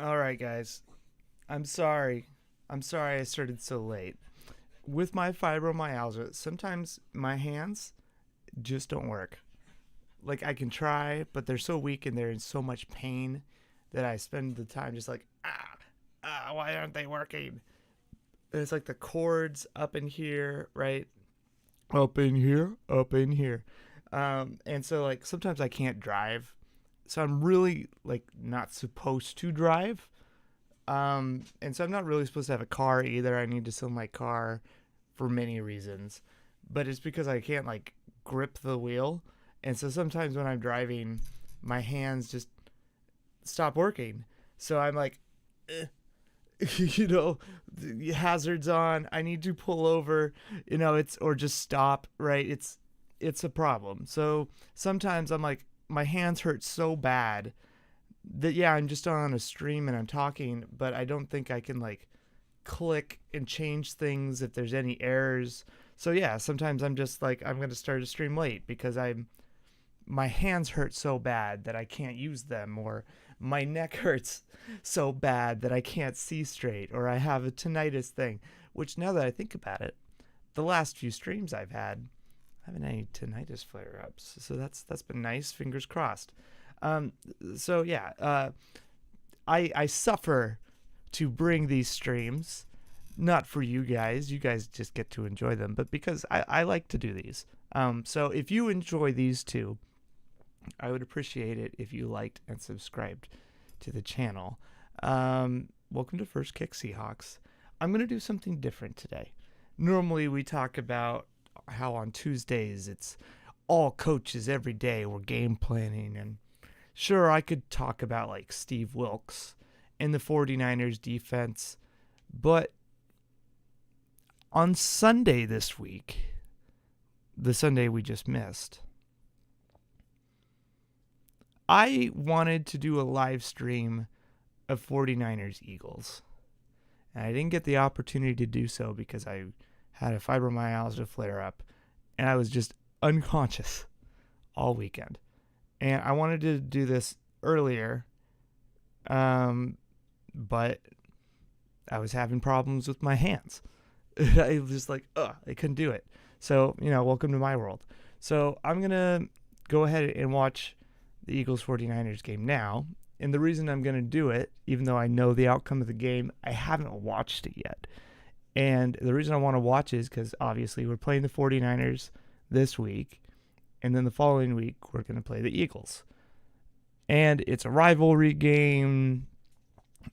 All right, guys. I'm sorry. I'm sorry I started so late. With my fibromyalgia, sometimes my hands just don't work. Like, I can try, but they're so weak and they're in so much pain that I spend the time just like, why aren't they working? And it's like the cords up in here, right? Up in here, up in here. And so, like, sometimes I can't drive. So I'm really, like, not supposed to drive. And so I'm not really supposed to have a car either. I need to sell my car for many reasons. But it's because I can't, like, grip the wheel. And so sometimes when I'm driving, my hands just stop working. So I'm like, the hazards on. I need to pull over, or just stop, right? It's a problem. So sometimes I'm like, my hands hurt so bad that, yeah, I'm just on a stream and I'm talking, but I don't think I can, like, click and change things if there's any errors. So yeah, sometimes I'm just like, I'm going to start a stream late because my hands hurt so bad that I can't use them, or my neck hurts so bad that I can't see straight, or I have a tinnitus thing, which, now that I think about it, the last few streams I've had, I haven't any tinnitus flare-ups. So that's been nice. Fingers crossed. So yeah, I suffer to bring these streams, not for you guys. You guys just get to enjoy them, but because I like to do these. So if you enjoy these too, I would appreciate it if you liked and subscribed to the channel. Welcome to First Kick Seahawks. I'm going to do something different today. Normally we talk about how on Tuesdays it's all coaches every day. We're game planning, and sure, I could talk about, like, Steve Wilkes and the 49ers defense, but on Sunday this week, the Sunday we just missed, I wanted to do a live stream of 49ers Eagles. And I didn't get the opportunity to do so because I had a fibromyalgia flare-up, and I was just unconscious all weekend. And I wanted to do this earlier, but I was having problems with my hands. I was just like, I couldn't do it. So, welcome to my world. So I'm going to go ahead and watch the Eagles 49ers game now. And the reason I'm going to do it, even though I know the outcome of the game, I haven't watched it yet. And the reason I want to watch is because obviously we're playing the 49ers this week, and then the following week we're going to play the Eagles. And it's a rivalry game,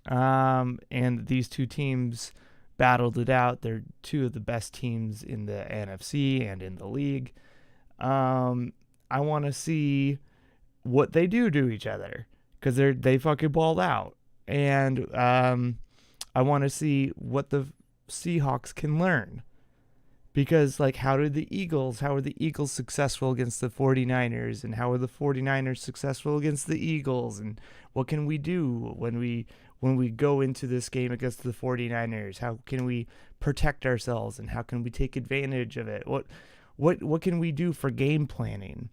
and these two teams battled it out. They're two of the best teams in the NFC and in the league. I want to see what they do to each other, because they fucking balled out. And I want to see what the Seahawks can learn, because, like, how are the Eagles successful against the 49ers, and how are the 49ers successful against the Eagles, and what can we do when we go into this game against the 49ers? How can we protect ourselves, and how can we take advantage of it? What can we do for game planning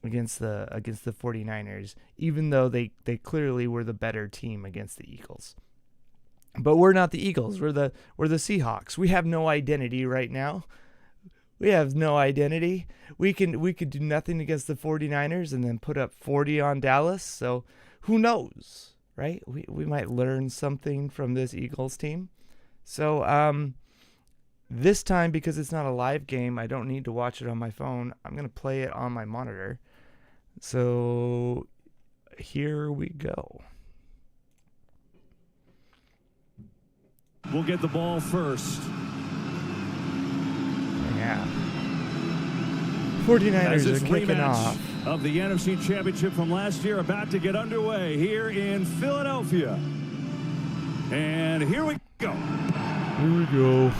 against the 49ers, even though they clearly were the better team against the Eagles? But we're not the Eagles. We're the Seahawks. We have no identity right now. We have no identity. We could do nothing against the 49ers and then put up 40 on Dallas. So who knows, right? We might learn something from this Eagles team. So this time, because it's not a live game, I don't need to watch it on my phone. I'm going to play it on my monitor. So here we go. We'll get the ball first. Yeah. 49ers are kicking off. Of the NFC Championship from last year about to get underway here in Philadelphia. And here we go. Here we go.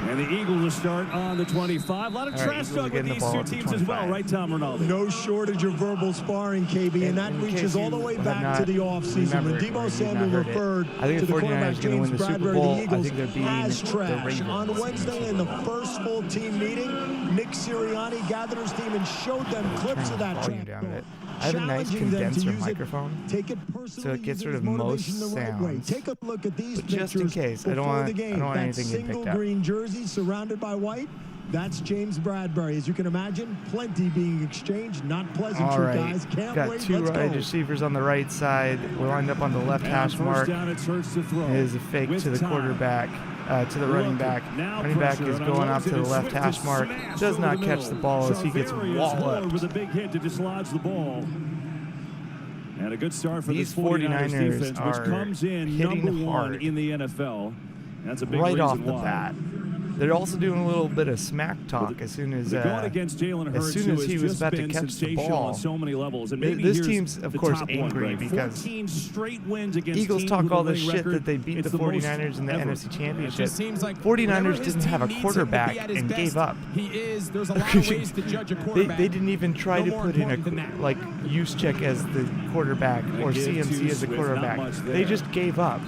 And the Eagles will start on the 25. A lot of trash talk with these two teams as well, right, Tom Ronaldo? No shortage of verbal sparring, KB, and that reaches all the way back to the offseason when Deebo Samuel referred to the quarterback James Bradbury. The Eagles has trash. On Wednesday in the first full team meeting, Nick Sirianni gathered his team and showed them clips of that trash. I have a nice condenser microphone, Take it so it gets rid of most sounds. Take a look at these But just in case, I don't want anything getting picked up. Green jersey surrounded by white. That's James Bradbury. As you can imagine, plenty being exchanged. Not pleasant, All right, guys. Can't got wait. two Let's wide go. receivers on the right side. We're lined up on the left hash mark. It is a fake to the quarterback, to the running back. Running back is going up to the left hash mark. Does not catch the ball as he gets walloped. With a big hit to dislodge the ball. And a good start for These this 49ers defense, which are comes in hitting number one hard in the NFL. That's a big right reason off the why. bat. They're also doing a little bit of smack talk as soon as he was about to catch the ball. On so many levels. And This team's, of course, angry because Eagles talk all this shit that they beat the 49ers in the NFC Championship. 49ers didn't have a quarterback and gave up. There's a lot of ways to judge a quarterback. They didn't even try to put in a Juszczyk as the quarterback or CMC as the quarterback. They just gave up.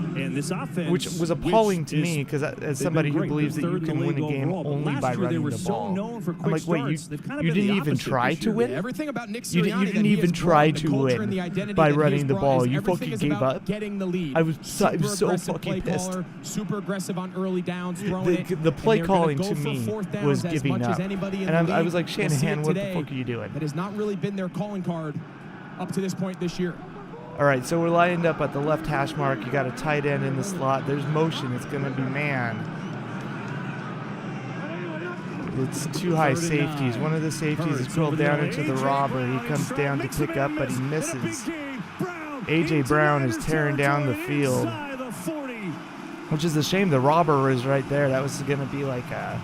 And this offense, which was appalling to me because as somebody who believes that you can win a game only by running the ball, I'm like, wait, you didn't even try to win? You didn't even try to win by running the ball. You fucking gave up? I was so fucking pissed. Super aggressive on early downs, throwing it. The play calling to me was giving up. And I was like, Shanahan, what the fuck are you doing? That has not really been their calling card up to this point this year. All right, so we're lined up at the left hash mark. You got a tight end in the slot. There's motion. It's going to be man. It's two high safeties. One of the safeties is curled down into the robber. He comes down to pick up, but he misses. A.J. Brown is tearing down the field, which is a shame. The robber is right there. That was going to be like a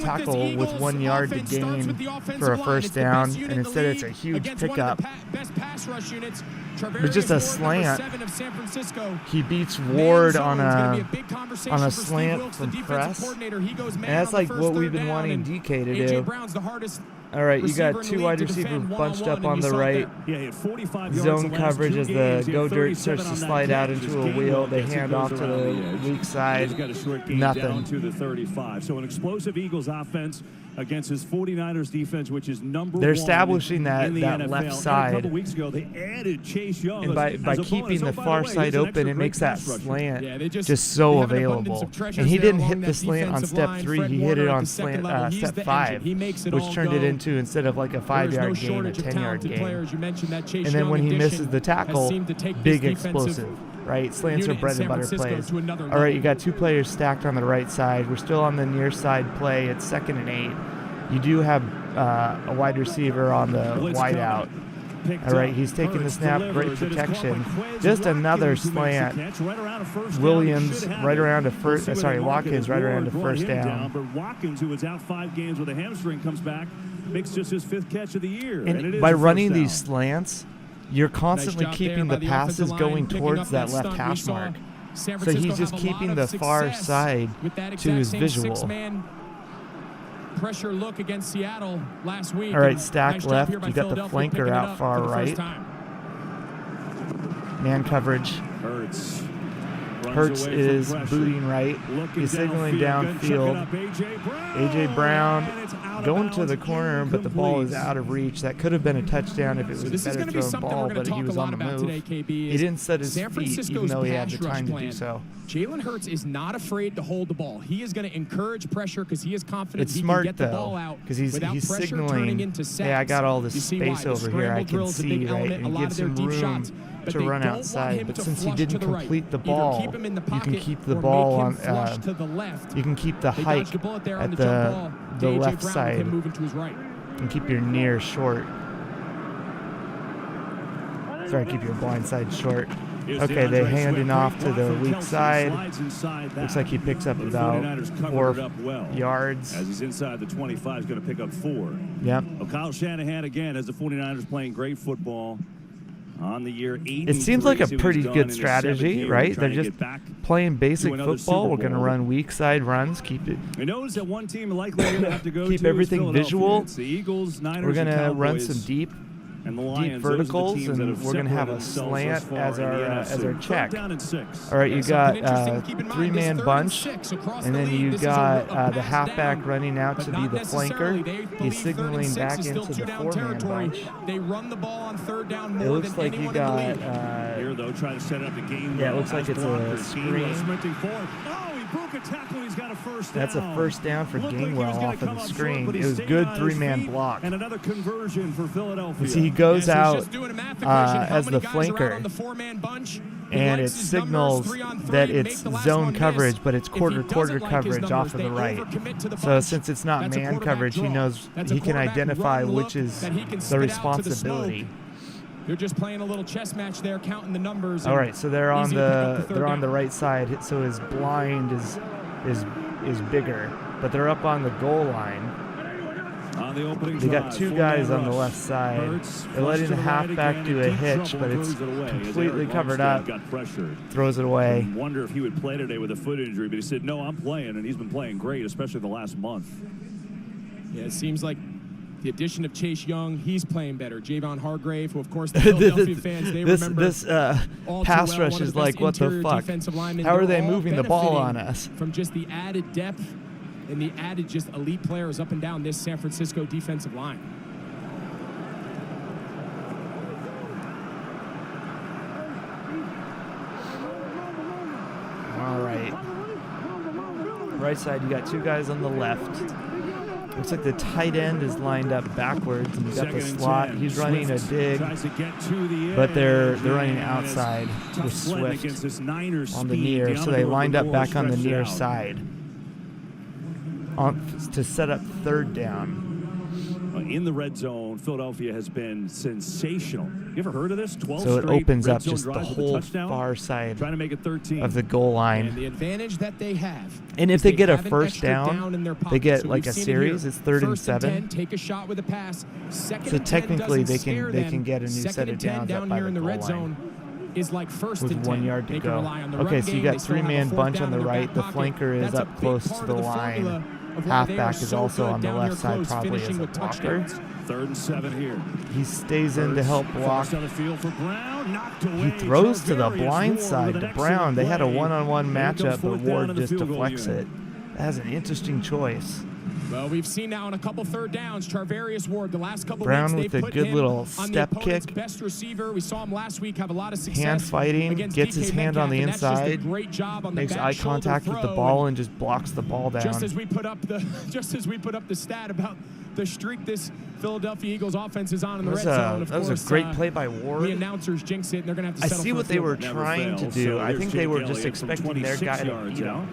tackle with 1 yard to gain for a first down, and instead it's a huge pickup. It's just a slant. He beats Ward on a slant from press, and that's like what we've been wanting DK to do. All right, you got two wide receivers bunched up on the right. Zone coverage as the go dirt starts to slide out into a wheel. They hand off to the weak side. Nothing. To the 35. So an explosive Eagles offense against his 49ers defense, which is number one. They're establishing that left side. A couple weeks ago, they added Chase Young. And by keeping the far side open, it makes that slant just so available. And he didn't hit the slant on step 3. He hit it on step 5, which turned it into, instead of like a 5-yard gain, a 10-yard gain. And then when he misses the tackle, big explosive. Right, slants are bread and butter plays. All right, you got two players stacked on the right side. We're still on the near side play. It's 2nd and 8. You do have a wide receiver on the wide out. All right, he's taking the snap, great protection. Just another slant. Williams right around to first. Watkins right around to first down. But Watkins, who was out 5 games with a hamstring, comes back, makes just his 5th catch of the year. And by running these slants, you're constantly keeping the passes going towards that left hash mark. So he's just keeping the far side to his visual. Pressure look against Seattle last week. All right, stack left. You got the flanker out far right. Man coverage. Hurts is booting right. He's signaling downfield. A.J. Brown going to the corner, but the ball is out of reach. That could have been a touchdown if it was a better thrown ball, but he was on the move. He didn't set his feet, even though he had the time to do so. Jalen Hurts is not afraid to hold the ball. He is going to encourage pressure because he is confident he can get the ball out because he's signaling, hey, I got all this space over here I can see, right? And gives him room to run outside. But since he didn't complete the ball, you can keep the ball on. You can keep the hike at the left side and keep your near short. Sorry, keep your blind side short. Okay, they're handing off to the weak side. Looks like he picks up about 4 yards. As he's inside the 25, he's going to pick up 4. Yep. Well, Kyle Shanahan again as the 49ers playing great football on the year. It seems like a pretty good strategy, right? They're just playing basic football. We're going to run weak side runs. Keep it. We notice that one team likely going to have to go keep everything visual. It's the Eagles, Niners, we're going to run some deep. deep verticals, and we're going to have a slant as our check. All right, you got three-man bunch, and then you got the halfback running out to be the flanker. He's signaling back into the four-man bunch. They run the ball on third down. It looks like you got. Here though, trying to set up the game. Yeah, it looks like it's a screen. Broke a tackle. He's got a first down. That's a first down for Gainwell off of the screen. It was good three-man block. And another conversion for Philadelphia. You see, he goes out as the flanker, and it signals that it's zone coverage, but it's quarter coverage off of the right. So since it's not man coverage, he knows he can identify which is the responsibility. They're just playing a little chess match there, counting the numbers. All right, so they're on the right side, so his blind is bigger, but they're up on the goal line. On the opening they got two guys on the left side. They're letting the halfback do a hitch, but it's completely covered up. Throws it away. I wonder if he would play today with a foot injury, but he said, no, I'm playing, and he's been playing great, especially the last month. Yeah, it seems like the addition of Chase Young, he's playing better. Javon Hargrave, who, of course, the Philadelphia fans, they remember. This pass rush is like, what the fuck? How are they moving the ball on us? From just the added depth and the added just elite players up and down this San Francisco defensive line. All right. Right side, you got two guys on the left. Looks like the tight end is lined up backwards, and you got the slot. He's running a dig, but they're running outside with Swift on the near, so they lined up back on the near side to set up third down. In the red zone, Philadelphia has been sensational. You ever heard of this? 12 so it opens up just the whole far side trying to make it 13. Of the goal line. And the advantage that they have. And if they get a first down they get like a series. It's 3rd and 7. 10, take a shot with a pass. So technically they can get a new set of downs up by the goal line. Zone is like first with and 1 10. yard to go. Okay, so you got three-man bunch on the right. The flanker is up close to the line. Halfback is also on the left side, probably as a blocker. 3rd and 7 here. He stays in to help block. He throws to the blind side to Brown. They had a one-on-one matchup, but Ward just deflects it. That's an interesting choice. Well, we've seen now on a couple third downs, Charvarius Ward, the last couple Brown weeks, with a good little step kick. Best receiver. We saw him last week have a lot of success. Hand fighting, gets his hand on the inside, makes eye contact with the ball and just blocks the ball down. Just as we put up the stat about the streak this Philadelphia Eagles offense is on in the red zone. That was a great play by Ward. The announcers jinx it, and they're going to have to settle I see what they were trying to do. I think they were just expecting their guy to beat him.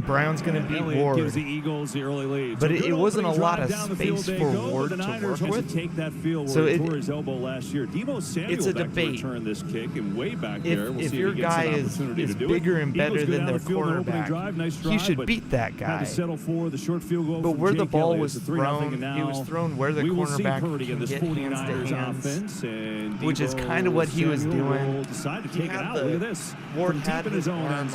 Brown's going to beat Ward, gives the Eagles the early lead. But it wasn't a lot of space for Ward to work with. So his elbow last year. It's a debate. This kick and way back there. If your guy is bigger and better than their quarterback, he should beat that guy. But where the ball was thrown, it was thrown where the cornerback can get hands to hands, which is kind of what he was doing. He had Ward had his arm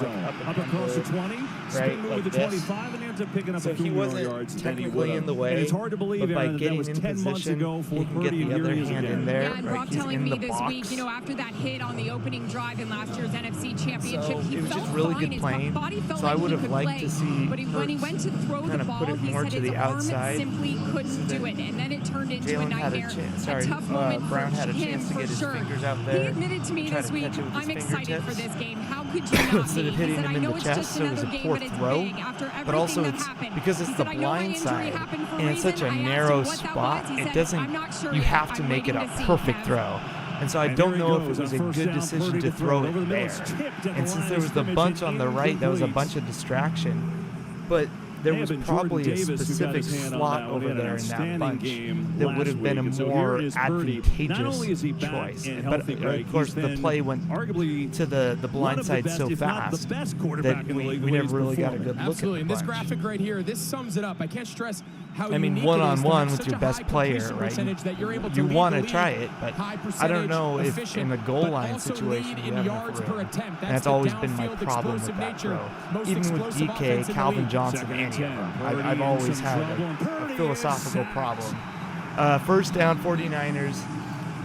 up across the 20, right? Like the 25 and ends up picking up so a few he wasn't yards technically in the way, and it's hard to believe, but by Aaron, getting that was in 10 months position, ago for he can Purdy, get the other hand in there. Yeah, and right? Rob He's telling in me the this box. week, after that hit on the opening drive in last year's NFC Championship, he it was felt just really fine. good playing. His body felt so I like would he have could liked play, to see but when he went to throw the ball, he said his arm simply couldn't do it, and then it turned into a nightmare. A tough moment Brown had a him chance to for get his sure. fingers out there. He admitted to me this week, I'm excited for this game. How could you not Instead of hitting him in the chest, so it was a poor throw. But also, it's because it's the blind side, and it's such a narrow spot. It doesn't. You have to make it a perfect throw. And so I don't know if it was a good decision to throw it there. And since there was the bunch on the right, that was a bunch of distraction. But there was probably a specific slot over there in that bunch that would have been a more advantageous choice. But of course, the play went to the blind side so fast that we never really got a good look at the bunch. And this graphic right here, this sums it up. I can't stress how one-on-one with your best player, right? You want to try it, but I don't know if in the goal line situation you have enough room. And that's always been my problem with that throw. Even with DK, Calvin Johnson, and I've always had a philosophical problem. First down, 49ers.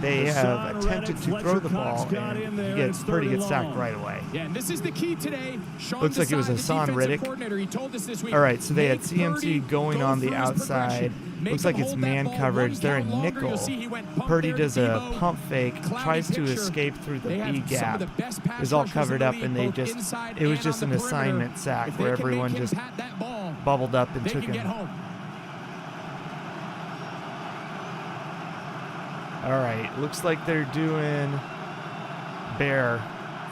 they have attempted to throw the ball, and Purdy gets sacked right away. Yeah, and this is the key today. Looks like it was Hassan Riddick. All right, so they had CMC going on the outside. Looks like it's man coverage. They're in nickel. Purdy does a pump fake, tries to escape through the B gap. It was all covered up, and it was just an assignment sack where everyone just bubbled up and took him. All right, looks like they're doing Bear.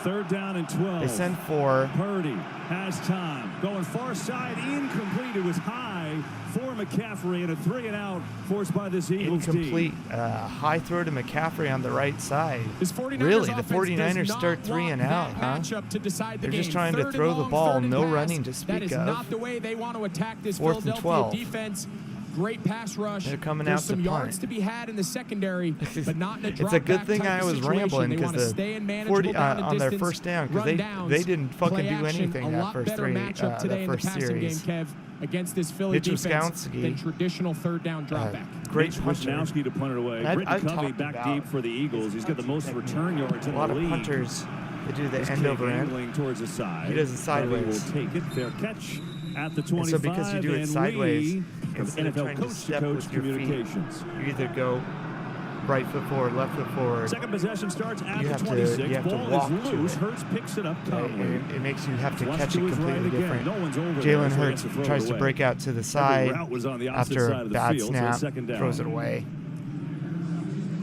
3rd down and 12. They send 4. Purdy has time. Going far side, incomplete. It was high for McCaffrey, and a 3-and-out forced by this Eagles incomplete. High throw to McCaffrey on the right side. Really? The 49ers start 3-and-out, huh? They're just trying to throw the ball. No running to speak of. That is not the way they want to attack this 4th and 12. defense. Great pass rush. They're coming There's out some to yards punt. to be had in the secondary, but not in a It's a good thing I was rambling because the 40 on their first down, because they didn't fucking do anything that first series. Kev, against this Philly defense than traditional 3rd down drop back. Great punter. Wisnowski to punt it away. Britton Covey back deep for the Eagles. He's got the most return yards in the league. A lot of punters. They do the end over end. Towards the side. He does it sideways. Will take it. Fair catch at the 25. And so because you do it sideways, instead of NFL trying to step with your feet, you either go right foot forward, left foot forward. Second possession starts at you the have 26. To, you have Ball to walk is loose. to it. Hurts picks it up. It makes you have to catch it to his completely right different. No one's over Jalen there, Hurts so he has to throw tries it to away. break out to the Every side route was on the opposite after side of the bad field, snap, so second down. throws it away.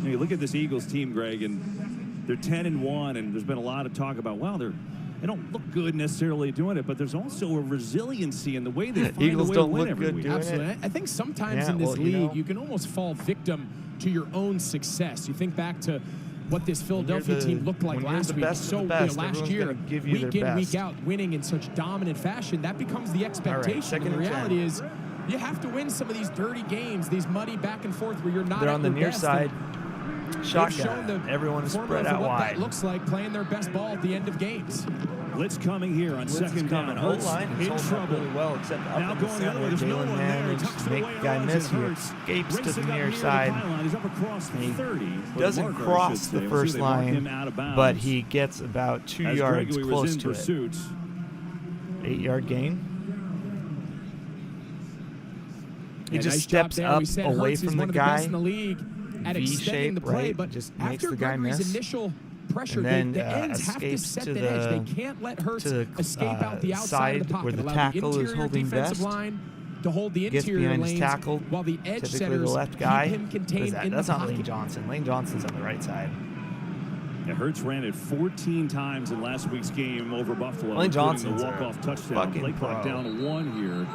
You look at this Eagles team, Greg, and they're 10-1, and there's been a lot of talk about, well, they don't look good necessarily doing it, but there's also a resiliency in the way they find Eagles a way don't to win look every good week. doing Absolutely. it. I think sometimes in this league, you can almost fall victim to your own success. You think back to what this Philadelphia team looked like last week. Last year, week in, week out, winning in such dominant fashion, that becomes the expectation. And the reality is, you have to win some of these dirty games, these muddy back and forth where you're not. They're at on the your near best. side. Shotgun. Everyone is spread out what wide. That looks like playing their best ball at the end of games. Blitz coming here on second down. Hurts in trouble really well, except up in the center. Jalen managed to make the guy miss. He escapes to the near side. He doesn't cross the first line, but he gets about 2 yards close to it. 8-yard gain. He just steps up away from the guy. V-shape, right? But just makes after the guy Gregory's miss. Initial pressure, and then the ends have to set the edge. They can't let Hurts escape out the outside of the pocket. Where the Allow tackle is holding defensive best. line to hold the Gets interior behind lanes, his tackle. while the edge Typically setters the left guy. keep him contained in That's the not pocket. Lane Johnson. Lane Johnson's on the right side. Yeah, Hurts ran it 14 times in last week's game over Buffalo. Lane Johnson's the walk-off touchdown. Play clock down to 1 here.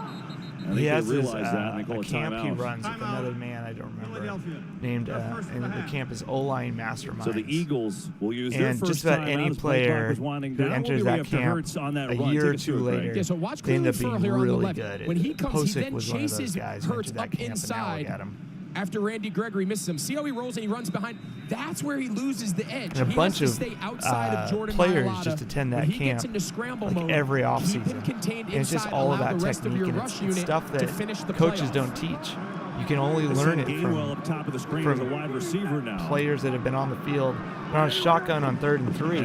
He has his that and they call camp it he runs with another man I don't remember named and the camp is O-line mastermind. So the Eagles will use their and first just about time any out as player who enters that camp a year or two later, Yeah, so watch they end up Clelin being Ferrell here on the really left. good. When he comes, he then was one of those chases guys who Hurts entered that up camp, and now look inside at him. after Randy Gregory misses him. See how he rolls and he runs behind? That's where he loses the edge. And a he bunch has of to stay outside of Jordan players Mailata. just attend that When he camp gets into scramble like mode, every keep him offseason. contained And it's just inside, all allow about the rest of technique, your and rush it's unit stuff to that finish the coaches playoff. don't teach. You can only learn it Gainwell up top of the screen as a wide receiver now. Players that have been on the field. They're on a shotgun on 3rd and 3.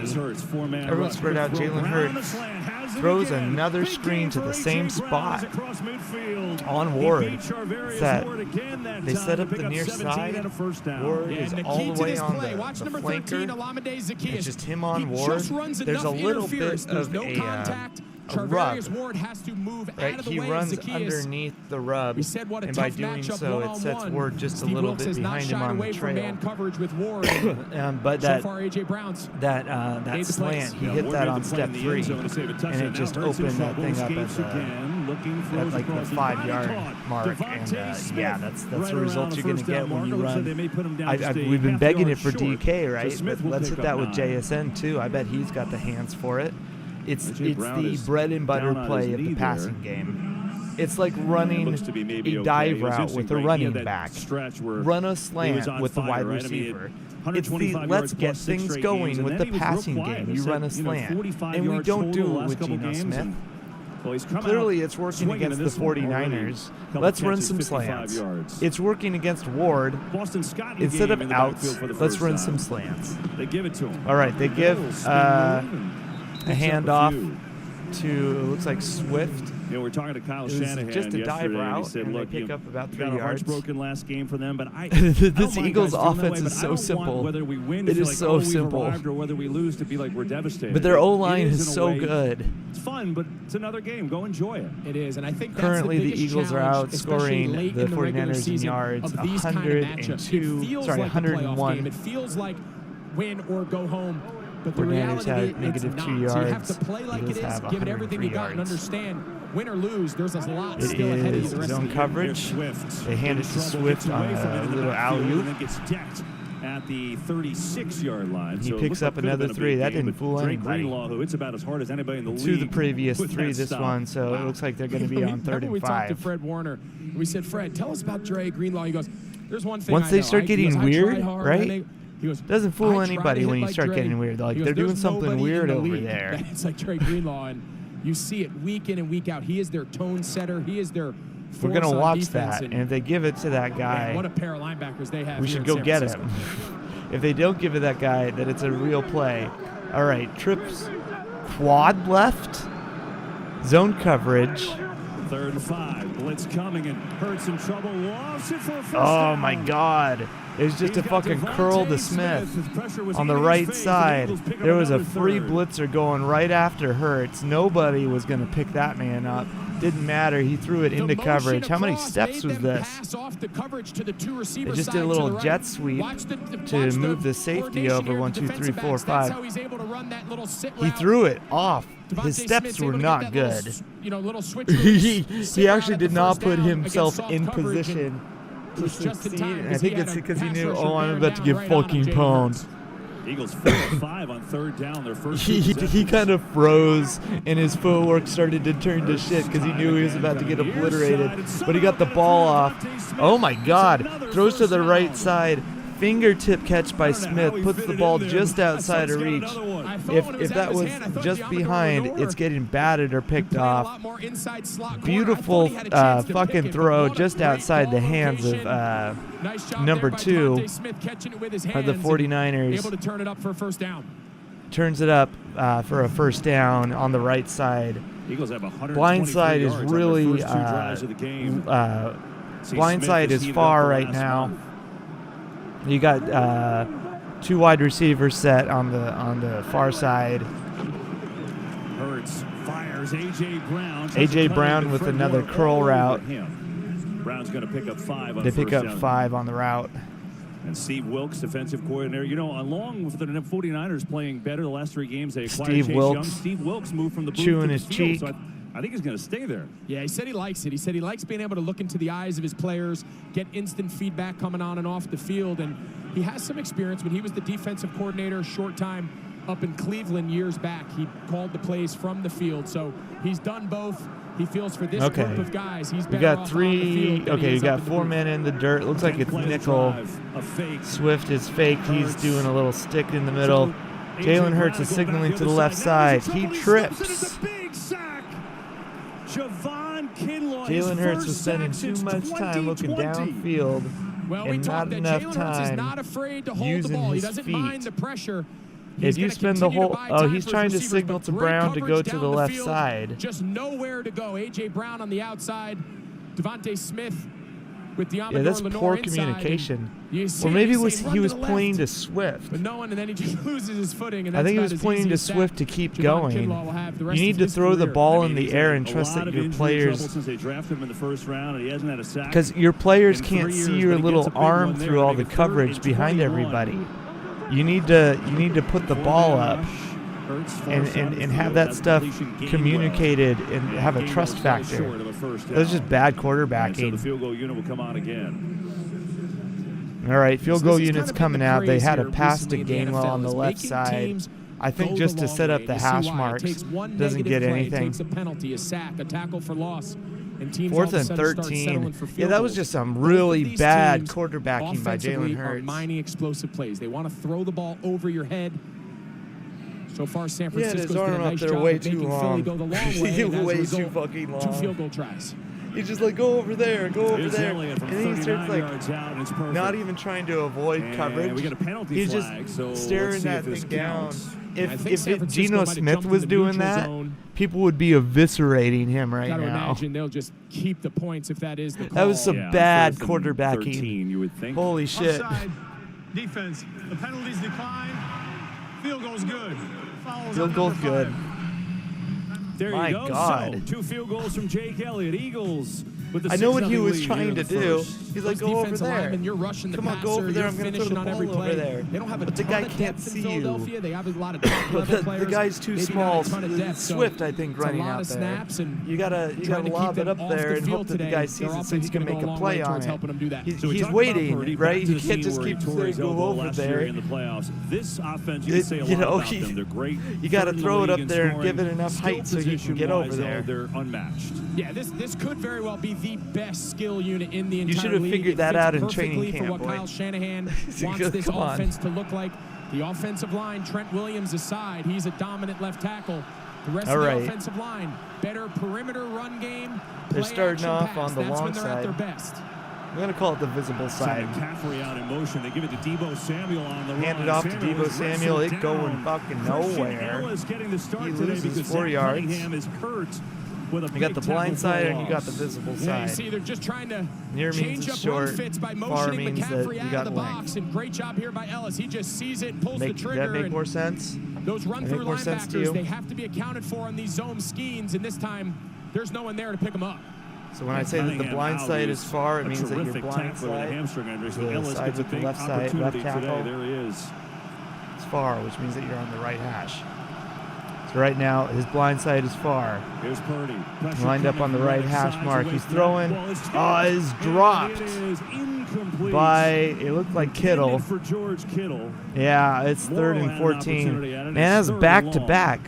Everyone spread out. Jalen Hurts throws another screen to the same spot on Ward. They set up the near side. Ward is all the way on the flanker. It's just him on Ward. There's a little bit of a rub. Ward has to move right, out of the he way runs Zacchaeus. Underneath the rub, and by doing so, it sets Ward just a little bit behind him on the trail. Man coverage with Ward. But so far, AJ Brown's that slant, he hit that on step 3, and it just opened that thing up at like the 5-yard mark. And yeah, that's the results you're gonna get when you run. We've been begging it for DK, right? But let's hit that with JSN too. I bet he's got the hands for it. It's the bread and butter play of the passing game. It's like running a dive route with a running back. Run a slant with the wide receiver. It's the let's get things going with the passing game. You run a slant. And we don't do it with Geno Smith. Well, he's come clearly out it's working against the 49ers. Couple Let's run catches, some 55 slants. yards. It's working against Ward. Boston Scott Instead of in the outs, backfield for the let's first run time. some slants. They give it to him. All right, they give a handoff few. to, it looks like Swift. You know, we're talking to Kyle It was Shanahan just a dive yesterday, and he route, said, and look, they pick you up about 3 got our hearts yards. broken last game for them, but I This don't mind Eagles guys feeling that offense way, is but I so don't simple. want whether we win It to feel is like, so oh, we've simple. arrived, or whether we lose to be like we're devastated. But their O-line It is in a so way, good. It's fun, but it's another game. Go enjoy it. It is, and I think that's Currently, the the biggest Eagles are challenge, especially outscoring late the in the regular 49ers in season yards, of these kind of matchups. It feels like a playoff 101. game. It feels like win or go home. But the 49ers reality had is negative it's 2 not. So you have yards. to play like Eagles it is, have give it everything you got, and 103 yards. understand, win or lose, there's a lot It still ahead of you is the rest of zone the year. coverage. They hand it to Swift on a little alley-oop. And then gets decked at the 36-yard line. He So it picks looks up like it could have another been a 3. big That game, didn't but fool Drake anybody. Greenlaw, who hits about as hard as anybody in the To league. the previous with 3 that this stop. one, so it looks like they're going to be on 3rd Remember and we talked to 5. Fred Warner. We said, Fred, tell us about Dre Greenlaw. He goes, there's one thing Once I they know. start getting he goes, weird, I try hard, right? and they- He goes, Doesn't fool I try anybody to when hit you like start Dre. getting weird. Like, He goes, they're doing "There's something nobody weird in the over league there." It's like Dre Greenlaw, and you see it week in and week out. He is their tone setter. He is their We're going to force on watch defense, that, and if they give it to that guy, man, what a pair of linebackers they have. we here should in go San get Francisco. him. If they don't give it that guy, then it's a real play. All right, trips, quad left, zone coverage. 3rd and 5. Blitz coming, and Hurts in trouble. Lofts it for a first Oh, down. my God. It was just He's a got fucking Devontae curl to Smith. His pressure was On the eating his right face, and the side, Eagles pick up there was a another free third. blitzer going right after Hurts. Nobody was going to pick that man up. Didn't matter. He threw it The into motion coverage. How many across steps made was them this? pass off the coverage to the two receiver They just side did a to little the right. jet sweep Watch to watch move the safety coordination over. here 1, of 2, 3, defensive 4, backs. That's 5. how he's able to run that little sit He route. threw it off. Devontae His steps Smith's were able to not get good. that little switch he sit route actually at did the not first put down himself against in soft coverage, and position to was just in succeed. time And I because think he it's had a because he pass knew, rusher oh, I'm bearing about to down get right on him, fucking Jalen pwned. Hurts. Eagles 4 of 5 on 3rd down. Their first He kind of froze, and his footwork started to turn to shit because he knew he was about to get obliterated. But he got the ball off. Oh my God! Throws to the right side. Fingertip catch by Smith, puts the ball just outside of reach. If that was just behind, it's getting batted or picked off. Beautiful fucking throw just outside the hands of number 2 of the 49ers. Able to turn it up for a first down. Turns it up for a first down on the right side. Eagles have 123 Blind side is yards on their really first 2 drives of the game. blind Smith side has is heated far up the right last now. month. You got 2 wide receivers set on the far side. Hurts fires A.J. Brown. A.J. Brown with another curl route. Brown's going to pick up 5 on They first pick up down. 5 on the route. And Steve Wilkes, defensive coordinator. You know, along with the 49ers playing better the last 3 games, they acquired Steve Chase Wilkes Young. Steve Wilkes moved from the booth chewing to the his field, cheek. so I think he's going to stay there. Yeah, he said he likes it. He said he likes being able to look into the eyes of his players, get instant feedback coming on and off the field, and he has some experience. When he was the defensive coordinator a short time up in Cleveland years back, he called the plays from the field, so he's done both. He feels for this group of guys, he's better We got off 3. on the field than he Okay, you is got up in the 4 booth. men in the dirt. Looks like it's nickel. Swift is faked. He's doing a little stick in the middle. Jalen Hurts is signaling to the left side. He trips. Jalen Hurts was spending too much time looking downfield Well, we and not talked that enough Jalen Hurts is time not afraid to hold the using ball. He his doesn't feet. mind the pressure. If He's you gonna spend the continue to whole, buy time he's for trying to receivers, signal but to great Brown to coverage go to down the left field. side. Just nowhere to go. A.J. Brown on the outside. Devontae Smith with the Yeah, that's poor communication. Or maybe he was pointing to Swift. But no one, and then he just loses his footing. And I think he that's was about as pointing easy to as that. Swift to keep Javon going. Kinlaw will have the rest You need of to his throw the career. ball I in mean, the he's air had and a trust lot that of your injury players, trouble since they drafted him in the first round, and he hasn't had a sack because your players in can't 3 years, see but your he little gets a big arm one there. through all Make the it 3rd coverage and behind 21. everybody. You need to put the ball up and have that stuff communicated and have a trust factor. That's just bad So the quarterbacking. field goal unit will come on again. All right, field So goal this has units kind of been coming the out. They craze had a here pass to recently in the Gainwell on NFL the is left making side. teams I think go just the to long set way. up the You see hash why. It marks takes one doesn't negative get play, anything. It takes a penalty, a sack, a tackle for loss, and teams all of 4th a and sudden start 13. settling for Yeah, field that was goals. just some Both of really these bad teams quarterbacking by offensively Jalen are Hurts. mining explosive plays. They want to throw the ball over your head. So far, San Francisco's his arm done a nice up there job way of too making long. Philly go the long way. And as a way result, too fucking long. 2 field goal tries. He's just like, go over there, go over Here's there. Elliott from And then he starts 39 yards out, and it's like perfect. not even trying to avoid And coverage. we got a penalty He's flag, just so let's staring see that if this thing down. counts. If Geno might have Smith jumped was in the doing neutral that, zone. people would be eviscerating him right Gotta now. imagine they'll just keep the points if that is the call. That was some Yeah, bad 4th and quarterbacking. 13, you would think. Holy shit. Offside. Defense. The penalties decline. Field goal's good. Fouls Field on goal's number good. 5. There My you go. God. So, 2 field goals from Jake Elliott. Eagles with the I know what he 6-0 was lead trying here to in the do. first. He's like, Those go over defensive there. linemen, you're rushing the Come on, passer, go over there. you're I'm going to throw finishing the on every ball over play. there. They don't have a But the ton guy of can't depth in see Philadelphia. you. They have a lot of top But level the players. guy's too Maybe small. not a ton of depth, so Swift, I think, it's running a lot out of there. snaps and You gotta trying to lob keep it up them there off the and field hope that the today. guy Their sees it so offense he is can gonna make go a long play way on towards it. helping them do that. So we He's talked about waiting, Purdy, right? back to You the can't scene just where he keep tore saying his go elbow over last year there. in the playoffs. This offense, you can say a You lot know, about them. They're great. You got to Third in the throw it league up in there and scoring. give it enough Skill height so he can get over position-wise, there. though, they're unmatched. Yeah, this could very well be the best skill unit in the entire You should have league. figured It that fits out in perfectly training for camp, what boy. Kyle Shanahan wants this Come on. offense to look like. The offensive line, Trent Williams aside, he's a dominant left tackle. The rest All of the right. offensive line, better perimeter run game. They're play starting action off pass. on the That's long when they're at side. their best. I'm going to call it the visible side. Send McCaffrey out in motion. They give it to Debo Samuel on the Hand run. it off to Samuel Debo is Samuel. wrestled It going down. fucking Christian nowhere. Ellis getting the start He today loses because 4 Zach yards. Cunningham is hurt with a You got big the blind tackle side for and you got the loss. visible Yeah, you side. see, they're just trying to Near means change it's up short. run fits by Far motioning means that McCaffrey you out got of the length. box. And great job here by Ellis. He just sees it, pulls the Does trigger. that make and more sense? those run-through more sense to linebackers, you? they have to be accounted for on these zone schemes, and this time there's no one there to pick them up. So when I say that the Cunningham blind out side is is far, it a means that your terrific blind tackler with a side hamstring injury. is So the Ellis side gets a with the big left side, left opportunity tackle. today. There he is. It's far, which means that you're on the right hash. So right now, his blind side is far. Here's Purdy. Pressure Lined up coming on the from right both hash sides mark. away He's from that. throwing. Ball is tipped. Oh, it's And dropped it is incomplete. by, it looked like Kittle. Intended for George Kittle. Yeah, it's third Morrow and had an 14. opportunity at it. Man, that's It's third back and to long. back.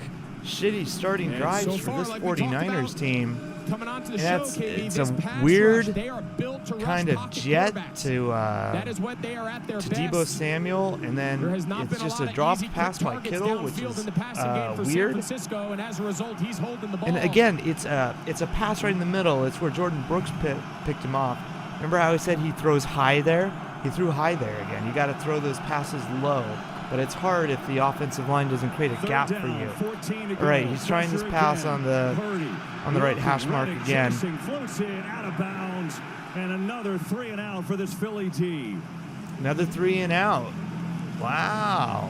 Shitty starting And drives so for far, this like we talked 49ers about, team. Coming onto the And show, that's- KB, it's this a pass weird rush, they are built to kind rush of pocket jet quarterbacks. to That is what they are at their to best. Debo Samuel, and then There has not it's been just a a lot drop of easy pass by targets Kittle, which downfield is in the passing game for San weird. Francisco, and as a result, he's holding the ball. And again, it's a pass right in the middle. It's where Jordan Brooks picked him off. Remember how I said he throws high there? He threw high there again. You got to throw those passes low, but it's hard if the offensive line doesn't create a gap for you. All right, he's trying this pass on the right hash mark again. Floats it out of bounds, and another 3 and out for this Philly team. Another 3 and out. Wow.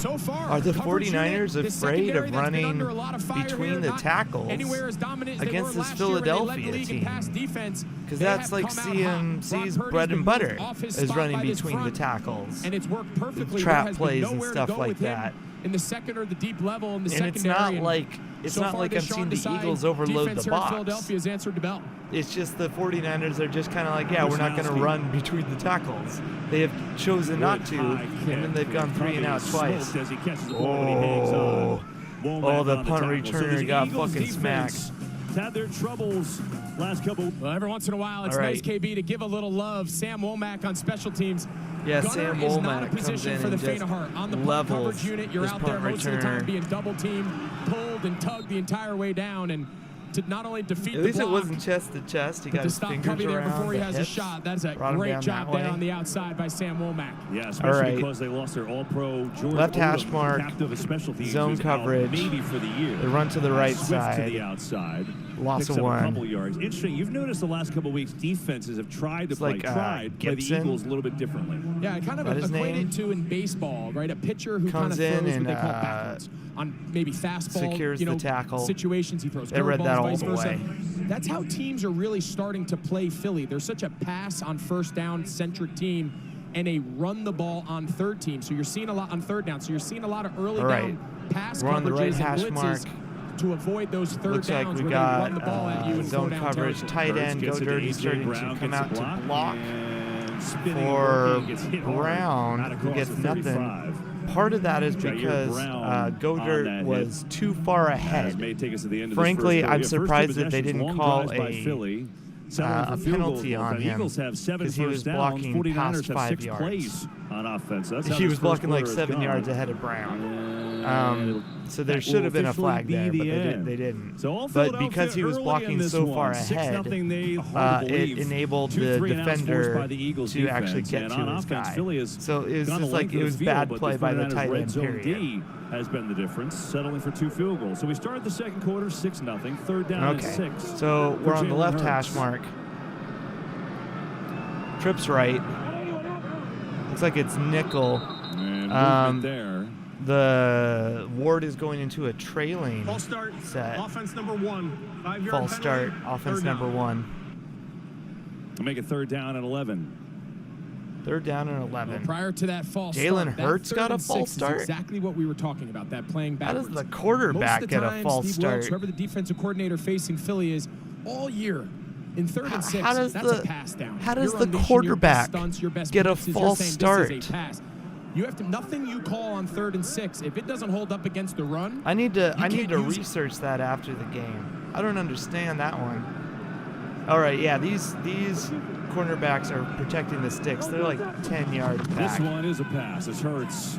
So far, Are the coverage 49ers unit, the afraid secondary of that's been running under a lot of fire between here, the not tackles anywhere as dominant as they against were this last year, where they led the Philadelphia league in team? pass defense? Because They that's have like come out hot. CMC's Brock Purdy's bread been and moved butter off his is spot running by this between the front, tackles. and it's worked perfectly. Trap There has plays been and nowhere stuff to go like with him that. in the second or the deep level in the And secondary. it's not and like so far I'm this seeing Sean the Desai Eagles overload defense the here in box. Philadelphia has answered the bell. It's just the 49ers are just kind of like, yeah, we're not going to run between the tackles. They have chosen not to, and then they've gone 3 and out twice. As he catches the ball and he hangs on. Oh, the on punt tackle. So returner this got Eagles fucking defense smacked. Had their troubles last couple. Well, every once in a while, it's All nice, right. KB, to give a little love. Sam Womack on special teams. Yeah, Gunner Sam is not a Womack comes position in for the and faint just of heart. On the punt levels coverage unit, you're this out there punt most of the time returner. being double teamed, pulled and tugged the entire way down, and to not only defeat At the least block, it wasn't chest to chest. He but got to his stop fingers Covey there around before he the has a hips. shot. That's a Brought him great down job that there way. on the outside by Sam Womack. Yeah, especially right. because they lost their All-Pro Jordan Left hash Odom, mark, captain of special teams, zone who's out coverage. maybe for the year. They run to the right Swift to side. the outside. Loss Picks of up one. a couple yards. Interesting. You've noticed the last couple of weeks defenses have tried to It's play, like, play the Gibson. Eagles a little bit differently. Yeah, I kind of That his equate name? it to in baseball, right? A pitcher who kind Comes of throws in what and, they call backwards on maybe fastball, secures the tackle. situations. He throws They read curveballs, that all vice the versa. way. That's how teams are really starting to play Philly. They're such a pass on first down centric team and a run the ball on third team. So you're seeing a lot on third down. So you're seeing a lot of early All right. down pass We're on the right coverages hash and mark. blitzes to avoid those third Looks like downs we where got they run the ball at you and zone go down coverage, territory. tight end, Gets go it to dirty, A.J. starting Brown, to come gets out a to block. and spinning, For working, gets hit hard, Brown, out who across gets the nothing. 35. Part of that is Jair because Brown on Goddard that was hit. too far As ahead. may take us to the end of Frankly, this first I'm quarter. surprised First two that they possessions, didn't long call drives by a Philly. a penalty on him Eagles have 7 because he was blocking past 5 yards. Plays on offense. He was blocking like 7 yards ahead of Brown. So there should have been a flag there, but they didn't. But because he was blocking so far ahead, it enabled the defender to actually get to his guy. So it was just like it was bad play by the tight end, period. Has been the difference, settling for 2 field goals. So we started the second quarter 6-0, third down and 6. So we're on the left hash mark. Trips right. Looks like it's nickel. And there. The Ward is going into a trailing False start. set. Offense number 1. 5-yard False start. penalty, Offense third number down. 1. We'll make it third down and 11. Third down and 11. Well, prior to that false Jalen start, Hurts got a false start. Exactly what we were talking about. That playing How backwards. does the quarterback Most of the get a time, false Steve start? Wilkes, whoever the defensive coordinator facing Philly is all year. In 3rd and 6, that's a pass down. How does You're the unleashing quarterback your best stunts, your best get a blitzes. You're false saying start? This is a pass. You have to nothing you call on 3rd and 6. If it doesn't hold up against the run, I need to use research that after the game. I don't understand that one. All right, yeah, these cornerbacks are protecting the sticks. They're like 10 yards back. This one is a pass. It's Hurts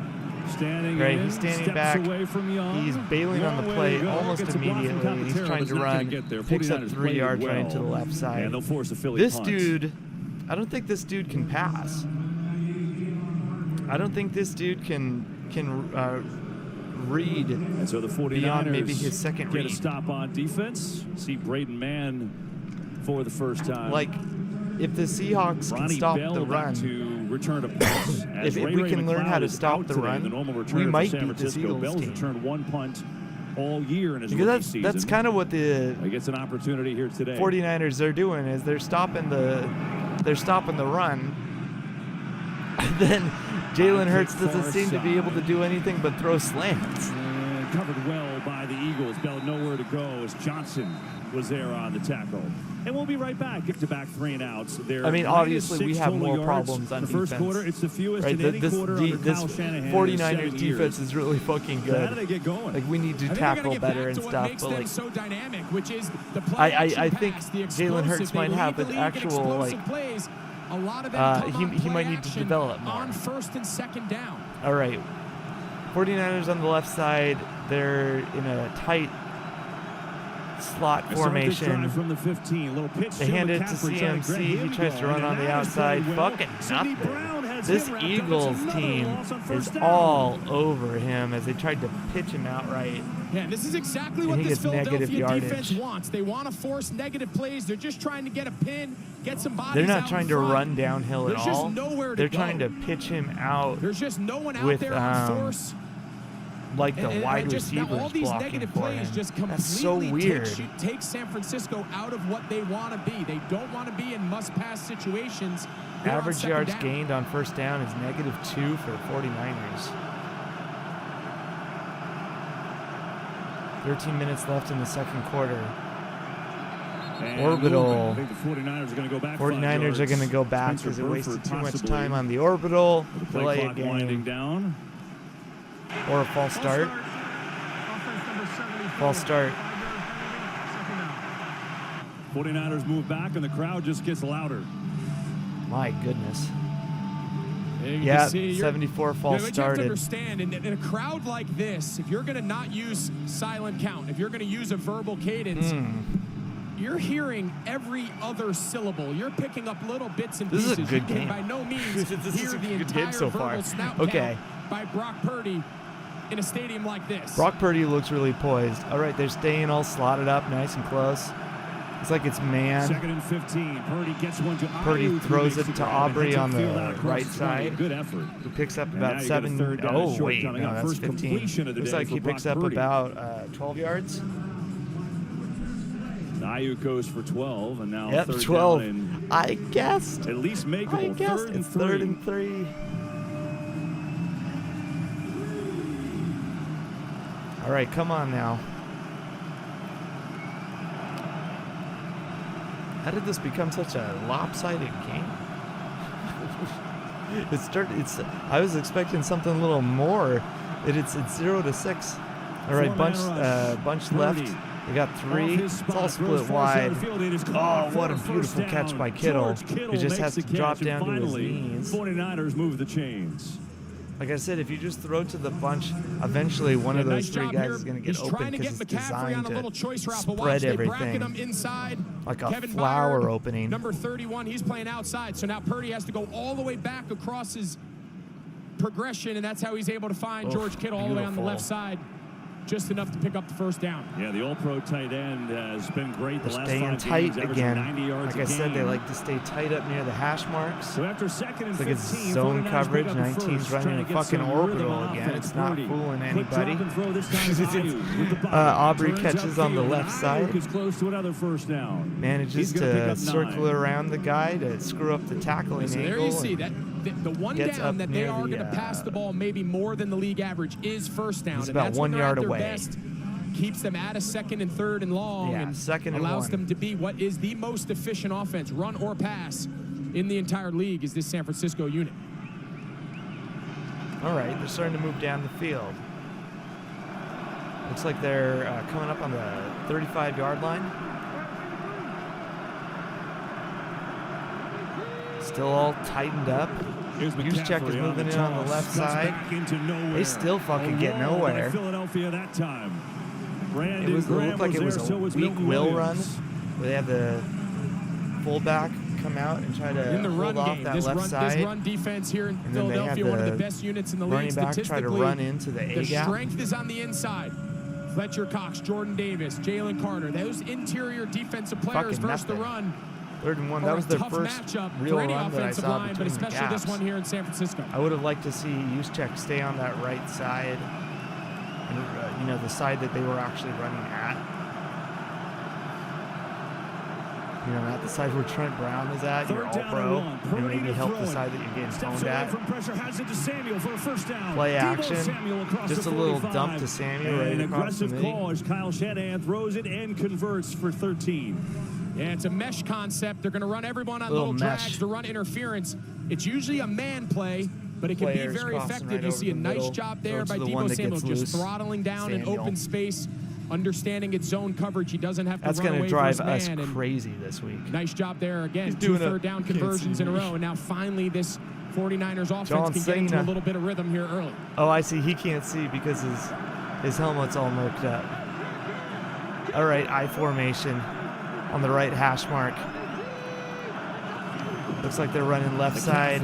standing Right, in, he's standing steps back. away from Young. He's bailing on the Long way play to go. almost Gets a block from immediately. He's Capatero, trying but to not gonna run. get there. Picks up 49ers 3 yards played running to the well. left side. And they'll force a Philly This punt. dude, I don't think this dude can pass. I don't think this dude can read And so the 49ers beyond maybe his second get read. a stop on defense. See Braden Mann for the first time. Like, if the Seahawks can Ronnie stop Bell the about run, to return a pass. if Ray we can learn how McLeod to is stop out the today, run, the normal we returner for might San beat this Francisco. Eagles Bell's team. returned 1 punt all year in his Because rookie season. that's kind of what the He gets an opportunity here today. 49ers are doing is they're stopping the run. Then Jalen Hurts doesn't seem to be able to do anything but throw slants. And covered well by the Eagles. Bell nowhere to go as Johnson was there on the tackle. And we'll be right back. Get to back 3 and outs. I mean, obviously we have more problems on the first defense. quarter. It's the fewest Right? in any quarter under This Kyle Shanahan 49ers in 7 defense years. is really fucking So how do good. they get going? Like, we need to I think we gotta tackle get better back and to what stuff, makes but them like so dynamic, which is the play I think pass, the Jalen Hurts explosive. might They have lead an the league in actual like. explosive plays. A lot of them come on He play might need to action develop more. on 1st and 2nd down. All right, 49ers on the left side. They're in a tight slot formation. From the 15. Little pitch They hand it to CMC. He tries to run on the outside. Fucking nothing. This Eagles team is all over him as they tried to pitch him outright. Yeah, this is exactly And what he this gets negative Philadelphia defense yardage. wants. They want to force negative plays. They're just trying to get a pin, get some bodies They're not out trying in to front. run downhill at There's just all. nowhere to They're go. trying to pitch him out There's just no one out with, there on force. like the And wide just, now, receivers all these blocking negative for plays him. just That's so completely weird. take San Francisco out of what they want to be. They don't want to be in must-pass situations. They're on Average second yards down. gained on 1st down is -2 for the 49ers. 13 minutes left in the second quarter. And Orbital. I think the 49ers are going to go back. 49ers are going to go back Spencer because they wasted Burford too much possibly. time on the orbital. The play Delay a clock winding game. down. Or a false start. Offense number 74. False start. 5-yard penalty, 2nd down. 49ers move back and the crowd just gets louder. My goodness. You can Yeah, see you're- 74 false what you have to started. understand, in a crowd like this, if you're going to not use silent count, if you're going to use a verbal cadence, you're hearing every other syllable. You're picking up little bits and This is pieces. a good You can game. by no means This is hear a the good entire game so far. verbal snout Okay. count by Brock Purdy in a stadium like this. Brock Purdy looks really poised. All right, they're staying all slotted up, nice and close. It's like it's man. 2nd and 15. Purdy gets one to Purdy Ayuk, throws who it makes to the grab and Aubrey hits on upfield the out across right the 20. side. Good effort. He picks up And now about you get a 7. third down and Oh, short wait. coming No, up. that's First 15. completion of the Looks day like for he picks Brock up Purdy. about 12 yards. Ayuk goes for 12, and now Yep, third 12. down and I guessed. at least makeable. I guessed. Third and It's 3rd three. and 3. All right, come on now. How did this become such a lopsided game? I was expecting something a little more. It's 0-6. All right, Four-man rush. bunch Purdy left. They got 3. It's all split wide. Oh, what a beautiful catch by Kittle. He just has to drop down to his knees. 49ers move the chains. Like I said, if you just throw to the bunch, eventually one of those 3 guys is going to get open because it's designed to spread everything like a flower opening. Number 31, he's playing outside, so now Purdy has to go all the way back across his progression, and that's how he's able to find George Kittle all the way on the left side. Just enough to pick up the first down. Yeah, the All-Pro tight end has been great the last 5 games. Staying tight again. Like I said, they like to stay tight up near the hash marks. So after 2nd and 15, it's zone coverage. 19's running a fucking orbital again. It's not fooling anybody. Aubrey catches on the left side. Manages to circle around the guy to screw up the tackling angle. There you see that. The one down that they are going to pass the ball maybe more than the league average is first down. It's about 1 yard away. Best, keeps them at a 2nd and 3rd and long, and allows them to be what is the most efficient offense, run or pass, in the entire league is this San Francisco unit. All right, they're starting to move down the field. Looks like they're coming up on the 35-yard line. Still all tightened up. Juszczyk is moving in on the left side. They still fucking get nowhere. It looked like it was a weak will run where they had the fullback come out and try to hold off that left side. This run defense here in And then Philadelphia, one of the best units in the league. running back try to run into the A gap. The strength is on the inside. Fletcher Cox, Jordan Davis, Jalen Carter, those interior defensive players versus the run. 3rd and 1. That was their first real run that I saw line, between but especially the gaps. this one here in San Francisco. I would have liked to see Juszczyk stay on that right side, and, you know, the side that they were actually running at. You know, not the side where Trent Brown is at, your all-pro, and maybe help the side that you're getting toned at. Play action, just a little dump to Samuel right across the middle. Call as Kyle Shanahan throws it and converts for 13. Yeah, it's a mesh concept. They're going to run everyone on little drags to run interference. It's usually a man play, but it can be very effective. Right, you see a nice job there by Deebo Samuel, just throttling down in open space, understanding its zone coverage. He doesn't have to run away from his man. That's going to drive us crazy this week. Nice job there again. 2 third down conversions in a row, and now finally this 49ers offense can get into a little bit of rhythm here early. Oh, I see. He can't see because his helmet's all murked up. All right, I formation on the right hash mark. Looks like they're running left side.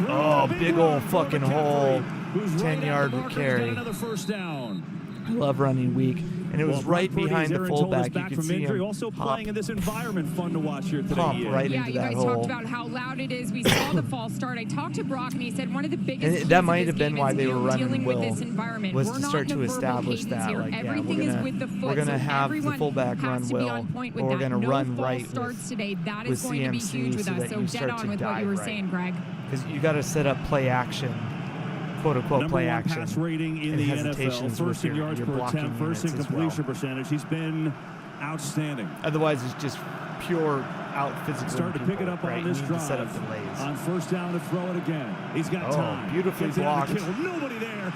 Oh, big old fucking hole. 10-yard carry. Another first down. I love running weak. And it was right behind the fullback. You could see him also playing in this environment. Fun to watch here today. Pop right into that hole. Yeah, you guys talked about how loud it is. We saw the false start. I talked to Brock, and he said one of the biggest and that might have been why they were running with this environment. Was to start to establish that. Like, yeah, we're gonna have the fullback run well, or we're gonna run right with CMC so that you start to dive right. Because you got to set up play action. Quote-unquote play action. Pass rating in the NFL, first in yards per attempt, first in completion percentage. He's been outstanding. Otherwise, it's just pure out physical. Start to pick it up on this drive. Set up delays. On first down to throw it again. He's got time. Beautifully blocked. Nobody there.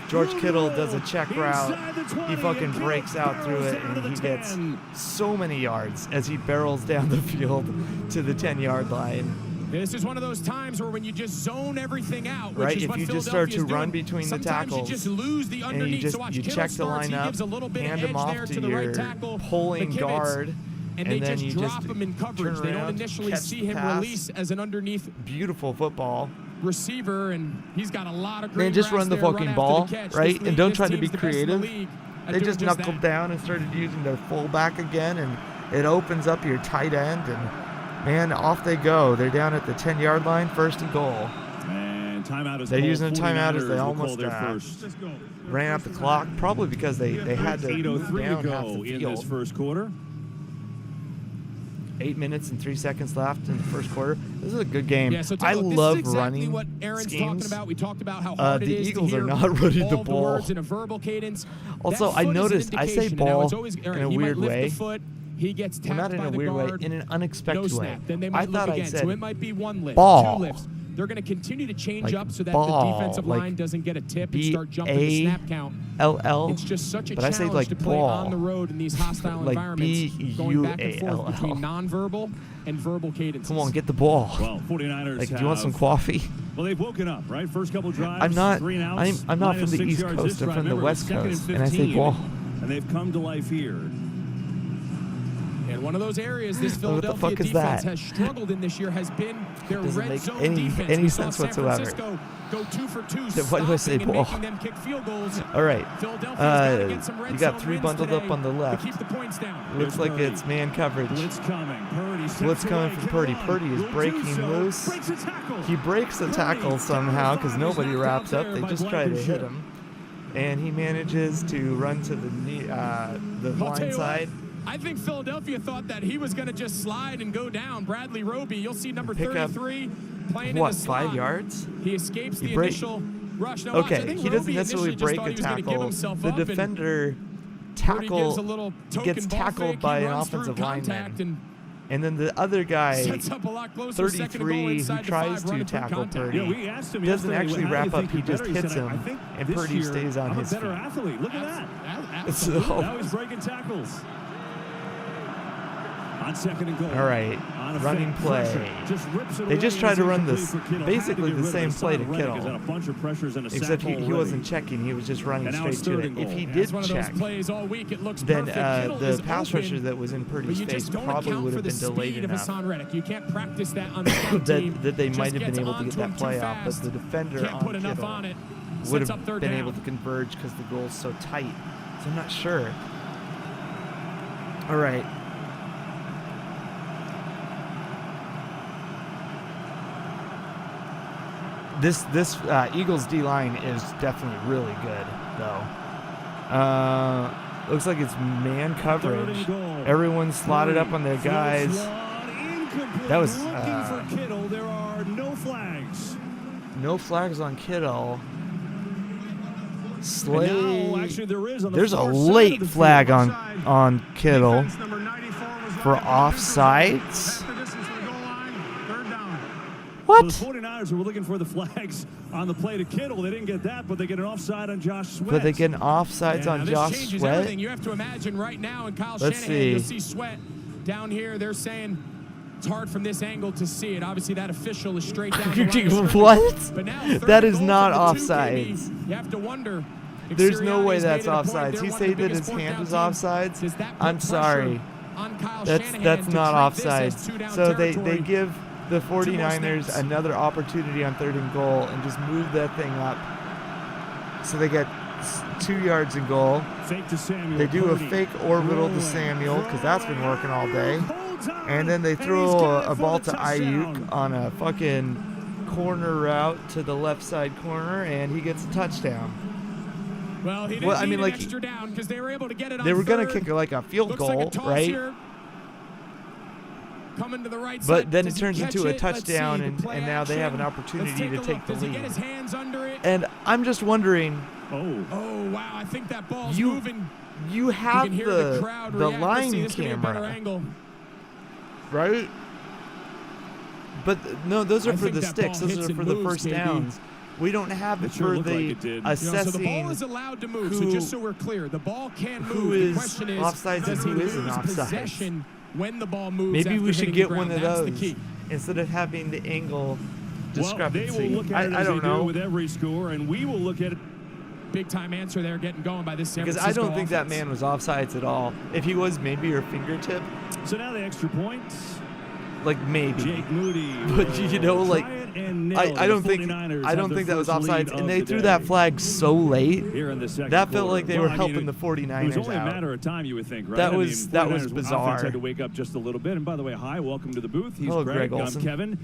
George Kittle does a check route. He fucking breaks out through it, and he gets so many yards as he barrels down the field to the 10-yard line. This is one of those times where when you just zone everything out, which right? is If what you just start to run doing, between the tackles, you just lose the underneath. And you check the line up, hand him off to your pulling guard, and they just drop him in coverage. They don't initially see him release as an underneath beautiful football receiver, and he's got a lot of great. Man, just run the fucking ball, right? And don't try to be creative. They just knuckled down and started using their fullback again, and it opens up your tight end and. Man, off they go. They're down at the 10-yard line, 1st and goal. And timeout is they're using a timeout as they almost ran out the clock, probably because they had to move down half the field. In this first quarter. 8 minutes and 3 seconds left in the first quarter. This is a good game. Yeah, so I love exactly running what Aaron's schemes. Talking about. We talked about how hard the it is Eagles to hear are not ready to all ball. The words in a verbal cadence. Also, I noticed I say ball in a weird way. He gets tapped not in by a the weird guard, way, in an unexpected way. Then they might I thought look I again. said So it might be one lift, ball. 2 lifts. They're going to continue to change like up so that ball, the defensive like line doesn't get a tip and start jumping the snap count. LL. It's just such a but I say challenge like to play ball. on the road in these hostile like environments, going back and forth B-U-A-L-L. between nonverbal and verbal cadences. Come on, get the ball. Well, 49ers like, do you want some coffee? Well, they've woken up, right? First couple drives, I'm not. 3 and outs, I'm not from the East Coast. I'm from the West Coast, and I say ball. And they've come to life here. And one of those areas this What the Philadelphia fuck is defense that? has struggled in this year has been their Doesn't red make zone any defense. We saw sense San whatsoever. Francisco go 2 for 2, Why do I say stopping and ball? making them kick field goals. All right. Philadelphia's gotta get some red You got zone 3 wins bundled up today on the left. to keep the points down. Looks like it's man coverage. Blitz coming. Blitz coming from Purdy. Purdy is breaking loose. He breaks a tackle somehow because nobody wraps up. They just try to hit him. And he manages to run to the blind side. I think Philadelphia thought that he was going to just slide and go down. Bradley Roby, you'll see number Pick up, 33 playing what, in the slot. 5 yards? He escapes the initial rush. Now, okay, watch, I think he doesn't Roby necessarily initially break a just thought he was gonna give tackle. himself The up, and defender gets tackled by an offensive lineman. And then the other guy, 33, who tries to tackle Purdy, doesn't actually wrap up. He just hits him, and Purdy stays on his feet. Look at that. So, now he's breaking tackles. On 2nd and goal. All right, running play. They just try to run this, basically the same play to Kittle, except he wasn't checking. He was just running straight to it. If he did check, then the pass rusher that was in Purdy's face probably would have been delayed enough you can't practice that on the that they might have been able to get that play off. But the defender on Kittle would have been able to converge because the goal's so tight. So I'm not sure. All right. This Eagles D-line is definitely really good, though. Looks like it's man coverage. Everyone's slotted up on their guys. That was Kittle. There are no flags. No flags on Kittle. There's a late flag on Kittle for offsides. What? So the 49ers were looking for the flags on the play to Kittle. They didn't get that, but they get an offside on Josh Sweat. But they get an offsides on Josh Sweat? Everything. You have to imagine right now in Kyle Shanahan, you'll see Sweat down here. They're saying it's hard from this angle to see it. Obviously, that official is straight down the line. What? But now, that is not offsides. You have to wonder. There's no way that's offsides. He said that his hand was offsides. I'm sorry. That's not offsides. So they give the 49ers another opportunity on 3rd and goal and just move that thing up. So they get 2 yards in goal. Fake to Samuel. They do a fake orbital to Samuel because that's been working all day. And then they throw a ball to Ayuk on a fucking corner route to the left side corner, and he gets a touchdown. Well, he didn't need an extra down because they were able to get it on They were going third. to kick like a field goal, like a right? Here. Coming to the right but side. then Does it turns into a touchdown, and now they have an Let's opportunity to take the Does he lead. get his hands under it? And I'm just wondering. Oh wow! I think that ball's moving. You have you can hear the line camera, right? But no, those are for the sticks. Those are for the first downs. We don't have it for the assessing. So the ball is allowed to move. So just so we're clear, the ball can move. Who is the question is, offsides and who isn't offsides? When the ball moves. Maybe we should get one of That's those the key. instead of having the angle discrepancy. Well, they will look at it I don't know. With every score, and we will look at it. Big time answer there, getting going by this San Francisco Because I don't think that offense. man was offsides at all. If he was, maybe your fingertip. So now the extra points. Like maybe. Jake Moody. But you know, like I don't think that was offsides, and they threw that flag so late. That felt like they were helping the 49ers out. It was only a matter of time, you would think, right? That was bizarre. Offense had to wake up just a little bit. And by the way, hi, welcome to the booth. He's Hello, Greg. Greg I'm Olson. Kevin.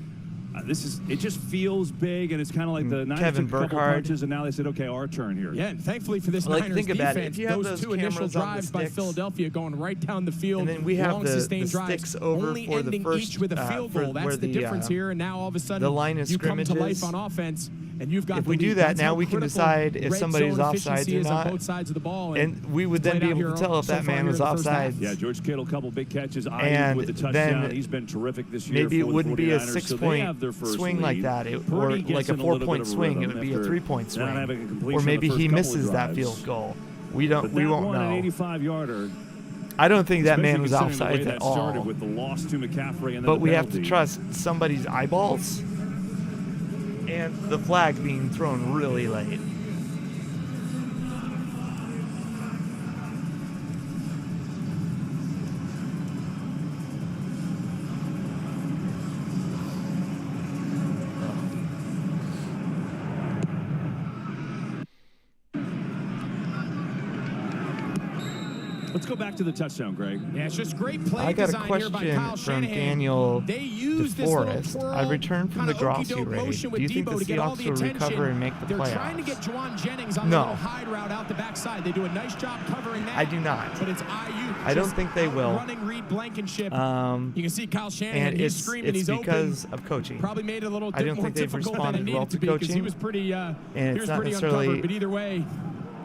It just feels big, and it's kind of like the Niners Kevin took a couple Burkhardt. punches, and now they said, okay, our turn here. Yeah, and thankfully for this Like, Niners think about defense, it. If you have those those two initial cameras on the drives by sticks, Philadelphia going right down the field, and then we have long the sustained drives, sticks over only for the ending first, each with a field for goal. That's where the difference here, and now all of a sudden the line of you come to life scrimmages. on offense, And you've got if we do that, now we can decide if somebody's offsides or not. Both sides of the ball, and we would then be able to tell if that man was offsides. Yeah, George Kittle, a couple big catches. And with the touchdown. then he's been terrific this year. Maybe it wouldn't be a 6-point swing like that, or like a 4-point swing. It would be a 3-point swing, or maybe he misses that field goal. We won't know. An 85-yarder. I don't think that man was offsides at all. With the loss to McCaffrey and but we have to trust somebody's eyeballs and the flag being thrown really late. Let's go back to the touchdown, Greg. Yeah, it's just great play. I got a design here by question Kyle from Shanahan. Daniel They use DeForest. I returned from the Grossi raid. motion Do you with think the Debo to get all Seahawks the will recover and make the They're playoffs? trying to get Juwan Jennings on the little hide route out the backside. They do a nice job covering that. I do not. But it's IU. I don't think they will. Running Reed Blankenship. You can see Kyle Shanahan. And he's screaming. It's He's because open. of coaching. Probably made it a little I don't more think they've difficult than it responded well needed to to be because coaching. he was pretty. And he it's was not pretty necessarily. uncovered. But either way,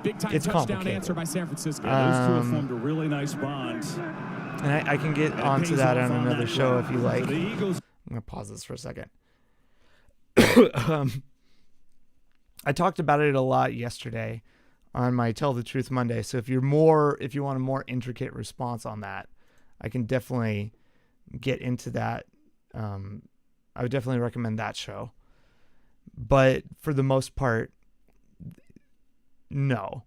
big time It's touchdown complicated. answer by San Francisco. Yeah, those two have formed a really nice bond. And I can get onto that on another show if you like. I'm going to pause this for a second. I talked about it a lot yesterday on my Tell the Truth Monday. So if you want a more intricate response on that, I can definitely get into that. I would definitely recommend that show. But for the most part, no.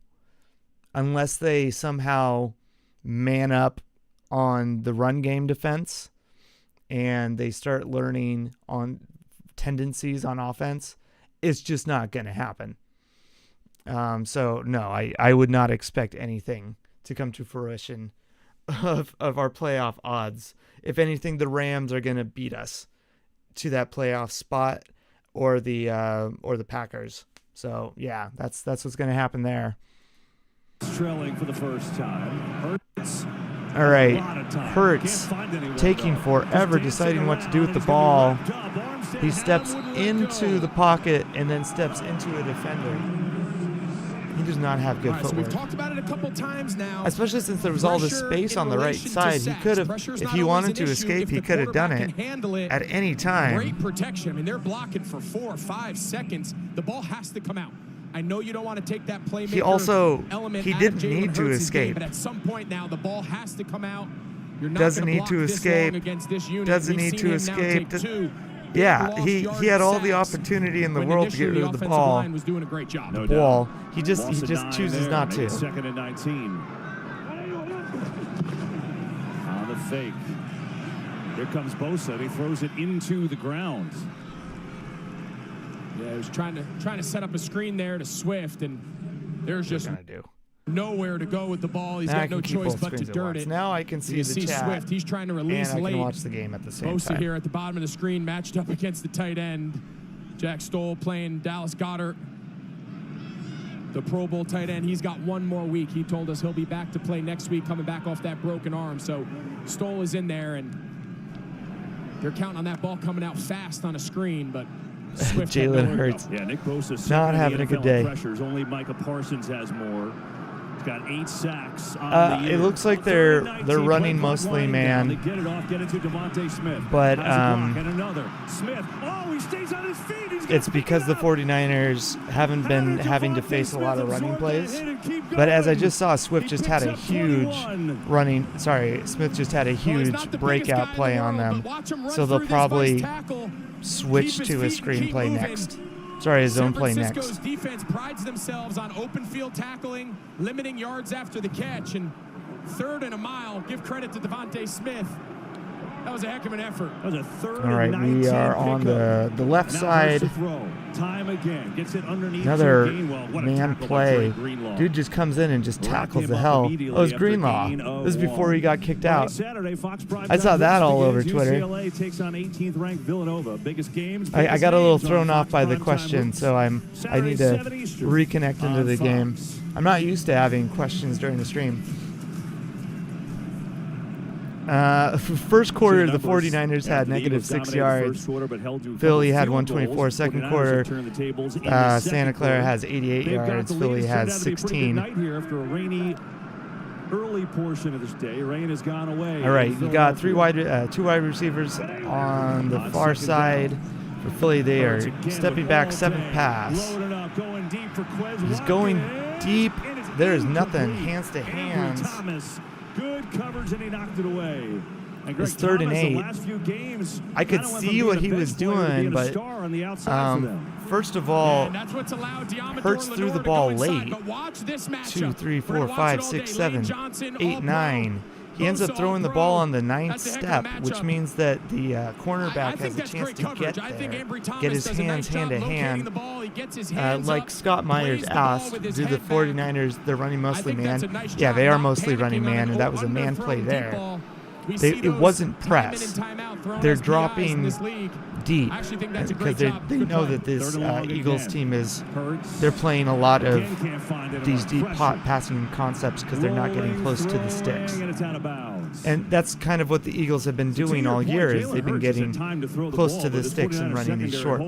Unless they somehow man up on the run game defense and they start learning on tendencies on offense, it's just not going to happen. So no, I would not expect anything to come to fruition of our playoff odds. If anything, the Rams are going to beat us to that playoff spot, or the Packers. So yeah, that's what's going to happen there. Trailing for the first time. Hurts. All right, Hurts taking forever deciding what to do with the ball. He steps into the pocket and then steps into a defender. He does not have good footwork. So we've talked about it a couple times now. Especially since there was all the space on the right side. He could have, if he wanted to escape, he could have done it at any time. Great protection. I mean, they're blocking for 4 or 5 seconds. The ball has to come out. I know you don't want to take that playmaker element. He didn't need to escape. But at some point now, the ball has to come out. You're not doesn't need block to escape. Against this unit. Doesn't need to escape. Yeah, he had all the opportunity in the world to get rid of the ball. Line was doing a great job. No ball. doubt. He just chooses not to. Second and 19. On the fake. Here comes Bosa. He throws it into the ground. Yeah, he was trying to set up a screen there to Swift, and there's just nowhere to go with the ball. He's got no choice but to dirt it. Now I can see the chat. Swift. He's trying to release and I late. can watch the game at the same Bosa time. here at the bottom of the screen, matched up against the tight end. Jack Stoll playing Dallas Goedert, the Pro Bowl tight end. He's got 1 more week. He told us he'll be back to play next week, coming back off that broken arm. So Stoll is in there, and they're counting on that ball coming out fast on a screen, but Jalen Hurts Nick Bosa not having a good day. Pressures. Only Micah Parsons has more. He's got 8 sacks on the year. It looks like they're running mostly man. They get it off, get it to DeVonta Smith. But and another. Smith. Oh, he stays on his feet. It's because the 49ers haven't been having to face a lot of running plays. But as I just saw, Smith just had a huge breakout play on them. So they'll probably switch to his screenplay next. His own play next. San Francisco's defense prides themselves on open field tackling, limiting yards after the catch, and 3rd and a mile. Give credit to DeVonta Smith. That was a heck of an effort. That was a 3rd All right, we are on the left side. Time again. Gets it underneath Another man play. Dude just comes in and just tackles the hell. Oh, it was Greenlaw. This is before he got kicked out. I saw that all over Twitter. I got a little thrown off by the question, so I need to reconnect into the game. I'm not used to having questions during the stream. First quarter, the 49ers had -6 yards. Philly had 124. Second quarter, Santa Clara has 88 yards. Philly has 16. Early portion of this day, rain has gone away. All right, you got two wide receivers on the far side for Philly. They are stepping back, 7th pass. He's going deep. There is nothing, hands to hands. Good coverage, and he knocked it away. It's 3rd and 8. I could see what he was doing, but first of all, Hurts threw the ball late. 2, 3, 4, 5, 6, 7, 8, 9. He ends up throwing the ball on the 9th step, which means that the cornerback has a chance to get there, get his hands hand to hand. Like Scott Myers asked, do the 49ers, they're running mostly man? Yeah, they are mostly running man, and that was a man play there. It wasn't press. They're dropping deep because they know that this Eagles team they're playing a lot of these deep passing concepts because they're not getting close to the sticks. And that's kind of what the Eagles have been doing all year, is they've been getting close to the sticks and running these short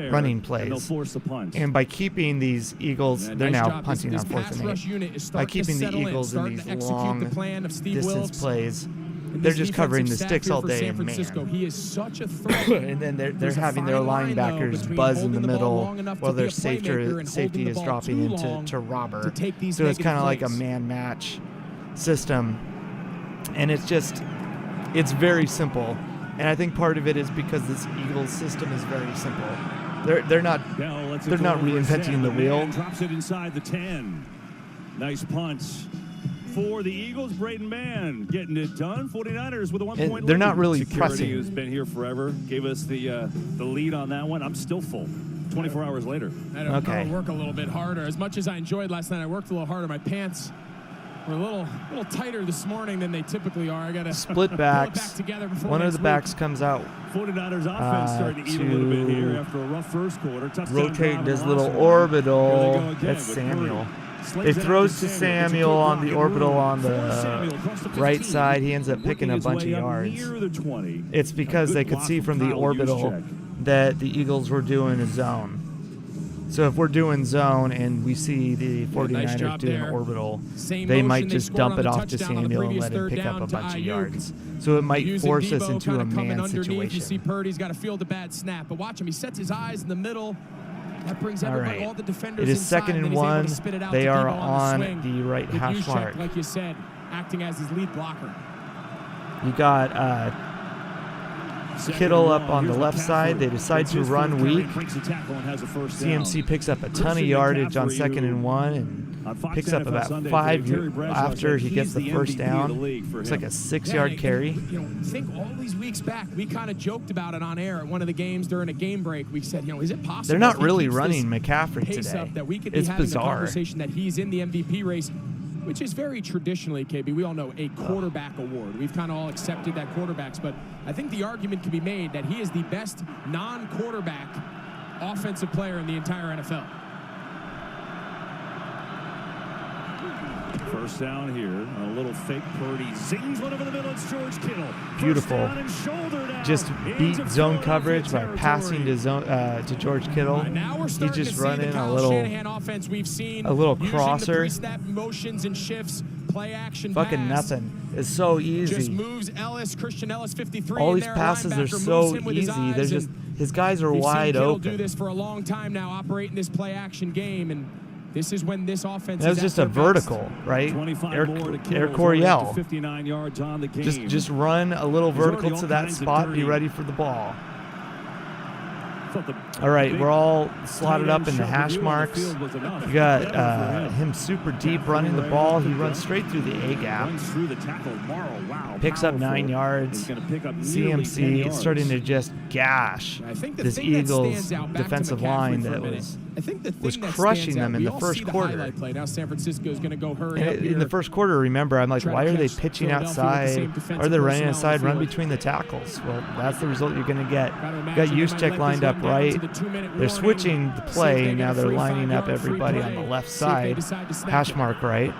running plays. And by keeping these Eagles, they're now punting on 4th and 8. By keeping the Eagles in these long distance plays, they're just covering the sticks all day in man. He is such a threat. And then they're having their linebackers buzz in the middle while their safety is dropping into robber. So it's kind of like a man match system. And it's very simple. And I think part of it is because this Eagles system is very simple. They're not reinventing the wheel. Drops it inside the 10. Nice punch for the Eagles. Braden Mann getting it done. 49ers with a 1-point lead. They're not really Security pressing. Who's been here forever gave us the lead on that one. I'm still full. 24 hours later. I'll work a little bit harder. As much as I enjoyed last night, I worked a little harder. My pants were a little tighter this morning than they typically are. I got to split backs. Back together before one of the backs comes out 49ers offense starting to eat a little bit here after a rough first quarter. Rotating his little orbital. That's Samuel. It throws to Samuel on the orbital on the right side. He ends up picking a bunch of yards. It's because they could see from the orbital that the Eagles were doing a zone. So if we're doing zone and we see the 49ers doing orbital, they might just dump it off to Samuel and let him pick up a bunch of yards. So it might force us into a man situation. You see Purdy's got to field a bad snap, but watch him. He sets his eyes in the middle. That brings everybody, all the defenders inside. It is inside, 2nd and 1. They are on the right hash mark. Like you said, acting as his lead blocker. You got Kittle up on the left side. They decide to run weak. CMC picks up a ton of yardage on 2nd and 1 and picks up about 5 after he gets the first down. Looks like a 6-yard carry. Think all these weeks back, we kind of joked about it on air at one of the games during a game break. We said, is it possible? They're not really running McCaffrey today. That we could it's be having bizarre. A conversation that he's in the MVP race, which is very traditionally, KB, we all know, a quarterback award. We've kind of all accepted that quarterbacks, but I think the argument can be made that he is the best non-quarterback offensive player in the entire NFL. First down here, a little fake Purdy zings one over the middle. It's George Kittle. Beautiful. Just beat zone coverage by passing to George Kittle. He just running a little crosser. Motions and shifts, play action. Fucking nothing. It's so easy. Just moves Christian Ellis 53. All these passes are so easy. They're just his guys are wide open. Do this for a long time now, operating this play action game, and this is when this offense. That was just a vertical, right? Air Coryell. 59 yards on the game. Just run a little vertical to that spot. Be ready for the ball. All right, we're all slotted up in the hash marks. You got him super deep running the ball. He runs straight through the A gap. Picks up 9 yards. CMC is starting to just gash this Eagles defensive line that was crushing them in the first quarter. Now San Francisco is going to go hurry up in the first quarter, remember, I'm like, why are they pitching outside? Are they running outside? Run between the tackles. Well, that's the result you're going to get. You got Juszczyk lined up right. They're switching the play, and now they're lining up everybody on the left side. Hash mark right.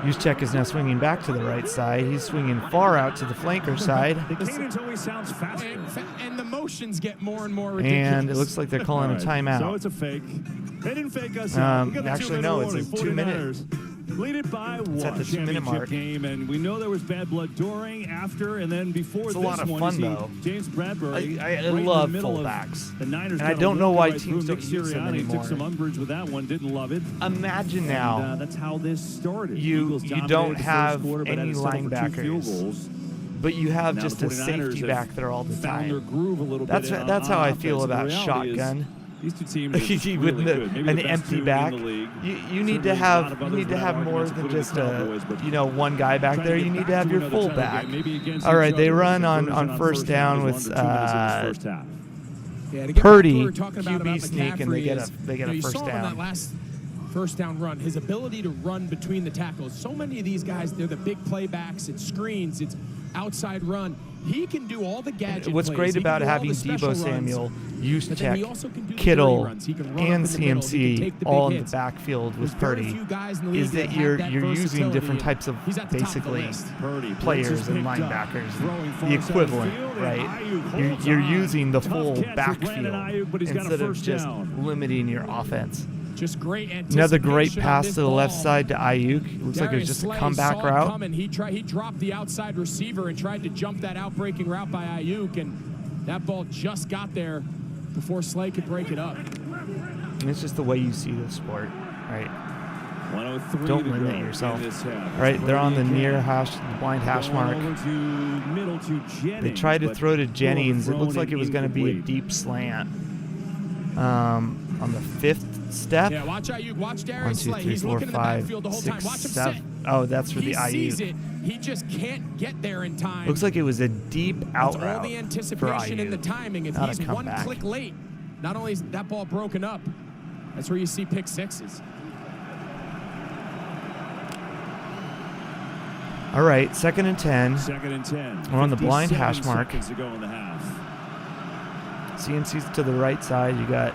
Juszczyk is now swinging back to the right side. He's swinging far out to the flanker side. The cadence always sounds faster. And the motions get more and more ridiculous. And it looks like they're calling a timeout. So it's a fake. They didn't fake us out. Actually, no, it's a 2 minute. Lead it by one. It's at the 2 minute mark. Game, and we know there was bad blood during, after, and then before. It's a lot of fun, though. James Bradbury. I love fullbacks. The Niners and I don't know why teams don't use them anymore. Took some umbrage with that one. Didn't love it. Imagine now. And, that's how this started. You don't have any linebackers. But you have just a safety back there all the time. That's how I feel about shotgun. These two teams are with really good. an empty back. You need to have more than just one guy back there. You need to have your full back. All right, they run on first down with Purdy QB sneak, and they get a first down. That last first down run, his ability to run between the tackles. So many of these guys, they're the big playbacks. It's screens. It's outside run. He can do all the gadget What's plays. great about having Deebo Samuel, Juszczyk, Kittle, and CMC all in the backfield with Purdy is that you're using different types of basically players and linebackers, the equivalent, right? You're using the full backfield instead of just limiting your offense. Just great anticipation. Another great pass to the left side to Ayuk. Looks like it was just a comeback route. He dropped the outside receiver and tried to jump that out-breaking route by Ayuk, and that ball just got there before Slay could break it up. And it's just the way you see the sport, right? 103 Don't limit yourself. Right, they're on the blind hash mark. They tried to throw to Jennings. It looks like it was going to be a deep slant. On the 5th step. Yeah, watch Ayuk. Watch Darius 1, 2, 3, 4, 5, 6, 7. Oh, that's for the Ayuk. He sees it. He just can't get there in time. Looks like it was a deep out route. All the anticipation and the timing. If he's one click late, not only is that ball broken up, that's where you see pick sixes. All right, 2nd and 10. 2nd and 10. We're on the blind hash mark. To go in the half. CMC's to the right side. You got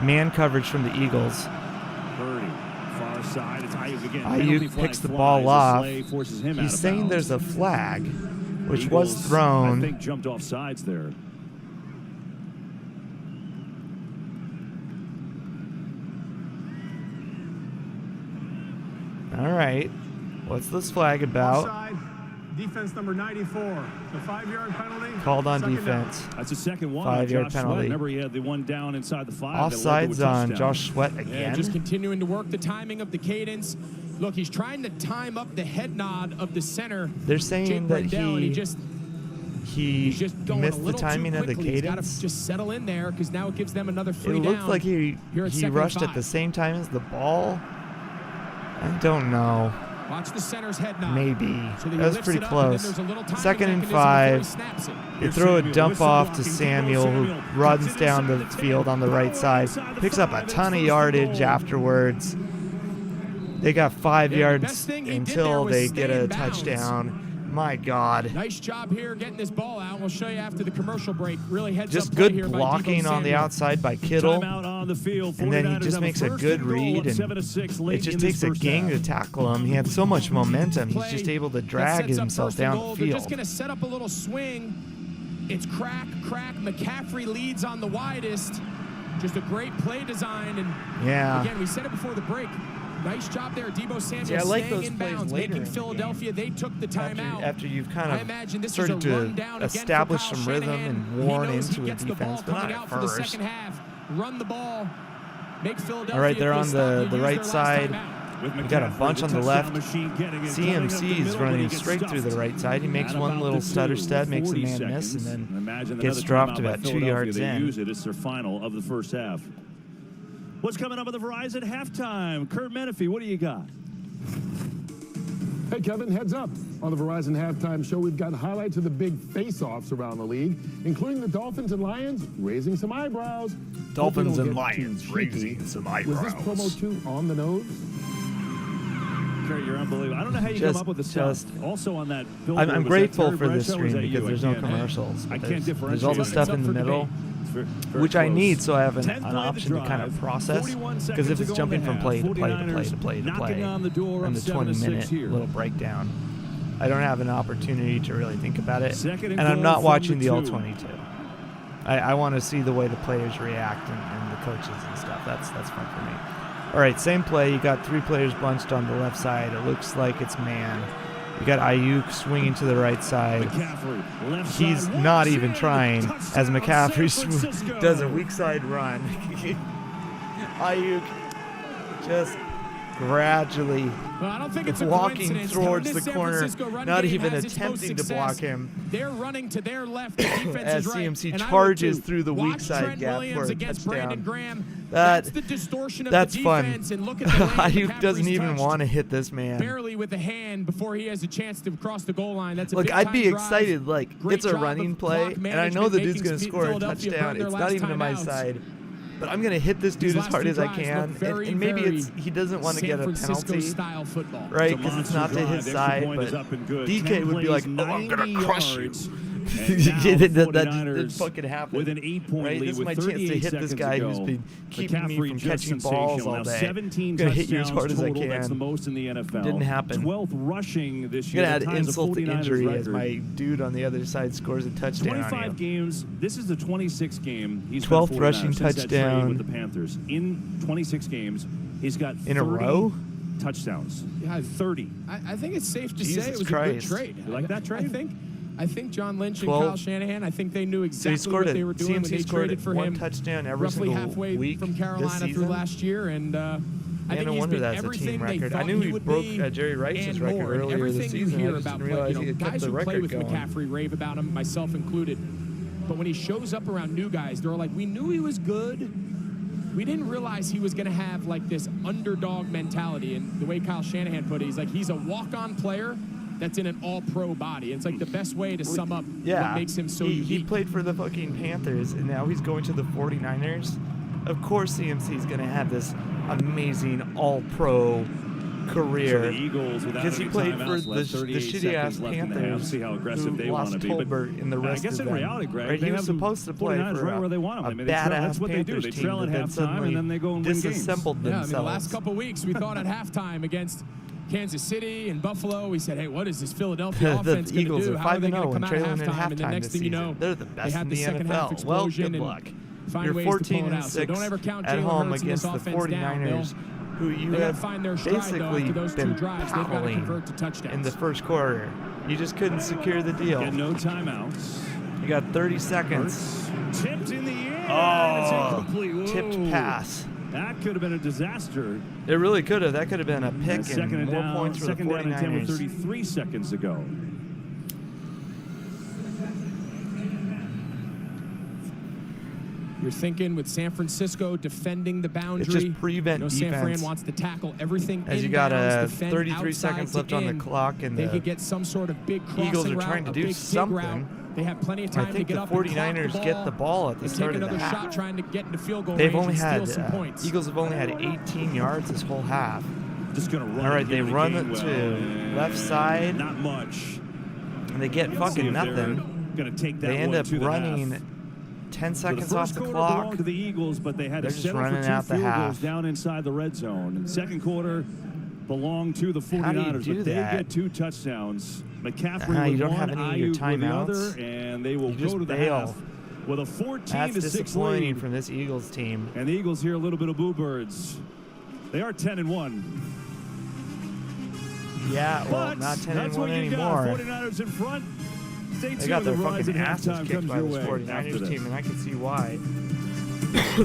man coverage from the Eagles. Purdy, far side. It's Ayuk again. Ayuk picks the ball off. He's saying there's a flag, which was thrown. I think jumped off sides there. All right. What's this flag about? Offside, defense number 94. The 5-yard penalty. Called on defense. That's a second one. 5-yard penalty. Remember, he had the one down inside the 5. Offsides on Josh Sweat again. Yeah, just continuing to work the timing of the cadence. Look, he's trying to time up the head nod of the center. They're saying that he just missed the timing of the cadence. He's got to just settle in there because now it gives them another free down. It looked like he rushed at the same time as the ball. I don't know. Watch the center's head nod. Maybe. That was pretty close. 2nd and 5. They throw a dump off to Samuel, who runs down the field on the right side. Picks up a ton of yardage afterwards. They got 5 yards until they get a touchdown. My God. Nice job here getting this ball out. We'll show you after the commercial break. Really heads just up good here blocking on the outside by Kittle. On the field. And then he just makes a good read. And it just takes a gang to tackle him. He had so much momentum. He's just able to drag himself down the field. They're just going to set up a little swing. It's crack. McCaffrey leads on the widest. Just a great play design. And again, we said it before the break. Nice job there, Deebo Samuel. I like staying those in plays bounds, later making Philadelphia. They took the timeout. After you've kind of started to establish some rhythm and worn into a defense, but not at first. Run the ball. Make Philadelphia. All right, they're on the right side. We got a bunch on the left. CMC is running straight through the right side. He makes one little stutter step, makes a man miss, and then gets dropped about 2 yards in. It's their final of the first half. What's coming up at the Verizon halftime? Kurt Menefee, what do you got? Hey, Kevin, heads up. On the Verizon halftime show, we've got highlights of the big face-offs around the league, including the Dolphins and Lions raising some eyebrows. Dolphins and Lions raising some eyebrows. Was this promo too on the nose? Kurt, you're unbelievable. I don't know how you come up with the stuff. Also on that billboard, I'm grateful for this stream because there's no commercials. I can't differentiate. There's all the stuff in the middle. which I need so I have an option to kind of process. Because if it's jumping from play to play to play to play to play, and the 20-minute little breakdown, I don't have an opportunity to really think about it. And I'm not watching the all-22. I want to see the way the players react and the coaches and stuff. That's fun for me. All right, same play. You got 3 players bunched on the left side. It looks like it's man. You got Ayuk swinging to the right side. He's not even trying as McCaffrey does a weak side run. Ayuk just gradually walking towards the corner, not even attempting to block him. They're running to their left. The defense as is right. CMC charges through the weak side gap for a touchdown. That's the distortion of that's the defense. Fun. And look at Ayuk doesn't even want to hit this man. Barely with the hand before he has a chance to cross the goal line. That's a Look, I'd be excited. Like, it's a running play, and I know the dude's going to score a touchdown. It's not even to my side. But I'm going to hit this dude as hard as I can. And maybe he doesn't want to get a penalty, right? Because it's not to his side. But DK would be like, oh, I'm going to crush you. That fucking happened. With an 8-point right? lead, This is my chance to hit this guy who's been keeping me from catching balls all day. I'm going to hit you as hard as I can. That's the most in the NFL. Didn't happen. 12th rushing this year. I'm going to add insult to injury as my dude on the other side scores a touchdown 25 games. This is the 26th game. He's 12th rushing touchdown with the Panthers. In 26 games, he's got 30 in a row touchdowns. Yeah, 30. I think it's safe to Jesus say it was Christ. a good trade. You like that trade? I think John Lynch and Kyle Shanahan, I think they knew exactly what they were doing when they traded for him. Touchdown every roughly halfway week from Carolina through last year, and I think no he's wonder been that's a everything team they record. thought I knew he he would broke be Jerry Rice's and record more. earlier Everything this season. you hear I just about didn't realize he had kept guys the who play record with going. McCaffrey rave about him, myself included. But when he shows up around new guys, they're like, we knew he was good. We didn't realize he was going to have like this underdog mentality. And the way Kyle Shanahan put it, he's like, he's a walk-on player that's in an all-pro body. It's like the best way to sum up what makes him so unique. He played for the fucking Panthers, and now he's going to the 49ers. Of course CMC is going to have this amazing all-pro career. Because he played for the shitty-ass Panthers who lost Tolbert in the rest of them. In reality, Greg, right? He was supposed to play for right where they want him. a badass Panthers team that then suddenly and then they go and win disassembled themselves. the last couple weeks, we thought at halftime against Kansas City and Buffalo, we said, hey, what is this Philadelphia offense going to do? How are they going to come out at halftime? And the next thing you know, they're the best they had in the second half NFL. Well, explosion good luck. and find You're ways to pull it out. So don't ever 14-6 count at Jalen home Hurts and this against the offense 49ers, down. who you They have find their stride, basically though, those 2 been drives. They've got to powering convert to touchdowns. in the first quarter. You just couldn't secure the deal. Get no timeouts. You got 30 seconds. Tipped in the air. Oh, it's tipped pass. That could have been a disaster. It really could have. That could have been a pick and more points for the 49ers. Second down and 10 with 33 seconds to go. You're thinking with San Francisco defending the boundary. It's just prevent defense. San Fran wants to tackle everything as you got 33 seconds left on the clock, and they could get some sort of big crossing Eagles are route, trying to do something. They have plenty of time I think to get the up 49ers and get the ball at the start of the half. Take another shot trying to get into field goal They've range only and had steal some points. Eagles have only had 18 yards this whole half. Just gonna run. All right, they run it to left side. Not much. And they get fucking nothing. Gonna take that they end one up to the running half. 10 seconds So the off the first clock. belonged to the Eagles, but they had They're to just settle for running 2 out the field half. goals down inside the red zone. And second quarter belonged to the 49ers, How do you do but that? they get 2 touchdowns. McCaffrey You with don't one, have any of your Ayuk with the timeouts. other, and they will You just go to the bail. half with a 14-6 That's disappointing lead. from this Eagles team. And the Eagles here a little bit of bluebirds. They are 10-1. Yeah, well, But not that's 10-1 what you anymore. got. 49ers in front. Stay They got their tuned. The fucking Verizon asses halftime kicked by comes this your way after 49ers this. team, and I can see why.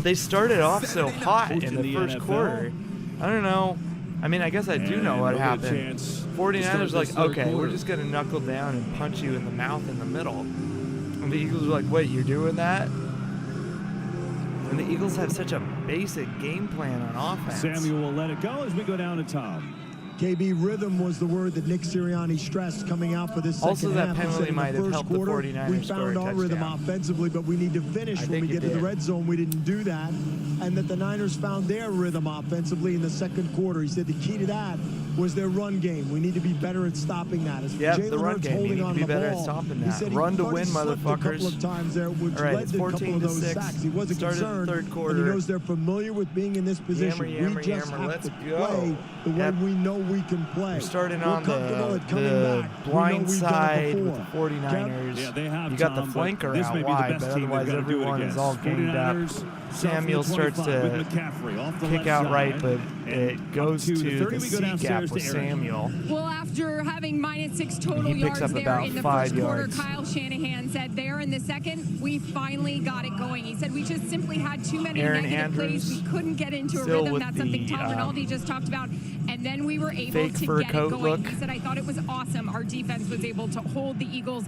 They started off so hot in the first NFL. quarter. I don't know. I mean, I guess I do know what happened. 49ers like, okay, we're just going to knuckle down and punch you in the mouth in the middle. And the Eagles were like, wait, you're doing that? And the Eagles have such a basic game plan on offense. Samuel will let it go as we go down to Tom. KB, rhythm was the word that Nick Sirianni stressed coming out for this second also, that half. penalty might have helped the 49ers we score a found our rhythm touchdown. offensively, but we need to finish when we get to the red zone. We didn't do that. And that the Niners found their rhythm offensively in the second quarter. He said the key to that was their run game. We need to be better at stopping that. The run game. You need to be better at stopping that. Run to win, motherfuckers. A couple of times there, which All right, led to a couple of those sacks. He wasn't concerned. Third quarter. And he knows they're familiar with being in this position. We just have to play the way we know we can play. We're starting on the blind side with the 49ers. Yeah, they have, you got the flanker out wide, but otherwise everyone is all ganged up. Samuel starts to kick out right, but it goes to the C gap with Samuel. Well, after having -6 total he picks yards up there about in the 5 first quarter, yards. Kyle Shanahan said there in the second, we finally got it going. He said we just simply had too many negative plays. We couldn't get into a rhythm. That's something Tom Rinaldi just talked about. And then we were able to get it going. He said, I thought it was awesome. Our defense was able to hold the Eagles'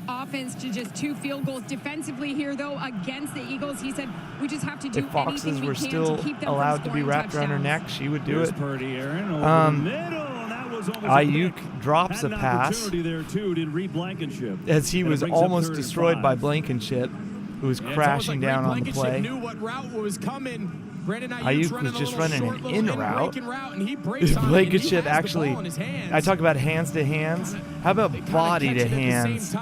offense to just 2 field goals defensively here, though, against the Eagles. He said we just have to do if foxes anything were we can still to keep them allowed to be wrapped around her neck, she would do it. Purdy, Aaron, over the middle. Ayuk drops a pass there too, did Reed Blankenship. as he was almost destroyed by Blankenship, who was crashing down on the play. Knew what route was coming. Ayuk was just running an in route. Blankenship actually, I talk about hands to hands. How about body to hands?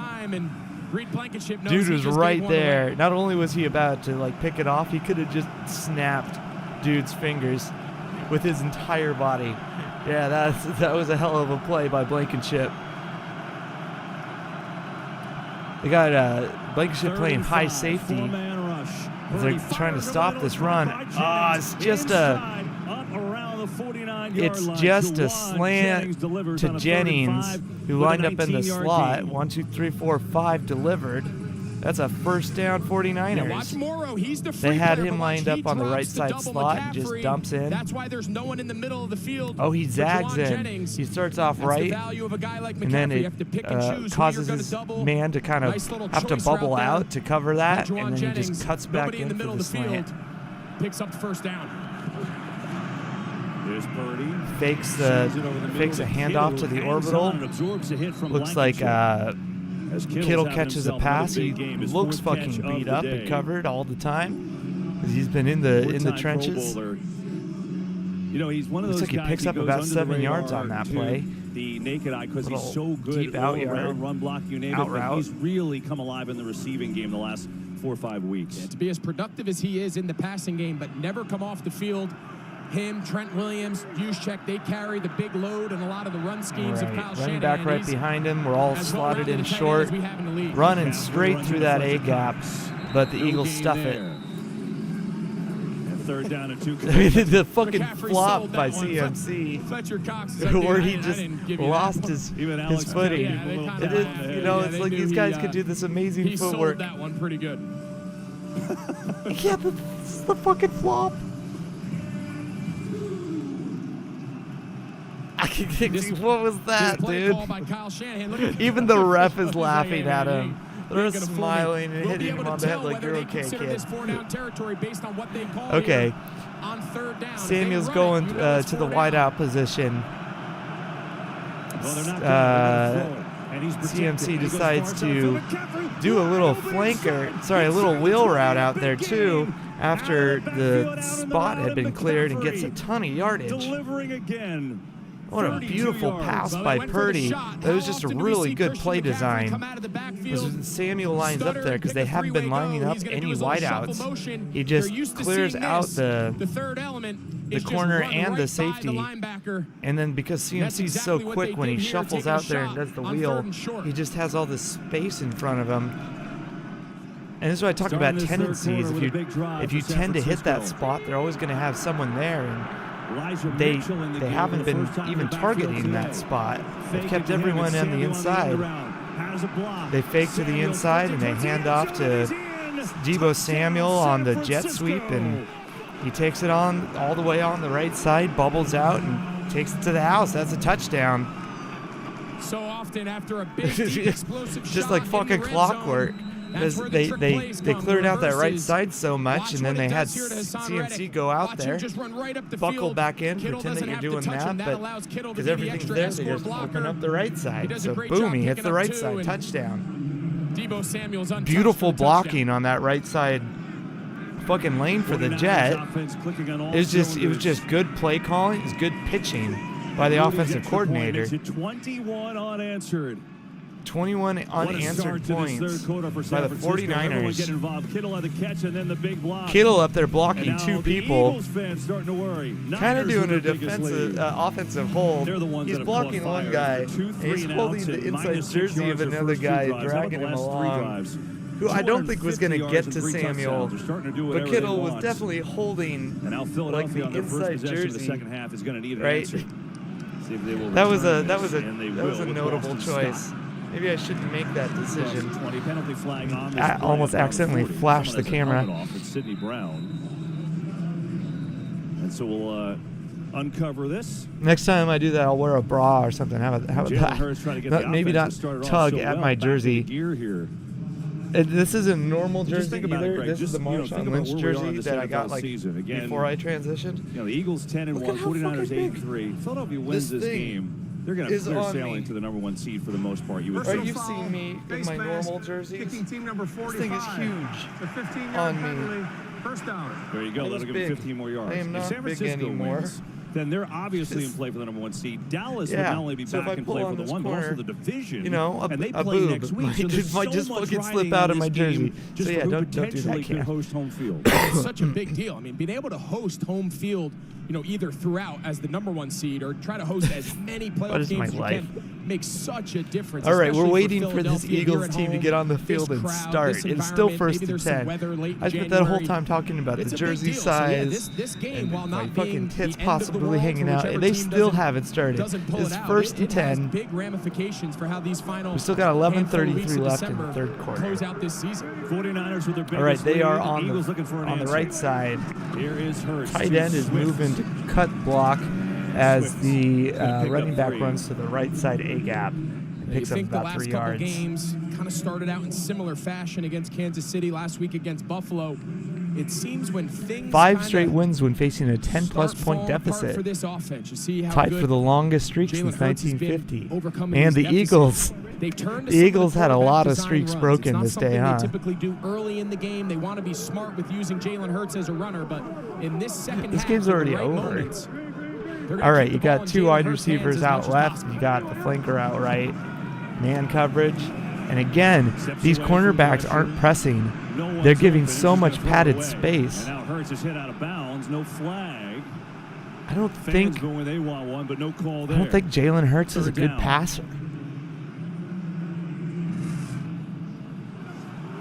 Dude was right there. Not only was he about to like pick it off, he could have just snapped dude's fingers with his entire body. Yeah, that was a hell of a play by Blankenship. They got Blankenship playing high safety. They're trying to stop this run. It's just a slant to Jennings, who lined up in the slot. 1, 2, 3, 4, 5 delivered. That's a first down 49ers. They had him lined up on the right side slot and just dumps in. That's why there's no one in the middle of the field. Oh, he zags in. He starts off right, and then it causes his man to kind of have to bubble out to cover that, and then he just cuts back in for the slant. Picks up the first down. Fakes a handoff to the orbital. Looks like Kittle catches a pass. He looks fucking beat up and covered all the time because he's been in the trenches. He's one of those looks like he picks up about 7 yards on that play. The naked eye, because he's so good deep out yard, run block, you name it. But he's really come alive in the receiving game the last 4 or 5 weeks. Yeah, to be as productive as he is in the passing game, but never come off the field. Him, Trent Williams, Juszczyk, they carry the big load and a lot of the run schemes of Kyle Shanahan. Running back right behind him. We're all slotted in short, running straight through that A gap, but the Eagles stuff it. Third down and 2. The fucking flop by CMC, where he just lost his footing. It's like these guys could do this amazing footwork. He sold that one pretty good. Yeah, this is the fucking flop. What was that, dude? Even the ref is laughing at him. They're smiling and hitting him on the head like, you're okay, kid. Okay. Samuel's going to the wideout position. CMC decides to do a little a little wheel route out there too, after the spot had been cleared, and gets a ton of yardage. What a beautiful pass by Purdy. That was just a really good play design. Samuel lines up there because they haven't been lining up any wideouts. He just clears out the corner and the safety. And then because CMC's so quick when he shuffles out there and does the wheel, he just has all this space in front of him. And this is what I talk about tendencies. If you tend to hit that spot, they're always going to have someone there. And they haven't been even targeting that spot. They've kept everyone on the inside. They fake to the inside and they hand off to Deebo Samuel on the jet sweep, and he takes it on all the way on the right side, bubbles out, and takes it to the house. That's a touchdown. So often after a big explosive just like fucking clockwork. They cleared out that right side so much, and then they had CMC go out there, buckle back in, pretend that you're doing that, but because everything's there, they just open up the right side. So boom, he hits the right side, touchdown. Beautiful blocking on that right side fucking lane for the Jet. It was just good play calling. It was good pitching by the offensive coordinator. 21 unanswered. 21 unanswered points by the 49ers. Kittle up there blocking two people. Kind of doing a defensive, offensive hold. He's blocking one guy. And he's holding the inside jersey of another guy, dragging him along. Who I don't think was going to get to Samuel, but Kittle was definitely holding like the inside jersey. Right? That was a notable choice. Maybe I shouldn't make that decision. I almost accidentally flashed the camera. And so we'll uncover this. Next time I do that, I'll wear a bra or something. How about that? Maybe not tug at my jersey. This isn't normal jersey either. This is the Marshawn Lynch jersey that I got like before I transitioned. You know, the Eagles 10-1, 49ers 8-3. Philadelphia wins this game. They're sailing to the #1 seed for the most part. You've seen me in my normal jerseys. This thing is huge on me. First down. There you go. That'll give him 15 more yards. I am not big anymore. Then they're obviously in play for the #1 seed. Dallas would not only be back in play for the one, but also the division. You know, and they a play boob next week. might just fucking slip out of my jersey. So yeah, don't do that, Cam. Host home field. It's such a big deal. I mean, being able to host home field, you know, either throughout as the #1 seed or try to host as many playoff games as you can makes such a difference. All right, we're waiting for this Eagles team to get on the field and start. It's still 1st and 10. I spent that whole time talking about the jersey size and my fucking tits possibly hanging out. And they still haven't started. It's 1st and 10. Big ramifications for how these final. We still got 11:33 left in the third quarter. Close out this season. 49ers with their biggest all right, they are on the right side. Here is Hurts. Tight end is moving to cut block as the running back runs to the right side A-gap. Picks up about 3 yards. Games kind of started out in similar fashion against Kansas City, last week against Buffalo. It seems when things 5 straight wins when facing a 10-plus point deficit. For this offense. You see how tied for the longest streak since 1950. And the Eagles. The Eagles had a lot of streaks broken this day, huh? They typically do early in the game. They want to be smart with using Jalen Hurts as a runner, but in this second this half, game's already over. All right, you got 2 wide receivers out left. You got the flanker out right. Man coverage. And again, these cornerbacks aren't pressing. They're giving so much padded space. Now Hurts is hit out of bounds. No flag. I don't think Jalen Hurts is a good passer.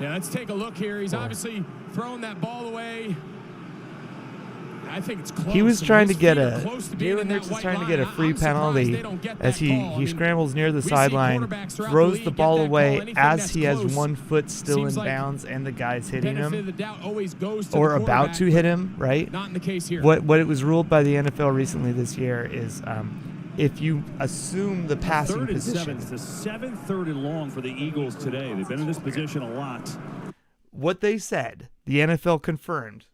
Yeah, let's take a look here. He's obviously throwing that ball away. I think it's close. He was trying to get Jalen Hurts is trying to get a free penalty as he scrambles near the sideline, throws the ball away as he has 1 foot still in bounds and the guy's hitting him or about to hit him, right? Not in the case here. What it was ruled by the NFL recently this year is if you assume the passing position. It's the 7th third and long for the Eagles today. They've been in this position a lot. What they said, the NFL confirmed.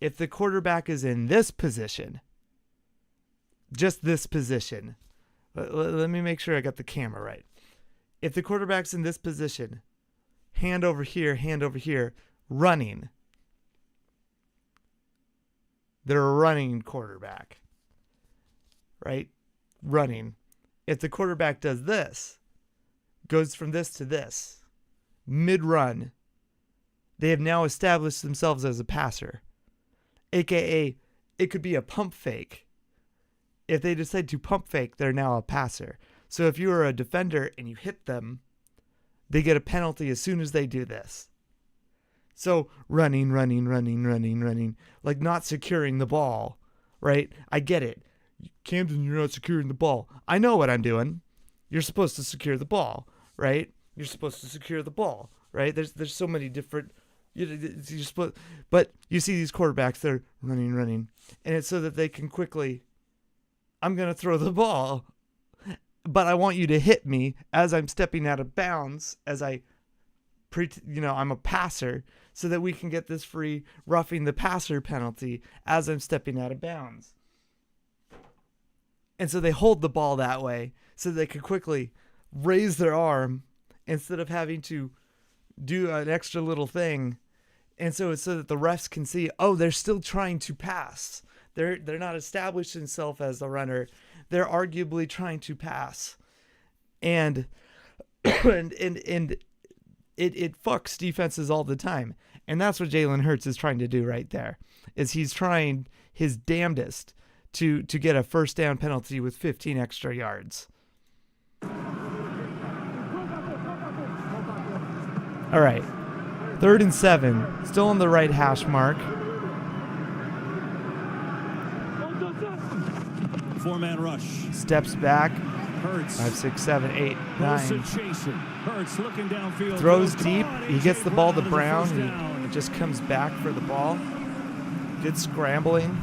If the quarterback is in this position, just this position, let me make sure I got the camera right. If the quarterback's in this position, hand over here, running, they're a running quarterback, right? Running. If the quarterback does this, goes from this to this, mid-run, they have now established themselves as a passer. AKA, it could be a pump fake. If they decide to pump fake, they're now a passer. So if you are a defender and you hit them, they get a penalty as soon as they do this. So running, like not securing the ball, right? I get it. Camden, you're not securing the ball. I know what I'm doing. You're supposed to secure the ball, right? You're supposed to secure the ball, right? There's so many different... But you see these quarterbacks, they're running, and it's so that they can quickly, I'm going to throw the ball, but I want you to hit me as I'm stepping out of bounds, as I I'm a passer, so that we can get this free roughing the passer penalty as I'm stepping out of bounds. And so they hold the ball that way so they can quickly raise their arm instead of having to do an extra little thing. And so it's so that the refs can see, oh, they're still trying to pass. They're not established themselves as the runner. They're arguably trying to pass. And it fucks defenses all the time. And that's what Jalen Hurts is trying to do right there. Is he's trying his damnedest to get a first down penalty with 15 extra yards. All right. 3rd and 7. Still on the right hash mark. 4-man rush. Steps back. Hurts. 5, 6, 7, 8, 9. Hurts looking downfield. Throws deep. He gets the ball to Brown. He just comes back for the ball. Good scrambling.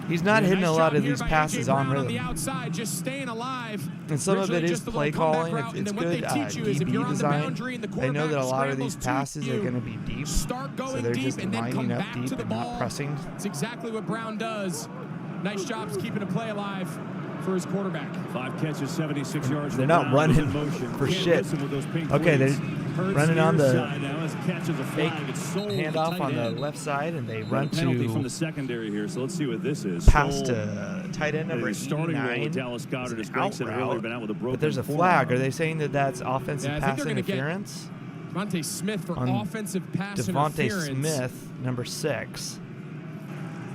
He's not hitting a lot of these passes on rhythm. Outside, just staying alive. And some of it is play calling. It's good DB design. They know that a lot of these passes are going to be deep, so they're just lining up deep and not pressing. It's exactly what Brown does. Nice job keeping a play alive for his quarterback. 5 catches, 76 yards. They're not running for shit. Okay, they're running on the fake handoff on the left side, and they run to from the secondary here. So let's see what this is. Pass to tight end number 89. Dallas Goedert, as Greg said earlier, been out with a broken but there's a flag. Are they saying that that's offensive pass interference? Devontae Smith for offensive pass Devontae interference. Smith, number 6.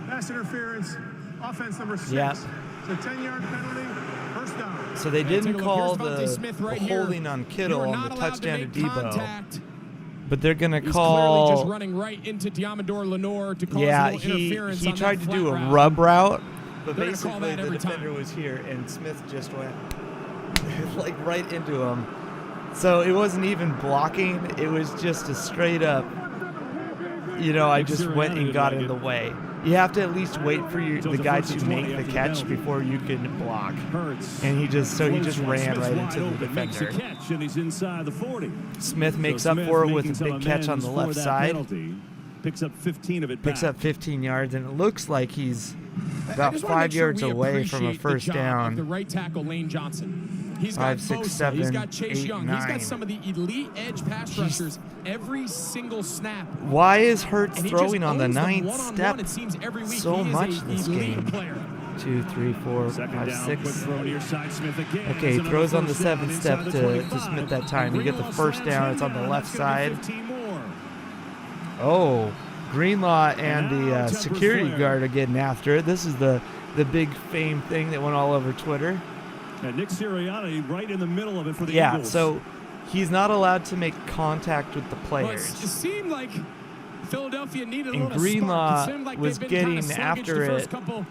Pass interference, offense number 6. Yeah. It's a 10-yard penalty, first down. So they didn't call the right holding on Kittle on the touchdown to Debo. Contact. But they're going to He's call... clearly just running right into Diamador Lenore to cause yeah, a little interference he on tried that to do a route. rub route, but They're basically the defender was here, and Smith just went like right into him. So it wasn't even blocking. It was just a straight up, I just went and got in the way. You have to at least wait for the guy to make the catch before you can block. And he just ran right into the defender. And he's inside the 40. Smith makes up for it with a big catch on the left side. Picks up 15 of it back. Picks up 15 yards, and it looks like he's about 5 yards away from a first down. The right tackle, Lane Johnson. He's got 5, 6, Bosa. 7, He's got Chase 8, Young. 9. He's got some of the elite edge pass rushers every single snap. Why is Hurts And throwing on the 9th one-on-one, step it seems, every week. so He is much a this elite game? Player. 2, 3, 4, 5, 6. Okay, he Throws throws on the 7th step to Smith that time. You get the first down. It's on the left side. Oh, Greenlaw and the security guard are getting after it. This is the big fame thing that went all over Twitter. And Nick Sirianni right in the middle of it for the Yeah, Eagles. so he's not allowed to make contact with the Well, players. it seemed like Philadelphia needed a And little Greenlaw spark. It seemed like was they've been getting kind of after the first it couple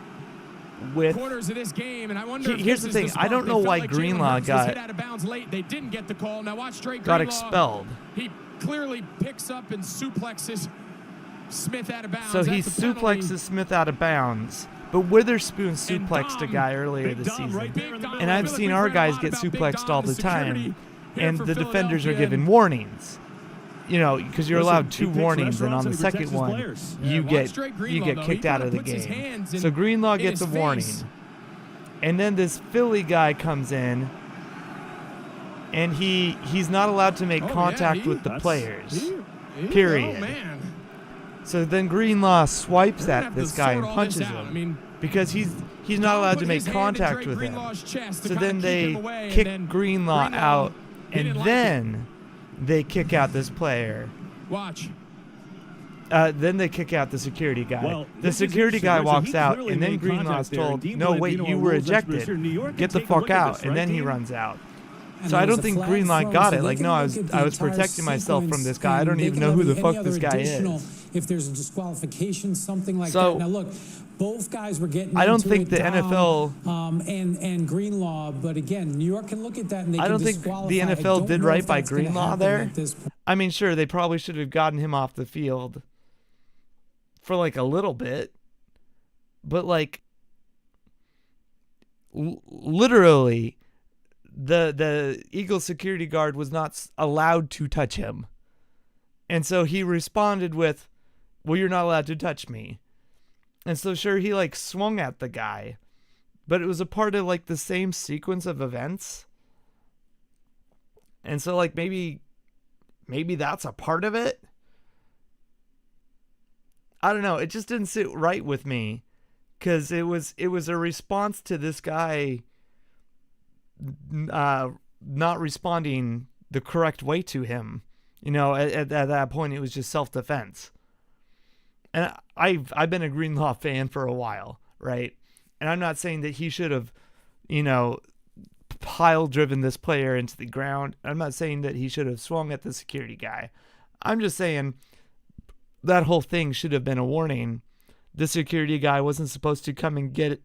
with quarters of this game, and I wonder if here's this the is thing. spark. I don't They know felt why like Jalen Greenlaw Hurts was got hit out of bounds late. They didn't get the call. Now watch Drake got Greenlaw. expelled. He clearly picks up and suplexes Smith out of bounds. So he That's a penalty. suplexes Smith out of bounds. But Witherspoon suplexed a guy earlier this season. And I've seen our guys get suplexed all the time. And the defenders are given warnings. Because you're allowed 2 warnings, and on the second one, you get kicked out of the game. So Greenlaw gets a warning. And then this Philly guy comes in, and he's not allowed to make contact with the players. Period. Oh, man. So then Greenlaw swipes at this guy and punches him because he's not allowed to make contact with him. So then they kick Greenlaw out, and then they kick out this player. Watch. Then they kick out the security guy. The security guy walks out, and then Greenlaw's told, "No, wait, you were ejected. Get the fuck out." And then he runs out. So I don't think Greenlaw got it. Like, no, I was protecting myself from this guy. I don't even know who the fuck this guy is. If there's a disqualification, something like So, that. Now look, both guys were getting. I don't into think it, the Dom, NFL and Greenlaw, but again, New York can look at that and they I can don't think disqualify. the I NFL don't did know right if by that's gonna Greenlaw happen there. at this point. I mean, sure, they probably should have gotten him off the field for like a little bit, but like literally the Eagles security guard was not allowed to touch him. And so he responded with, well, you're not allowed to touch me. And so sure, he like swung at the guy, but it was a part of like the same sequence of events. And so like maybe that's a part of it. I don't know. It just didn't sit right with me, because it was a response to this guy not responding the correct way to him. You know, at that point, it was just self-defense. And I've been a Greenlaw fan for a while, right? And I'm not saying that he should have, you know, pile-driven this player into the ground. I'm not saying that he should have swung at the security guy. I'm just saying that whole thing should have been a warning. The security guy wasn't supposed to come and get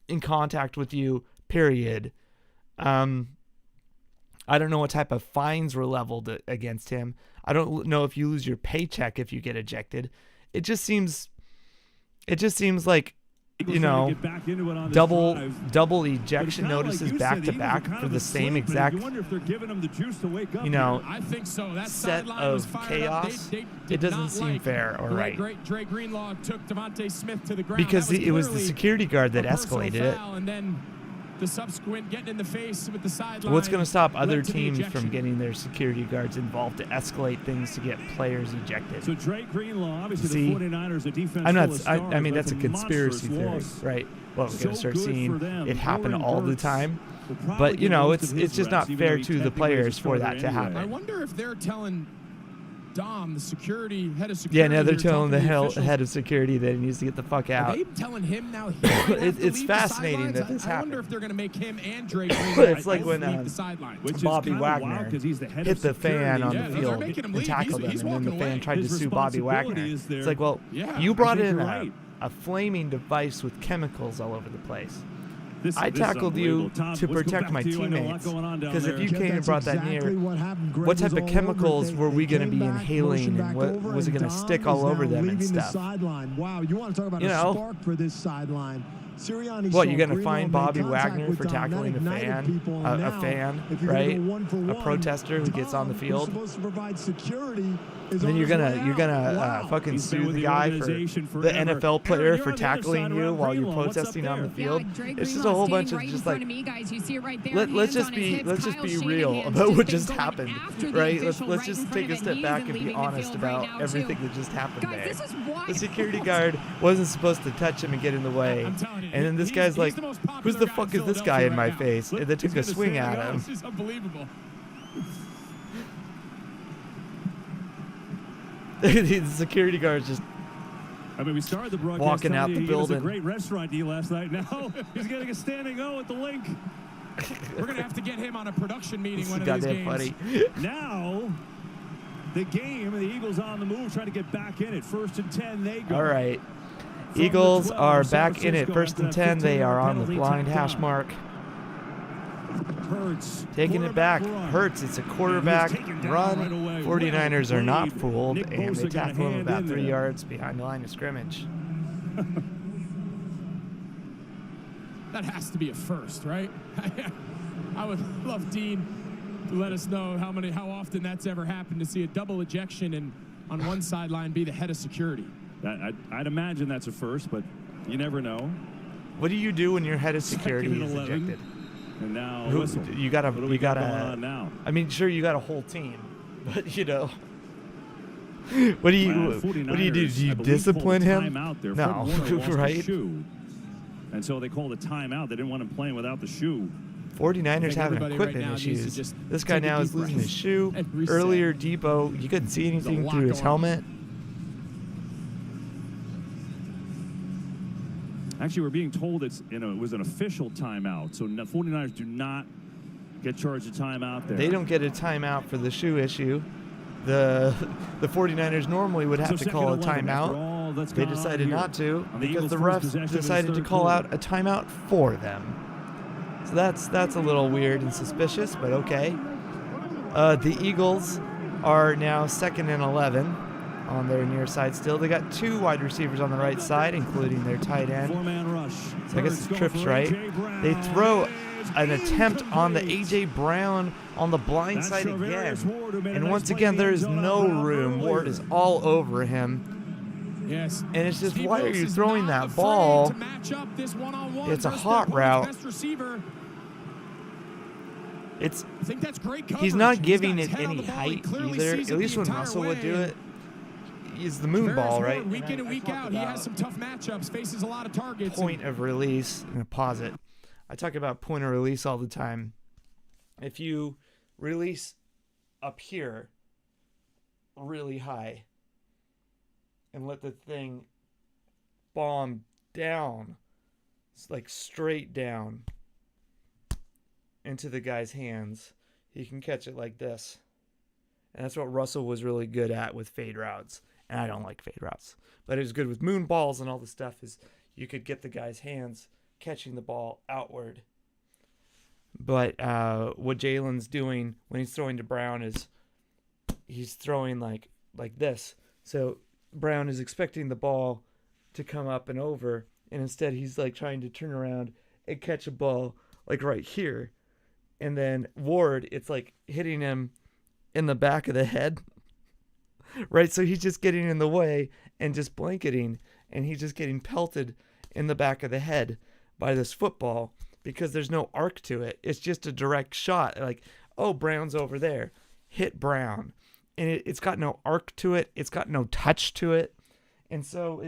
in contact with you, period. I don't know what type of fines were leveled against him. I don't know if you lose your paycheck if you get ejected. It just seems like, you know, double ejection notices back to back for the same exact, you know, set of chaos. It doesn't seem fair or right. Because it was the security guard that escalated it. The subsequent getting in the face with the sideline. What's going to stop other teams from getting their security guards involved to escalate things to get players ejected? So Dre Greenlaw, obviously the 49ers, a defense. I mean, that's a conspiracy theory, right? Well, we're going to start seeing it happen all the time. But, you know, it's just not fair to the players for that to happen. I wonder if they're telling Dom, the head of security. Yeah, now they're telling the head of security that he needs to get the fuck out. Are they telling him now? It's fascinating that this happened. I wonder if they're going to make him and Drake. It's like when Bobby Wagner hit the fan on the field and tackled him, and then the fan tried to sue Bobby Wagner. It's like, well, you brought in a flaming device with chemicals all over the place. I tackled you to protect my teammates, because if you came and brought that near, what type of chemicals were we going to be inhaling, and what was it going to stick all over them and stuff? Wow, you want to talk about a spark for this sideline. What, you're going to find Bobby Wagner for tackling a fan, right? A protester who gets on the field. And then you're gonna fucking sue the guy for the NFL player for tackling you while you're protesting on the field. It's just a whole bunch of just like, let's just be real about what just happened, right? Let's just take a step back and be honest about everything that just happened there. The security guard wasn't supposed to touch him and get in the way, and then this guy's like, "Who's the fuck is this guy in my face?" And they took a swing at him. This is unbelievable. The security guard's just we started the broadcast walking out the building. A great restaurant deal last night. Now he's getting a standing O at the link. We're going to have to get him on a production meeting one of these games. Funny. Now, the game, and the Eagles on the move, trying to get back in it. 1st and 10, they go. All right. Eagles are back in it. 1st and 10. They are on the blind hash mark. Hurts. Taking it back. Hurts. It's a quarterback run. 49ers are not fooled, and they tackle him about 3 yards behind the line of scrimmage. That has to be a first, right? I would love Dean to let us know how often that's ever happened, to see a double ejection and on one sideline be the head of security. I'd imagine that's a first, but you never know. What do you do when your head of security is ejected? And now you gotta. Now? I mean, sure, you got a whole team, but you know, what do you do? Do you discipline him? No, right? And so they called a timeout. They didn't want him playing without the shoe. 49ers having equipment issues. This guy now is losing his shoe. Earlier, Debo, you couldn't see anything through his helmet. Actually, we're being told it was an official timeout, so 49ers do not get charged a timeout there. They don't get a timeout for the shoe issue. The 49ers normally would have to call a timeout. They decided not to because the refs decided to call out a timeout for them. So that's a little weird and suspicious, but okay. The Eagles are now 2nd and 11. On their near side still. They got 2 wide receivers on the right side, including their tight end. Four-man rush. So I guess it's trips right. They throw an attempt on the A.J. Brown on the blind side again. And once again, there is no room. Ward is all over him. Yes. And it's just, why are you throwing that ball? It's a hot route. He's not giving it any height either. At least when Russell would do it. He's the moon ball, right? Week in and week out, he has some tough matchups, faces a lot of targets. Point of release. I'm going to pause it. I talk about point of release all the time. If you release up here really high and let the thing bomb down, it's like straight down into the guy's hands, he can catch it like this. And that's what Russell was really good at with fade routes. And I don't like fade routes. But it was good with moon balls and all the stuff, is you could get the guy's hands catching the ball outward. But what Jalen's doing when he's throwing to Brown is he's throwing like this. So Brown is expecting the ball to come up and over, and instead he's like trying to turn around and catch a ball like right here. And then Ward, it's like hitting him in the back of the head. Right, so he's just getting in the way and just blanketing, and he's just getting pelted in the back of the head by this football because there's no arc to it. It's just a direct shot. Like, oh, Brown's over there. Hit Brown. And it's got no arc to it. It's got no touch to it. And so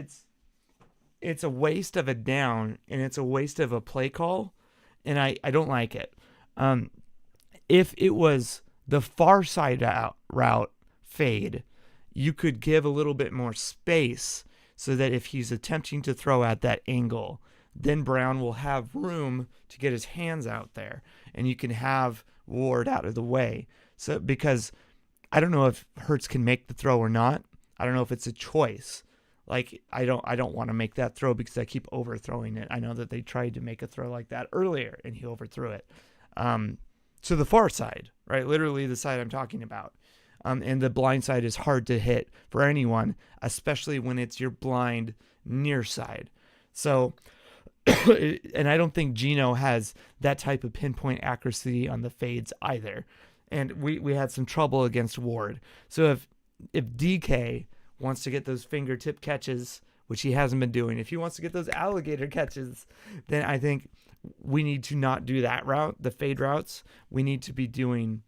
it's a waste of a down, and it's a waste of a play call, and I don't like it. If it was the far side route fade, you could give a little bit more space so that if he's attempting to throw at that angle, then Brown will have room to get his hands out there, and you can have Ward out of the way. So, because I don't know if Hurts can make the throw or not. I don't know if it's a choice. Like, I don't want to make that throw because I keep overthrowing it. I know that they tried to make a throw like that earlier, and he overthrew it. To the far side, right? Literally the side I'm talking about. And the blind side is hard to hit for anyone, especially when it's your blind near side. So, and I don't think Geno has that type of pinpoint accuracy on the fades either. And we had some trouble against Ward. So if DK wants to get those fingertip catches, which he hasn't been doing, if he wants to get those alligator catches, then I think we need to not do that route, the fade routes. We need to be doing,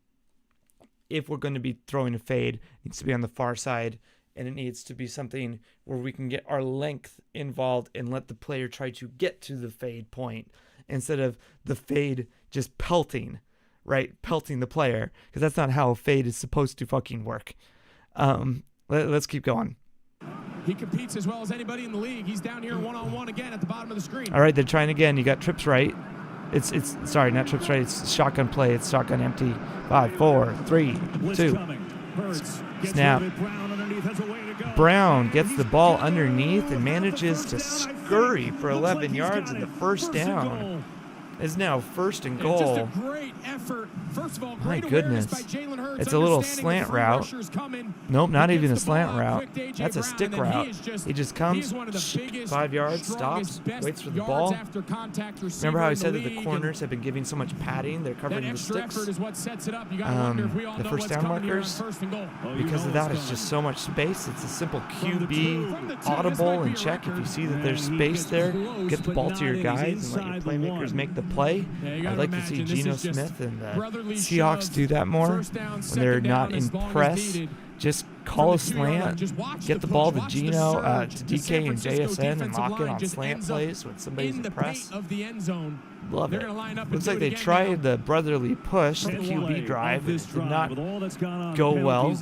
if we're going to be throwing a fade, it needs to be on the far side, and it needs to be something where we can get our length involved and let the player try to get to the fade point instead of the fade just pelting, right? Pelting the player, because that's not how a fade is supposed to fucking work. Let's keep going. He competes as well as anybody in the league. He's down here one-on-one again at the bottom of the screen. All right, they're trying again. You got trips right. It's sorry, not trips right. It's shotgun play. It's shotgun empty. 5, 4, 3, 2. Snap. Brown gets the ball underneath and manages to scurry for 11 yards in the first down. Is now first and goal. Just a great effort. First of all, my great goodness. by Jalen Hurts, it's a little slant route. Nope, not even a slant route. That's a stick route. He just comes, 5 yards, stops, waits for the ball. Remember how I said that the corners have been giving so much padding? They're covering the sticks. The first down markers. Because of that, it's just so much space. It's a simple QB audible and check. If you see that there's space there, get the ball to your guys and let your playmakers make the play. I'd like to see Geno Smith and the Seahawks do that more when they're not in press. Just call a slant, get the ball to Geno, to DK and JSN, and lock it on slant plays when somebody's in press. Love it. Looks like they tried the brotherly push, the QB drive. It did not go well.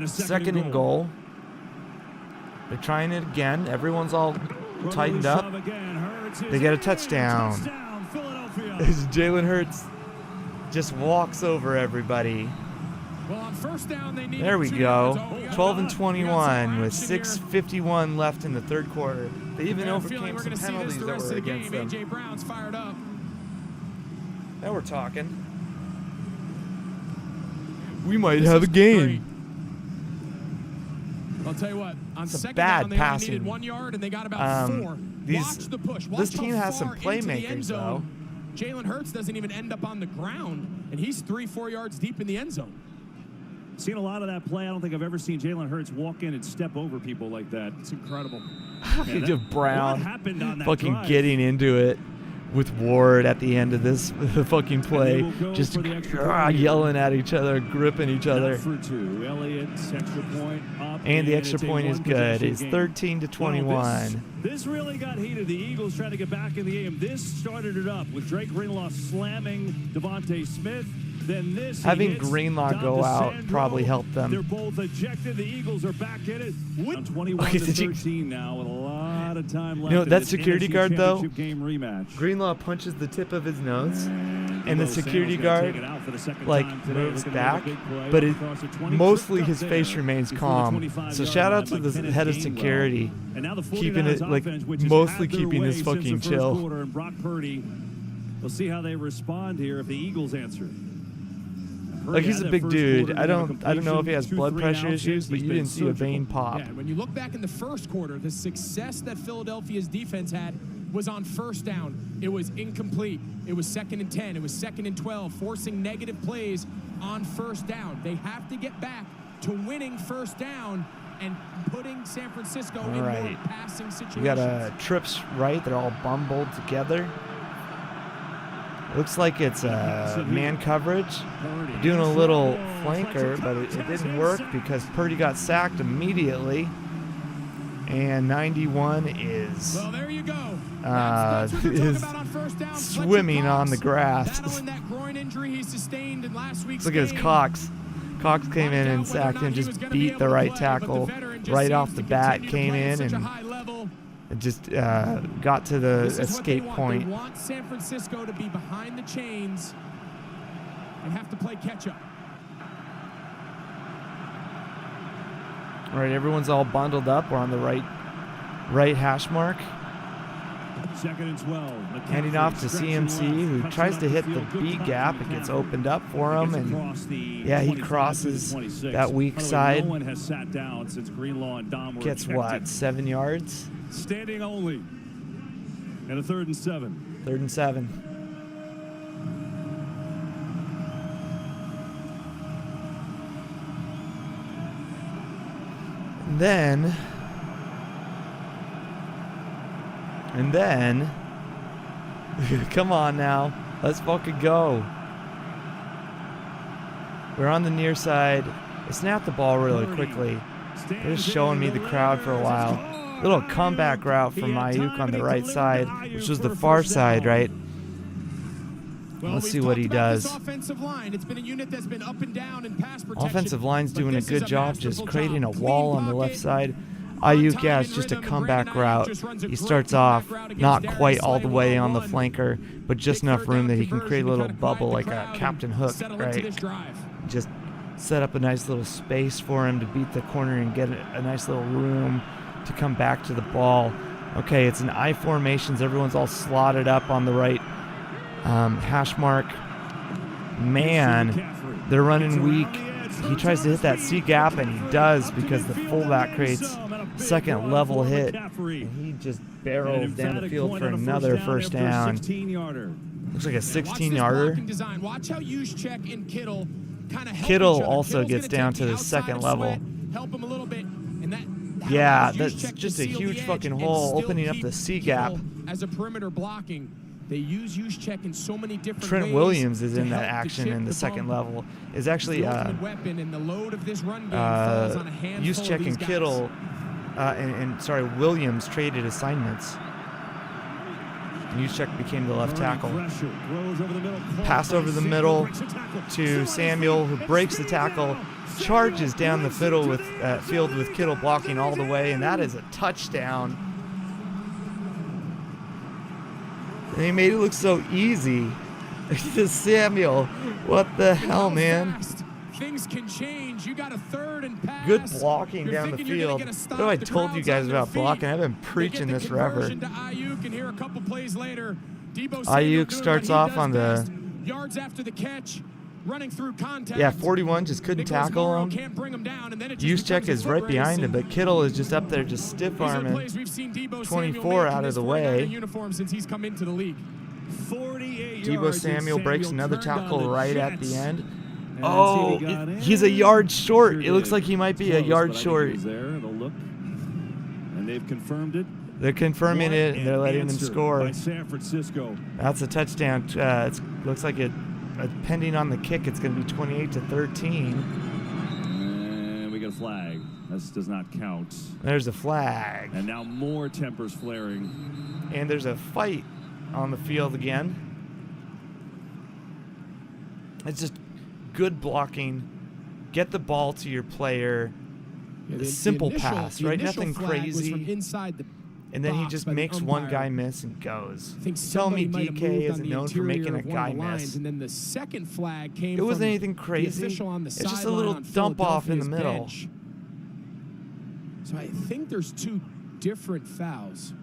Second and goal. They're trying it again. Everyone's all tightened up. They get a touchdown. As Jalen Hurts just walks over everybody. There we go. 12-21 with 6:51 left in the third quarter. They even overcame some penalties that were against them. Now we're talking. We might have a game. I'll tell you what. On it's a second bad down, they passing. needed 1 yard, and they got about 4. This team has some playmakers, though. Jalen Hurts doesn't even end up on the ground, and he's 3-4 yards deep in the end zone. Seen a lot of that play. I don't think I've ever seen Jalen Hurts walk in and step over people like that. It's incredible. Brown fucking getting into it with Ward at the end of this fucking play, just yelling at each other, gripping each other. And the extra point is good. It's 13-21. Well, this really got heated. The Eagles trying to get back in the game. This started it up with Drake Greenlaw slamming Devontae Smith. Then this having Greenlaw go out probably helped them. They're both ejected. The Eagles are back in it. 21-13 now with a lot of time left. You know, that security guard, though, game rematch. Greenlaw punches the tip of his nose, and the security guard, like, moves back, but mostly his face remains calm. So shout out to the head of security, keeping it, like, mostly keeping his fucking chill. We'll see how they respond here if the Eagles answer. Like, he's a big dude. I don't know if he has blood pressure issues, but you didn't see a vein pop. Yeah, when you look back in the first quarter, the success that Philadelphia's defense had was on first down. It was incomplete. It was 2nd and 10. It was 2nd and 12, forcing negative plays on first down. They have to get back to winning first down and putting San Francisco in more passing situations. You got trips right. They're all bumbled together. Looks like it's man coverage. Doing a little flanker, but it didn't work because Purdy got sacked immediately. And 91 is swimming on the grass. Look at his Cox. Cox came in and sacked him, just beat the right tackle right off the bat, came in and just got to the escape point. They want San Francisco to be behind the chains and have to play catch up. All right, everyone's all bundled up. We're on the right hash mark. 2nd and 12. Handing off to CMC, who tries to hit the B gap. It gets opened up for him, and yeah, he crosses that weak side. No one has sat down since Greenlaw and Dom were gets what, 7 yards? Standing only. And a 3rd and 7. 3rd and 7. And then, come on now, let's fucking go. We're on the near side. They snapped the ball really quickly. They're just showing me the crowd for a while. Little comeback route from Ayuk on the right side, which was the far side, right? Let's see what he does. Offensive line's doing a good job just creating a wall on the left side. Ayuk, yeah, it's just a comeback route. He starts off not quite all the way on the flanker, but just enough room that he can create a little bubble like a Captain Hook, right? Just set up a nice little space for him to beat the corner and get a nice little room to come back to the ball. Okay, it's an I formations. Everyone's all slotted up on the right hash mark. Man, they're running weak. He tries to hit that C gap, and he does because the fullback creates second level hit. And he just barrels down the field for another first down. Looks like a 16-yarder. Watch how Juszczyk and Kittle kind of Kittle also gets down to the second level. Help him a little bit. Yeah, that's just a huge fucking hole opening up the C gap. As a perimeter blocking, they use Juszczyk in so many different Trent ways. Williams is in that action in the second level. Is actually Juszczyk and Kittle Williams traded assignments. And Juszczyk became the left tackle. Pass over the middle to Samuel, who breaks the tackle, charges down the field with Kittle blocking all the way, and that is a touchdown. And he made it look so easy. Samuel, what the hell, man? Things can change. You got a 3rd and pass. Good blocking down the field. What have I told you guys about blocking? I've been preaching this forever. Ayuk starts off on the yards after the catch, running through contact. Yeah, 41 just couldn't tackle him. Juszczyk is right behind him, but Kittle is just up there, just stiff arming 24 out of the way. Uniform since he's come into the league. 48 Deebo yards. Samuel breaks another tackle right at the end. And Oh, he's a yard short. It looks like he might be a yard short. There. They'll look, and they've confirmed it. They're confirming it, and they're letting him score. By San Francisco. That's a touchdown. It looks like it, depending on the kick, it's going to be 28-13. And we got a flag. This does not count. There's a flag. And now more tempers flaring. And there's a fight on the field again. It's just good blocking. Get the ball to your player. Yeah, Simple pass, right? Nothing crazy. From inside the and then he just makes one guy miss and goes. Tell me DK isn't known for making a guy miss. And then the second flag came. It wasn't anything crazy. It's just a little dump off in the middle. Bench. So I think there's 2 different fouls.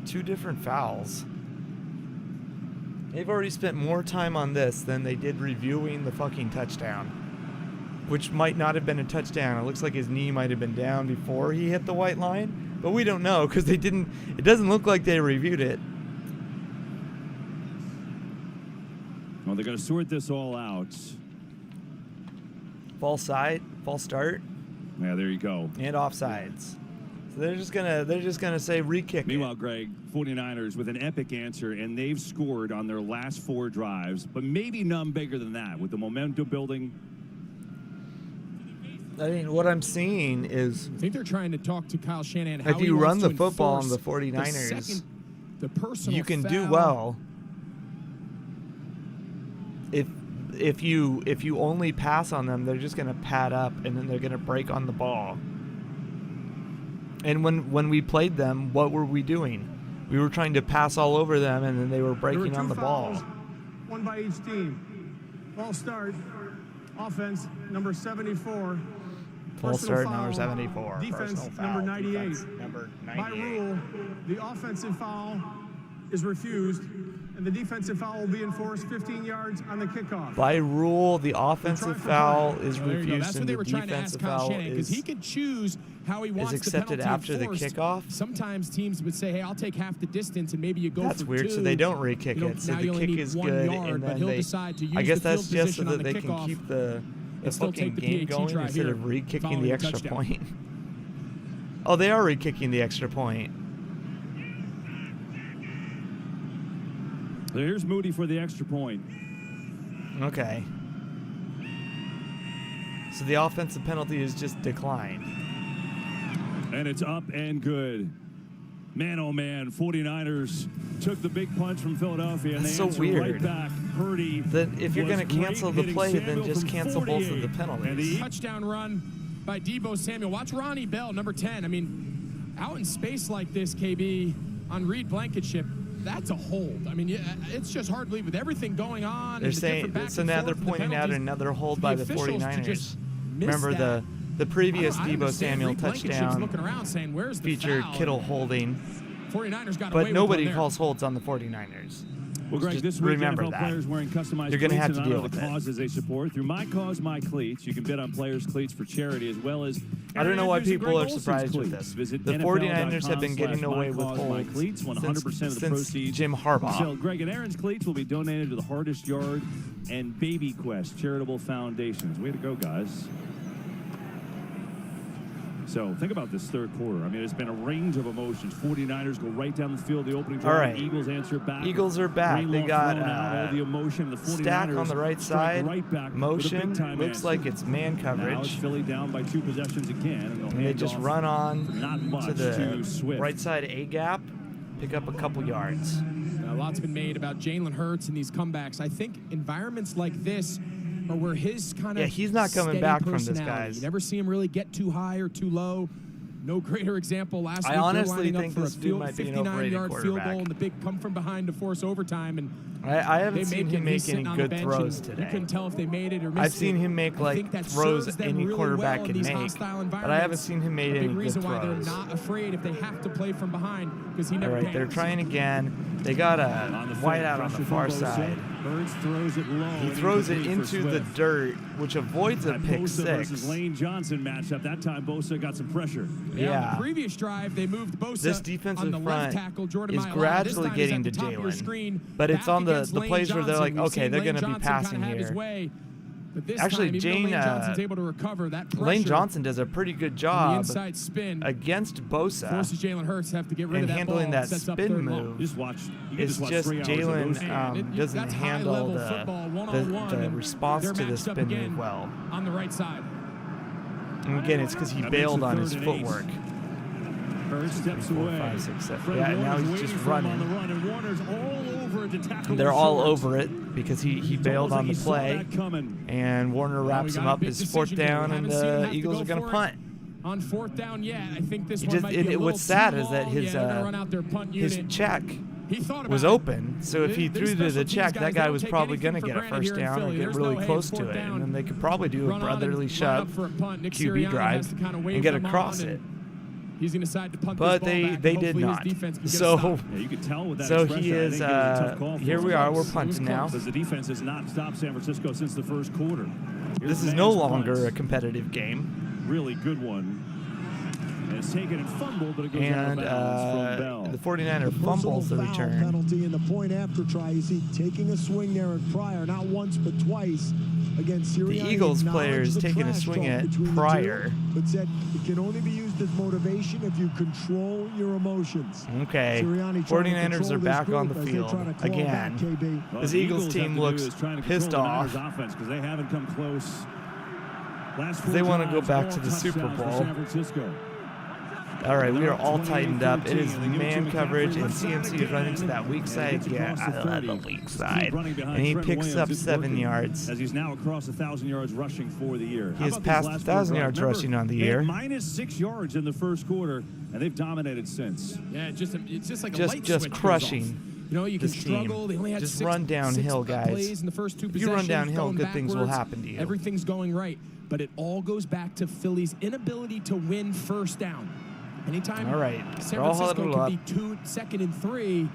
Two different fouls. They've already spent more time on this than they did reviewing the fucking touchdown, which might not have been a touchdown. It looks like his knee might have been down before he hit the white line, but we don't know because they didn't. It doesn't look like they reviewed it. Well, they're going to sort this all out. False side, false start. Yeah, there you go. And offsides. So they're just gonna say re-kick. Meanwhile, Greg, 49ers with an epic answer, and they've scored on their last 4 drives, but maybe none bigger than that with the momentum building. I mean, what I'm seeing is I think they're trying to talk to Kyle Shanahan. If you run the football on the 49ers, you can do well. If you only pass on them, they're just going to pad up and then they're going to break on the ball. And when we played them, what were we doing? We were trying to pass all over them, and then they were breaking on the ball. One by each team. False start. Offense number 74. False start number 74. Defense number 98. Number 98. By rule, the offensive foul is refused, and the defensive foul will be enforced 15 yards on the kickoff. By rule, the offensive foul is refused, That's what and they the were trying to ask defensive Kyle foul Shanahan, because he could choose how he wants accepted the penalty after the enforced. kickoff. Sometimes teams would say, "Hey, I'll take half the distance, and maybe you go That's for weird, 2. so they don't re-kick it. So the kick is good, and then they. I guess that's just so that they can keep the fucking game going instead of re-kicking the extra point. Oh, they are re-kicking the extra point. Here's Moody for the extra point. Okay. So the offensive penalty is just declined. And it's up and good. Man, oh man, 49ers took the big punch from Philadelphia. That's and they so weird. Right back. Purdy that if you're going to cancel the play, then Samuel just cancel both of the And penalties. Touchdown run by Deebo Samuel. Watch Ronnie Bell, number 10. I mean, out in space like this, KB, on Reed Blankenship, that's a hold. I mean, it's just hard to believe with everything going on. They're saying, so now they're pointing out another hold by the 49ers. Remember the previous Deebo Samuel touchdown saying, "Where's the featured foul?" Kittle holding, 49ers got but nobody calls holds on the 49ers. Well, Greg, just this week remember NFL that. players wearing customized You're going to have cleats to in deal honor of with the it. causes they support through My Cause, My Cleats. You can bid on players' cleats for charity as well as. I don't know why Andrews and people Greg are Olsen's surprised with cleats. this. Visit The 49ers have been getting NFL.com/My away with Cause, My holds Cleats. 100% of the since proceeds. Jim Harbaugh. So Greg and Aaron's cleats will be donated to the Hardest Yard and Baby Quest charitable foundations. Way to go, guys. So think about this third quarter. I mean, it's been a range of emotions. 49ers go right down the field, the opening drive. All right. Eagles answer back. Eagles are back. They got all the emotion. The 49ers stack on the right side. right back Motion. with a big-time Looks answer. like it's man Now it's coverage. Philly down by 2 possessions again. And they just run on Not much to the to Swift. right side A gap, pick up a couple yards. A lot's been made about Jalen Hurts and these comebacks. I think environments like this are where his kind of he's not coming back from this, personality. guys. You never see him really get too high or too low. No greater example last week. I honestly they're lining think up for this a dude field, might be an 59-yard overrated field goal quarterback. and the big come from behind to force overtime. And I haven't they seen make him it. make He's any sitting on the good bench, throws and today. You couldn't tell if they made it or missed I've seen it. him make I like think that throws serves them any really quarterback well in can these make, hostile but I haven't environments. seen him make A any big good reason why they're throws. not afraid if they have to play from behind because he All never right, they're panics. trying again. They got a wide out on the far side. Hurts throws it low. He throws it into the dirt, which avoids a pick Bosa six. versus Lane Johnson matchup. That time Bosa got some pressure. Yeah. On the previous drive, they moved Bosa This defensive on the front left tackle, Jordan is Mailata. gradually This getting to time he's at the top of your Jalen. screen, But it's back on the against Lane plays where they're Johnson. like, We've okay, seen they're Lane going to be Johnson passing kinda have his here. way. But this Actually, time, even though Lane Johnson's able to recover that pressure, Lane Johnson does a pretty good the job inside spin against Bosa forces Jalen Hurts to have to get rid and of that handling ball, that sets up spin third long. move. Just watch. It's just Jalen doesn't That's handle high-level football, one-on-one, the and response they're to the matched up spin again move well. on the right side. And again, it's because he That bailed makes it on his 3rd and 8. footwork. Hurts steps 4, away. 5, 6, 7. Fred Yeah, now Warner's he's just waiting for him on the running. run, and Warner's all over it to tackle They're him all short. over it because he bailed on the It's almost like play, he saw that coming. and Warner Well, wraps we him got a up. big It's 4th decision here. down, We and haven't seen him the have to Eagles go are going to for it punt. On 4th down, I think this He one just might be a little what's sad too is that long. his they're gonna run out their punt his unit. check He thought was about it. open, so if he threw to the check, that guy was probably going to get a first down and get really close to it, and then they could probably do a brotherly shove QB drive and get across it. He's going to decide to punt But this ball back, they and did hopefully not. his defense can get a So stop. Yeah, you could tell with that so expression, he I is. think it was a tough call for Here him. we are. We're It was punting close, now. Because the defense has not stopped San Francisco since the first quarter. This is no longer a competitive game. Really good one. And it's taken and fumbled, but it goes out And of bounds from Bell. the 49er fumbles the Personal foul return. penalty in the point after try. You see taking a swing there at Pryor, not once but twice against Sirianni. The Eagles Acknowledged players the taking a trash swing talk at between the two, Pryor. but said it can only be used as motivation if you control your emotions. Okay, Sirianni trying to 49ers control are this back on the group as they field try to claw again. back, KB. Well, This the Eagles have team to looks do is trying to pissed control the off. Niners offense because they haven't come close. Last four They want to go drives, back all to the Super touchdowns for Bowl. San Francisco. All right, we They're are all 28-13. tightened up. It is They give it man to coverage, McCaffrey and left side CMC is running to again. that weak And side. gets Yeah, across I the love 30. the weak Keep side. running behind And he Trent picks Williams. up It's 7 working yards. as he's now across 1,000 yards rushing for the year. He How has about passed these last four 1,000 drives? yards Remember, rushing on the they had year. minus 6 yards in the first quarter, and they've dominated since. Yeah, it's just like a Just light switch goes crushing off. You know, you can this team. struggle. They only had Just six, run downhill, six guys. plays in the first two If you run possessions, downhill, going good things will backwards. happen to you. Everything's going right, but it all goes back to Philly's inability to win first down. Anytime All right, San they're all Francisco huddled can up. be 2nd and 3,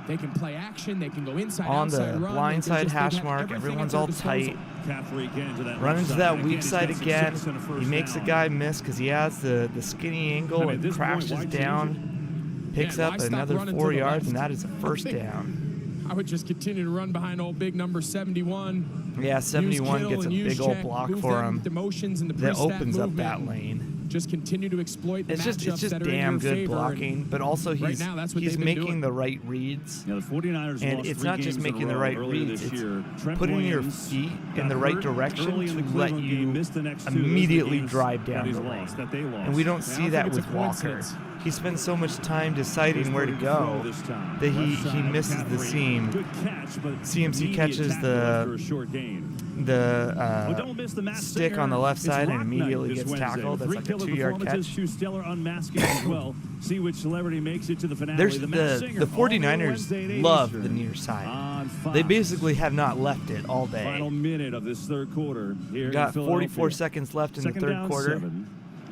they can play action, they can go inside, On the outside run. blind They side just- they hash have mark, everything everyone's at their all disposal. tight. McCaffrey again to that Run left into side. that Again, weak he's side got again. 6 and a first He makes a down. guy miss because he has the skinny angle at and this point, crashes why change down. Picks Yeah, up why stop another running to 4 the yards, and left? that is a first down. I would just continue to run behind old big number 71. Yeah, 71 Use gets a Kittle and big use old Check, block move for them him with the motions and the that pre-snap opens up movement. that lane. Just continue to exploit the It's matchups just that are in damn your good favor. blocking, but also right he's now, that's what he's they've been making doing. the right reads. Yeah, the 49ers And lost it's 3 not just games in a making the row right earlier reads, this it's year. Trent putting your Williams feet in got the right hurt direction early in the to let Cleveland game, you missed the next 2. Those are the immediately games drive that down he's the lost, lane. that they lost. And we don't I see don't that think it's with a Walker. coincidence. He spends so much time deciding where to go This time. that Left he side, misses the McCaffrey. seam. Good catch, but CMC immediate catches tackle the- after a short gain. The Don't miss the Matt stick Singer. on the left It's side and Rock immediately Night this gets Wednesday. tackled. That's 3 like a killer 2-yard performances, catch. 2 stellar unmasking as well. See which celebrity makes it to the finale. There's Matt the Singer, all 49ers Wednesday at 8 love Eastern the near side. on Fox. They basically have not left it all day. Final minute of this third quarter here We got in Philadelphia. 44 seconds left in the Second third down, quarter. 7.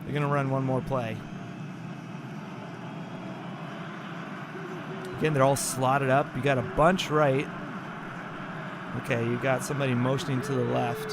They're going to run one more play. Again, they're all slotted up. You got a bunch right. Okay, you got somebody motioning to the left.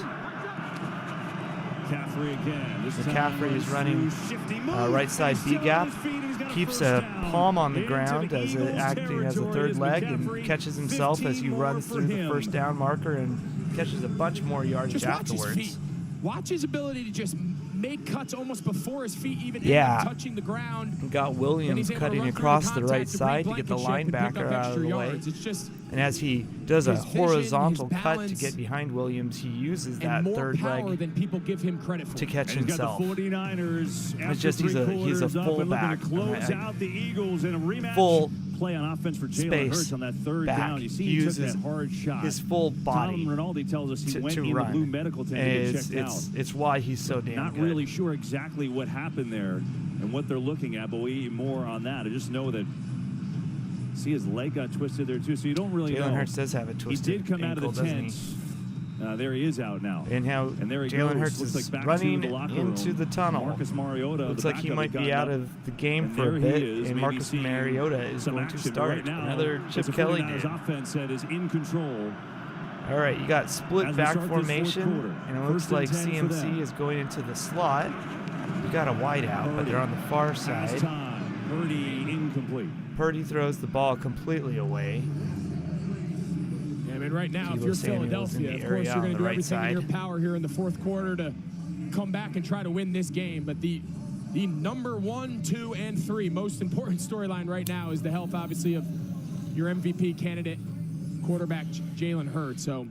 McCaffrey again. This McCaffrey time is running shifty move. right side He's B still on gap. his feet, and he's got Keeps first a down. palm on the Into ground as Eagles acting as a territory third is leg and McCaffrey. catches himself as he 15 runs more through for the him. first down marker and catches a bunch more yardage Just watch his afterwards. feet. Watch his ability to just make cuts almost before his feet even Yeah. end up touching the ground. And got Then Williams he's able to cutting run through across the contact right to side to read get the Blankenship and pick linebacker up out of extra the way. yards. It's just And as he does a his vision, horizontal his cut to balance, get behind Williams, he uses that and more third power leg than people give him credit for. to catch And he's got himself. the 49ers after just he's a 3 quarters up and looking fullback. to close I- out the Eagles in a rematch. Full play on offense for Jalen space Hurts on that third back. down. You see He he took uses that hard shot. his full body Tom Rinaldi tells us he went to in the run. blue medical tent And to get it's, checked out. it's why he's so damn Not good. really sure exactly what happened there and what they're looking at, but we more on that. I just know that see his leg got twisted there too, so you don't really know. Jalen Hurts does have a He twisted did come out ankle, of the doesn't tent, There he is out now. And how there Jalen Hurts is running into the tunnel. Marcus Mariota. Looks like he might be out of the game for a bit. And Marcus Mariota is going to start. Another Chip Kelly did. Offense that is in control. All right, you got split back formation, and it looks like CMC is going into the slot. You got a wide out, but they're on the far side. Purdy incomplete. Purdy throws the ball completely away. Yeah, I mean, right now, if you're Philadelphia, of course, you're going to do everything in your power here in the fourth quarter to come back and try to win this game. But the number 1, 2, and 3 most important storyline right now is the health, obviously, of your MVP candidate, quarterback Jalen Hurts. So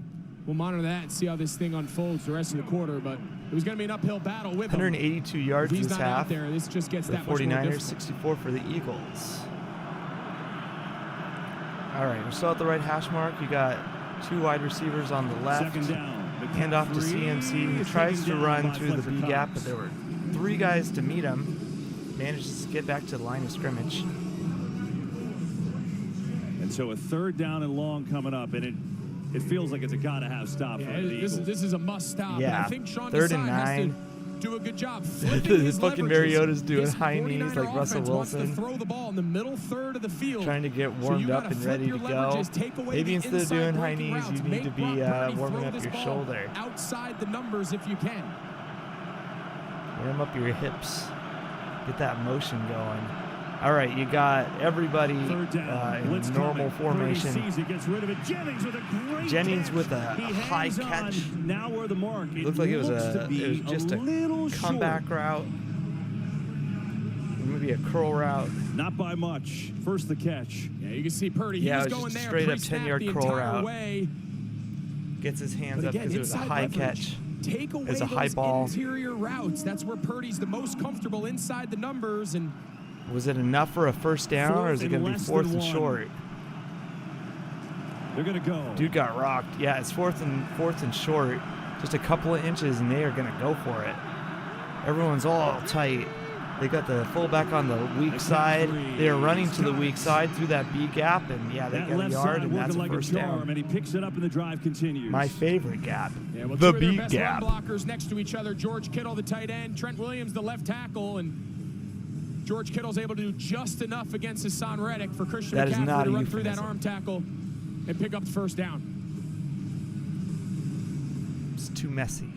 we'll monitor that and see how this thing unfolds the rest of the quarter. But it was going to be an uphill battle with 182 yards this half. There, this just gets the that much more 49ers, difficult. 64 for the Eagles. All right, we're still at the right hash mark. You got 2 wide receivers on the left. Second down. Hand off to CMC. He tries to run through the B gap, but there were 3 guys to meet him. Manages to get back to the line of scrimmage. And so a 3rd down and long coming up, and it feels like it's a gotta-have stop for the Eagles. This is a must-stop. Yeah, I think Sean 3rd Desai and 9. has to do a good job. This fucking Mariota's doing high knees like Russell Wilson. Throw the ball in the middle third of the field. Trying to get warmed up and ready to go. Maybe instead of doing high knees, you need to be warming up your shoulder. Outside the numbers if you can. Warm up your hips. Get that motion going. All right, you got everybody in normal formation. Jennings with a high catch. Now where the mark. Looked like it was just a comeback route. Maybe a curl route. Not by much. First the catch. Yeah, you can see Purdy. Yeah, He's it was going just there. straight up 10-yard curl route. Way. Gets his hands up because it was a high catch. Take away it's a high ball. Interior routes. That's where Purdy's the most comfortable inside the numbers. And was it enough for a first down, or is it going to be 4th and short? They're going to go. Dude got rocked. Yeah, it's 4th and short. Just a couple of inches, and they are going to go for it. Everyone's all tight. They got the fullback on the weak side. They are running to the weak side through that B gap, and yeah, they get a yard, and that's a first down. And he picks it up, and the drive continues. My favorite gap, yeah, well, the B gap. Blockers next to each other. George Kittle, the tight end. Trent Williams, the left tackle, and George Kittle's able to do just enough against Hassan Reddick for Christian McCaffrey to run through that arm tackle and pick up the first down. It's too messy.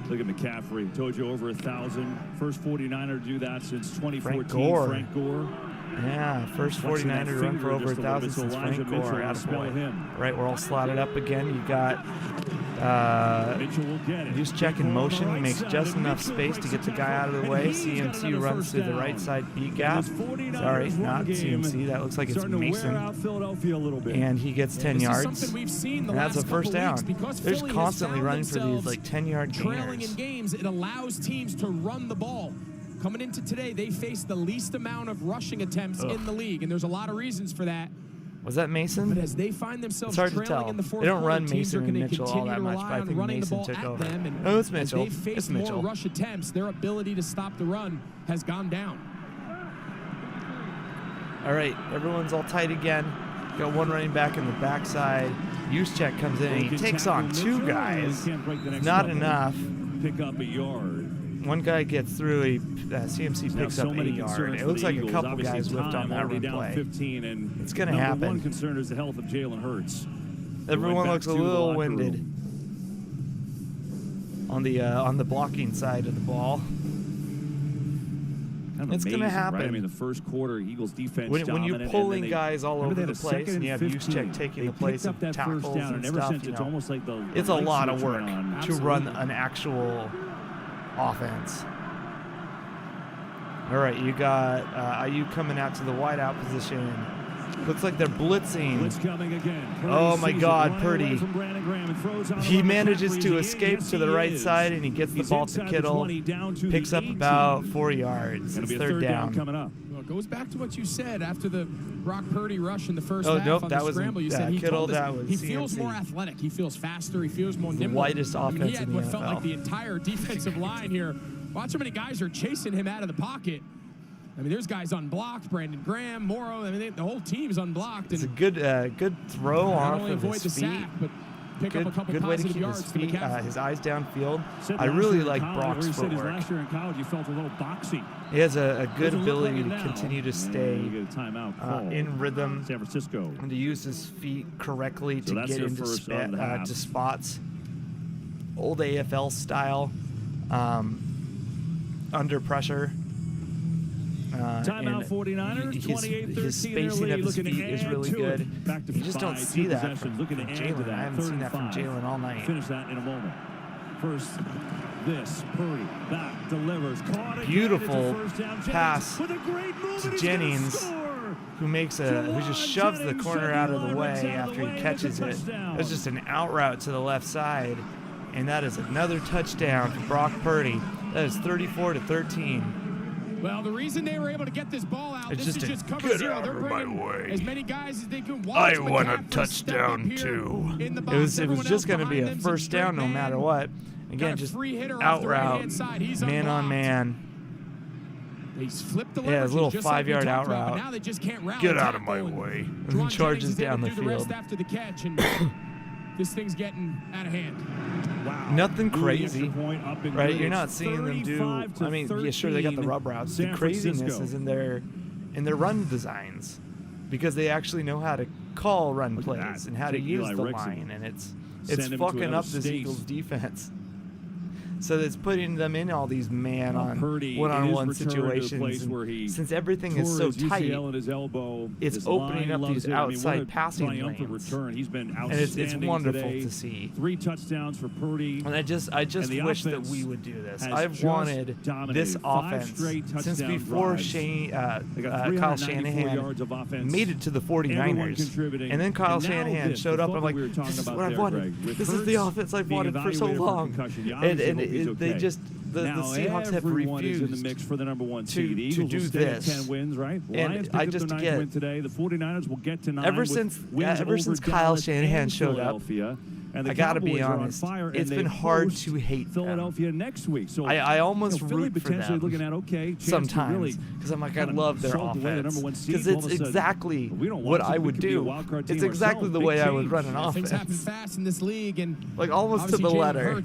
Look at McCaffrey. Told you over 1,000. First 49er to do that since 2014. Frank Gore. Yeah, first 49er to run for over 1,000 since Frank Gore. Attaboy. Right, we're all slotted up again. You got Juszczyk in motion. He makes just enough space to get the guy out of the way. CMC runs through the right side B gap. Sorry, not CMC. That looks like it's Mason. And he gets 10 yards. And that's a first down. They're just constantly running for these like 10-yard trailing gainers. in games, it allows teams to run the ball. Coming into today, they faced the least amount of rushing attempts in the league, and there's a lot of reasons for that. Was that Mason? But as they find themselves it's hard to trailing tell. in the fourth they don't quarter, run Mason and Mitchell all that much, but I think Mason took over. No, it's Mitchell. As they face more rush attempts, their ability to stop the run has gone down. All right, everyone's all tight again. Got one running back in the backside. Juszczyk comes in and he takes on 2 guys. Not enough. Pick up a yard. One guy gets through. CMC picks up 8 yards. It looks like a couple guys whipped on that run play. 15, and it's going to happen. One concern is the health of Jalen Hurts. Everyone looks a little winded on the blocking side of the ball. It's going to happen. Right? I mean, the first quarter, Eagles defense when you're pulling guys all over the place and you have Juszczyk taking the place of tackles and stuff, it's a lot of work to run an actual offense. All right, you got Ayuk coming out to the wideout position. Looks like they're blitzing. Blitz coming again. Oh my God, Purdy. He manages to escape to the right side and he gets the ball to Kittle. Picks up about 4 yards. It's third down. Coming up. Well, it goes back to what you said after the Brock Purdy rush in the first half on that the scramble. You said he Kittle, told us he CMC. Feels more athletic. He feels faster. He feels more nimble. The widest offense he had in the what NFL. felt like the entire defensive line here. Watch how many guys are chasing him out of the pocket. I mean, there's guys unblocked. Brandon Graham, Morrow. I mean, the whole team's unblocked. It's a good throw off of his feet. Sack, but pick up a couple good way to positive keep yards his for the feet, Cavs. his eyes downfield. I really like Brock's footwork. Last year in college, you felt a little boxy. He has a good ability to continue to stay in rhythm San Francisco. and to use his feet correctly to get into to spots. Old AFL style, under pressure. Timeout 49ers, 28-13. His spacing of his feet is really good. You just don't see that from Jalen. I haven't seen that from Jalen all night. Finish that in a moment. First, Purdy back, delivers. Beautiful pass to Jennings, who just shoves the corner out of the way after he catches it. It's just an out route to the left side, and that is another touchdown for Brock Purdy. That is 34-13. Well, the reason they were able to get this ball out, it's this is just cover zero. They're bringing as many guys as they can. I want a touchdown too. It was just going to be a first down no matter what. Again, just out route, man on man. He's flipped the his little 5-yard out route. Now they just can't rally. Get out of my way. And charges down the field. After the catch, and this thing's getting out of hand. Wow. Nothing crazy, right? You're not seeing them do. I mean, yeah, sure they got the rub routes. The craziness is in their run designs, because they actually know how to call run plays and how to use the line, and it's fucking up this Eagles defense. So it's putting them in all these one-on-one situations. And since everything is so tight, it's opening up these outside passing lanes. And it's wonderful to see. 3 touchdowns for Purdy. And I just wish that we would do this. I've wanted this offense since before Kyle Shanahan made it to the 49ers. And then Kyle Shanahan showed up. I'm like, this is what I've wanted. This is the offense I've wanted for so long. And the Seahawks have refused in the mix for the number 1 seed. to do this. 10 wins, right? And I just get win today. The 49ers will get to 9 ever since Kyle Shanahan showed up. I gotta be honest, it's been hard to hate Philadelphia next week. So I almost root for them looking at sometimes, because I'm like, I love their offense, because it's exactly what I would do. It's exactly the way I would run an offense. Things happen fast in this league, and like almost to the letter.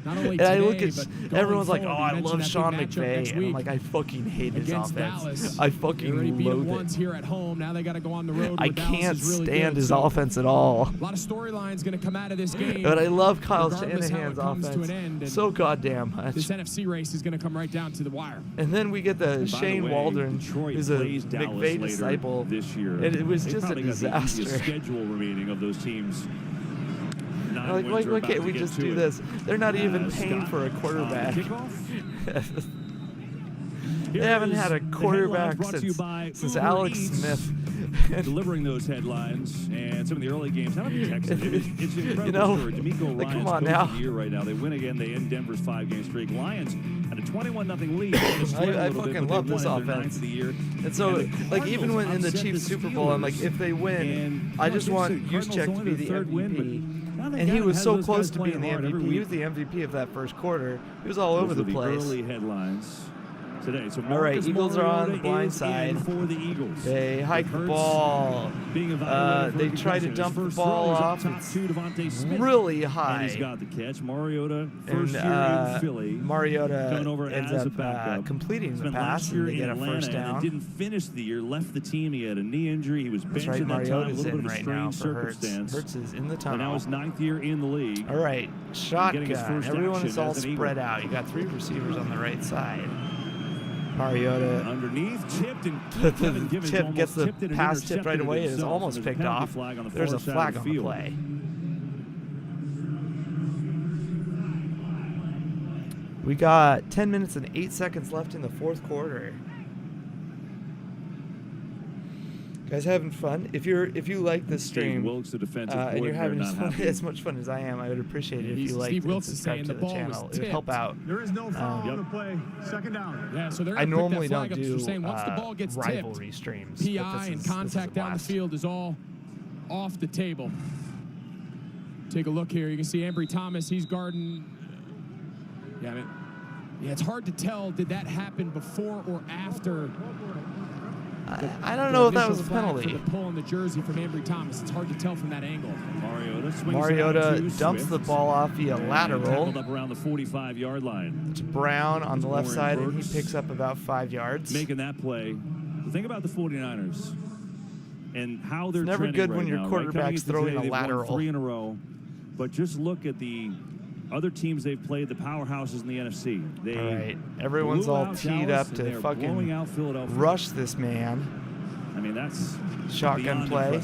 And I look at everyone's like, oh, I love Sean McVay, and I'm like, I fucking hate his offense. Dallas. I fucking loathe once it. here at home. Now they got to go on the road. I can't stand his offense at all. A lot of storylines going to come out of this game. But I love Kyle Shanahan's offense so goddamn much. This NFC race is going to come right down to the wire. And then we get the Shane Waldron, who's a McVay disciple. This year. And it was just a disaster. The schedule remaining of those teams. Like, why can't we just do this? They're not even paying for a quarterback. They haven't had a quarterback since Alex Smith. Delivering those headlines and some of the early games. How about the Texans? It's incredible for D'Amico Ryans. Come on now. Year right now. They win again. They end Denver's 5-game streak. Lions had a 21-0 lead. I fucking love this offense. And so, like, even when in the Chiefs Super Bowl, I'm like, if they win, I just want Juszczyk to be the MVP. And he was so close to being the MVP. He was the MVP of that first quarter. He was all over the place. Early headlines today. So all right, Eagles are on the blind side. For the Eagles. They hike the ball. They try to dump the ball off. It's really high. And he's got the catch. Mariota, first year in Philly. Mariota ends up completing the pass, and they get a first down. Didn't finish the year. Left the team. He had a knee injury. He was benched at that time. A little bit of a strange circumstance. Hurts is in the tunnel. And now his 9th year in the league. All right, shotgun. Everyone is all spread out. You got 3 receivers on the right side. Mariota underneath, tipped, and the tip gets the pass tipped right away. It is almost picked off. There's a flag on the play. We got 10 minutes and 8 seconds left in the fourth quarter. Guys, having fun? If you like this stream and you're having as much fun as I am, I would appreciate it if you liked and subscribed to the channel. It would help out. There is no foul on the play. Second down. Yeah, so I normally don't do once the ball gets rivalry tipped, streams. PI and contact down the field is all off the table. Take a look here. You can see Ambry Thomas. He's guarding. Yeah, it's hard to tell. Did that happen before or after I don't know if that was a penalty. For the pull on the jersey from Ambry Thomas. It's hard to tell from that angle. Mariota dumps the ball off via lateral. Up around the 45-yard line. It's Brown on the left side, and he picks up about 5 yards. Making that play. Think about the 49ers and how they're It's never good right when your now, quarterback's throwing a lateral. They've won 3 in a row, but just look at the other teams they've played, the powerhouses in the NFC. All right, everyone's all teed up to fucking rush this man. I mean, that's shotgun play.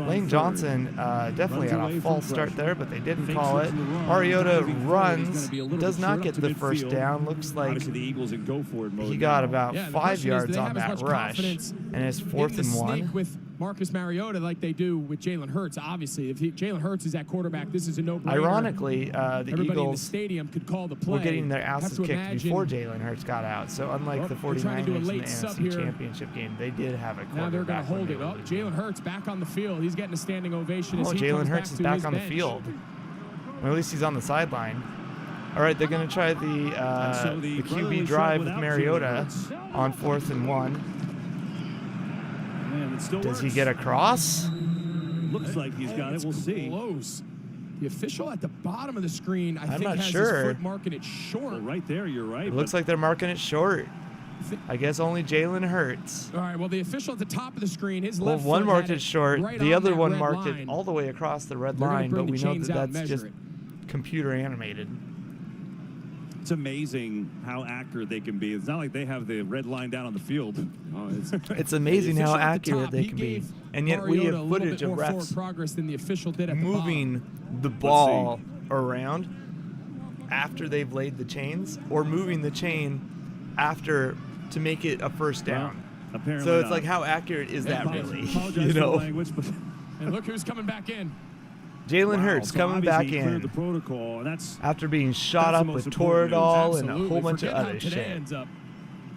Lane Johnson definitely had a false start there, but they didn't call it. Mariota runs, does not get the first down. Looks like he got about 5 yards on that rush, and it's 4th and 1. With Marcus Mariota, like they do with Jalen Hurts, obviously, if Jalen Hurts is at quarterback, this is a no-brainer. Ironically, the Everybody Eagles in the stadium could call the play. were getting their asses kicked before Jalen Hurts got out. So unlike the 49ers in the NFC Championship game, they did have a quarterback. Now they're going to hold it up. Jalen Hurts back on the field. He's getting a standing ovation. Oh, Jalen Hurts is back on the field. Or at least he's on the sideline. All right, they're going to try the QB drive with Mariota on 4th and 1. Does he get across? Looks like he's got it. We'll see. Close. The official at the bottom of the screen, I think, not has sure. his foot marking it short. Well, right there, you're right. It looks like they're marking it short. I guess only Jalen Hurts. All right, well, the official at the top of the screen, his Well, left one foot marked had it short. Right the other on one that marked red it line. all the way across the red They're gonna line, bring but the we know chains that out and that's measure just computer animated. It's amazing how accurate they can be. It's not like they have the red line down on the field. Oh, it's amazing how accurate they can be. And yet we have Mariota footage of refs progress than the official did at moving the ball around after they've laid the chains, or moving the chain after to make it a first down. Apparently so it's not. like, how accurate is that really? You know. And look who's coming back in. Jalen Hurts coming back in the protocol, and that's after being shot up with Toradol and a whole bunch of other shit. Ends up.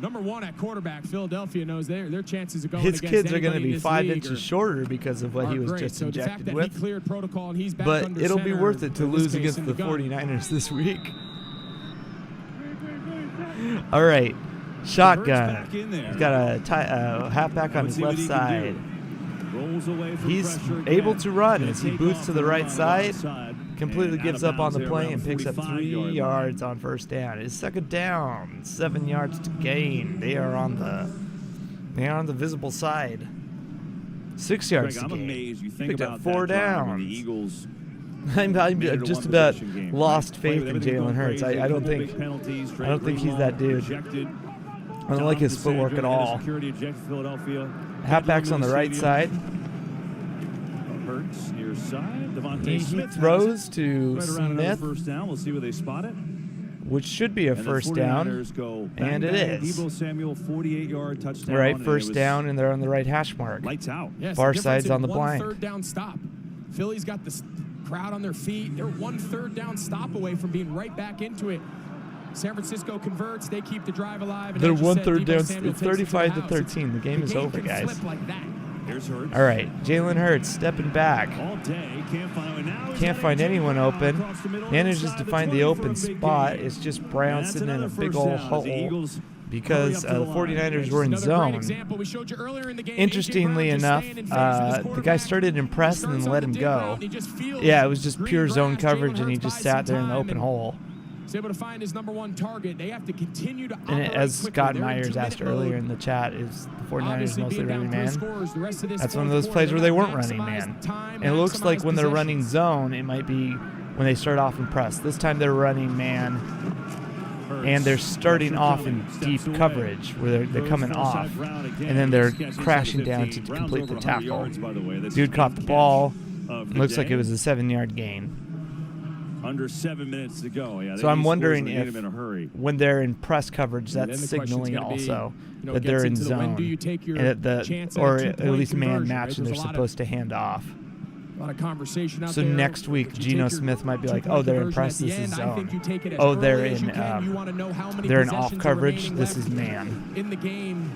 Number 1 at quarterback, Philadelphia knows their chances of going His against kids are going to anybody be in 5 this inches league shorter because of what he was just so injected the fact that with. He cleared protocol and he's back but under it'll be center, worth it to in this lose case, against in the gun. 49ers this week. All right, shotgun. He's got a halfback on his left side. He's able to run as he boots to the right side, completely gives up on the play and picks up 3 yards on first down. It's 2nd down, 7 yards to gain. They are on the visible side. 6 yards to gain. I'm amazed you think picked about up 4 downs. The Eagles I'm just about lost faith in Jalen Hurts. I don't think he's that dude. I don't like his footwork at all. Halfback's on the right side. Hurts near side. He throws to Smith, first down. We'll see where they spot it. which should be a first down, and it is. Deebo Samuel, 48-yard touchdown. Right, first down, and they're on the right hash mark. Lights out. Yes, Far side's on the blind. 1 3rd down stop. Philly's got the crowd on their feet. They're 1 3rd down stop away from being right back into it. San Francisco converts. They keep the drive alive. And They're 1 3rd down. It's 35 to 13. The game is over, guys. Flip like that. All right, Jalen Hurts stepping back. All day, can't find anyone open. Manages to find the open spot. It's just Brown sitting in a big old hole because the 49ers were in zone. Interestingly enough, the guy started in press and then let him go. Yeah, it was just pure zone coverage, and he just sat there in the open hole. Able to find his number 1 target. They have to continue to and as Scott Myers asked earlier in the chat, is the 49ers mostly running man? That's one of those plays where they weren't running man. And it looks like when they're running zone, it might be when they start off in press. This time they're running man, and they're starting off in deep coverage where they're coming off, and then they're crashing down to complete the tackle. Dude caught the ball. Looks like it was a 7-yard gain. Under 7 minutes to go. Yeah, so I'm wondering if when they're in press coverage, that's signaling also that they're in zone, and or at least man match, and they're supposed to hand off. A lot of conversation out so there. Next week, Geno Smith might be like, "Oh, they're in press. This is zone. Oh, they're in off coverage. This is man." In the game.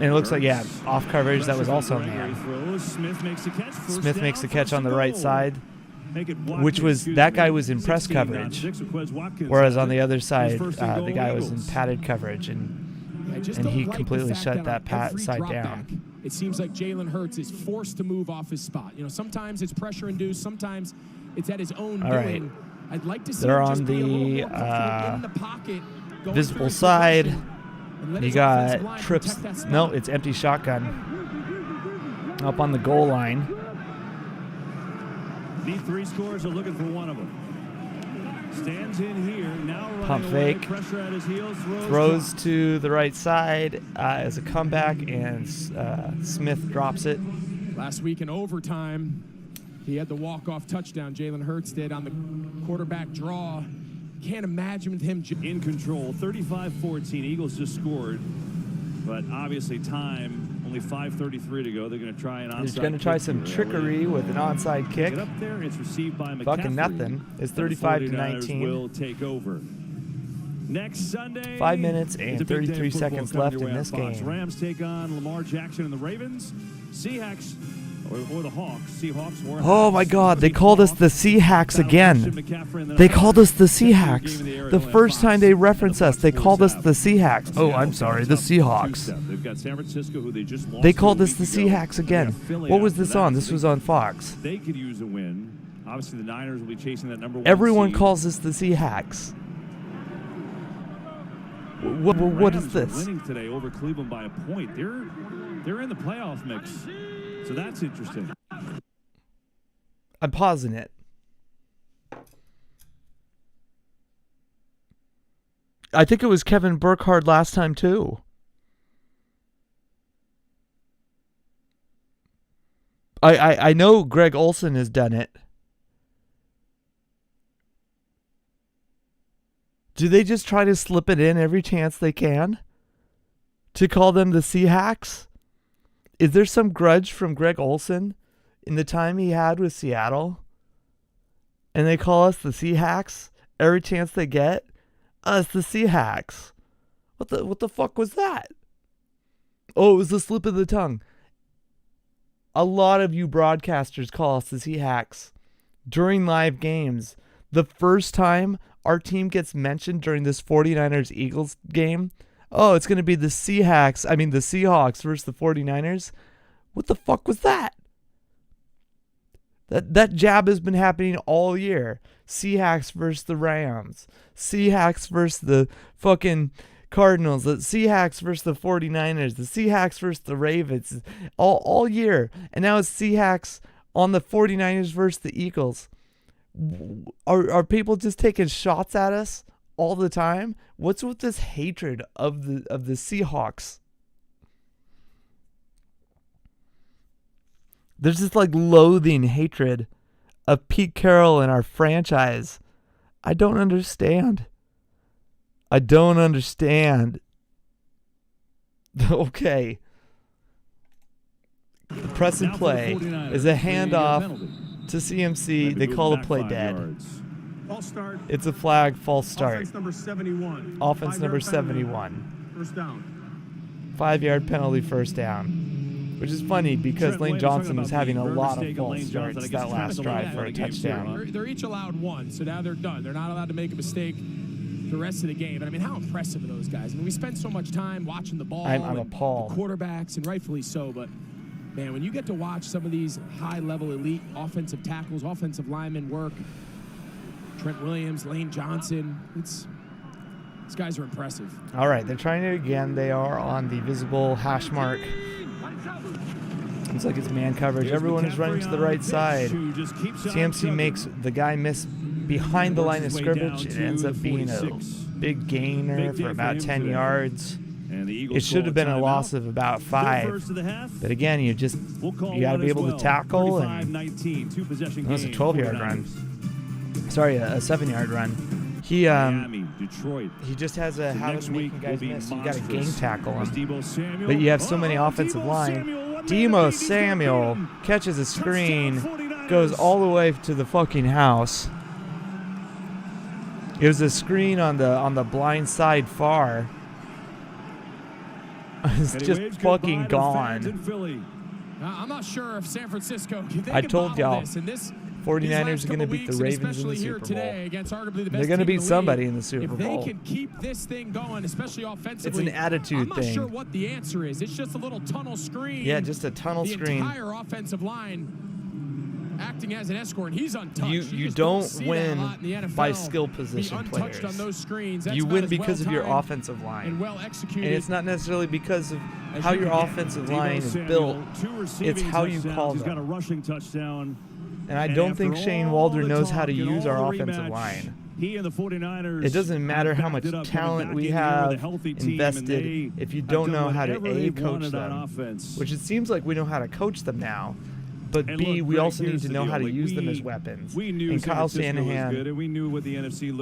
And it looks like, yeah, off coverage. That was also man. Smith makes the catch on the right side. Which was, that guy was in press coverage, whereas on the other side, the guy was in padded coverage, and and he completely shut that side down. It seems like Jalen Hurts is forced to move off his spot. You know, sometimes it's pressure induced, sometimes it's at his own doing. I'd like to see they're him on just be a little more the in the pocket, going visible through his side. progression, You got trips. No, it's empty shotgun. Up on the goal line. Need 3 scores, are looking for one of them. Stands in here, now Pump away, fake. pressure at his heels, Throws to the right side as a comeback, and Smith drops it. Last week in overtime, he had the walk-off touchdown. Jalen Hurts did on the quarterback draw. Can't imagine with him in control. 35-14. Eagles just scored, but obviously time. Only 5:33 to go. They're going to try an onside. He's going to try some trickery with an onside kick. Get up there. It's received by McCaffrey. Fucking nothing. It's 35-19. Will take over. Next Sunday. 5 minutes and 33 seconds left in this game. Rams take on Lamar Jackson and the Ravens. Seahawks or the Hawks. Seahawks or Oh my God! They called us the Seahawks again. They called us the Seahawks. The first time they referenced us, they called us the Seahawks. Oh, I'm sorry, the Seahawks. They've got San Francisco, who they just lost. They called us the Seahawks again. What was this on? This was on Fox. They could use a win. Obviously, the Niners will be chasing that number 1 Everyone seed. calls us the Seahawks. What is this? Winning today over Cleveland by a point. They're in the playoff mix. So that's interesting. I'm pausing it. I think it was Kevin Burkhardt last time too. I know Greg Olsen has done it. Do they just try to slip it in every chance they can to call them the Seahawks? Is there some grudge from Greg Olsen in the time he had with Seattle? And they call us the Seahawks every chance they get? Us the Seahawks. What the fuck was that? Oh, it was the slip of the tongue. A lot of you broadcasters call us the Seahawks during live games. The first time our team gets mentioned during this 49ers-Eagles game, oh, it's going to be the Seahawks versus the 49ers. What the fuck was that? That jab has been happening all year. Seahawks versus the Rams. Seahawks versus the fucking Cardinals. The Seahawks versus the 49ers. The Seahawks versus the Ravens. All year. And now it's Seahawks on the 49ers versus the Eagles. Are people just taking shots at us all the time? What's with this hatred of the Seahawks? There's this like loathing hatred of Pete Carroll and our franchise. I don't understand. Okay. The press and play is a handoff to CMC. They call the play dead. It's a flag, false start. Offense number 71. Offense number 71. First down. 5-yard penalty, first down. Which is funny because Lane Johnson was having a lot of false starts that last drive for a touchdown. They're each allowed one, so now they're done. They're not allowed to make a mistake the rest of the game. But I mean, how impressive are those guys? I mean, we spend so much time watching the ball. I'm appalled. The quarterbacks, and rightfully so. But man, when you get to watch some of these high-level elite offensive tackles, offensive linemen work, Trent Williams, Lane Johnson, these guys are impressive. All right, they're trying it again. They are on the visible hash mark. Looks like it's man coverage. Everyone is running to the right side. CMC makes the guy miss behind the line of scrimmage. It ends up being a big gainer for about 10 yards. It should have been a loss of about 5. But again, you got to be able to tackle. And that was a 12-yard run. Sorry, a 7-yard run. He just has a habit of making guys miss. You got to game tackle him. But you have so many offensive line. Deebo Samuel catches a screen, goes all the way to the fucking house. It was a screen on the blind side far. It's just fucking gone. I'm not sure if San Francisco. I told y'all. 49ers are going to beat the Ravens in the Super Bowl. They're going to beat somebody in the Super Bowl. If they can keep this thing going, especially offensively, it's an attitude thing. I'm not sure what the answer is. It's just a little tunnel screen. Yeah, just a tunnel screen. The entire offensive line acting as an escort, and he's untouched. You don't win by skill position players. On those screens. You win because of your offensive line. And well executed. And it's not necessarily because of how your offensive line is built. It's how you call them. He's got a rushing touchdown. And I don't think Shane Walder knows how to use our offensive line. He and the 49ers. It doesn't matter how much talent we have invested if you don't know how to A, coach them, which it seems like we know how to coach them now. But B, we also need to know how to use them as weapons. And Kyle Shanahan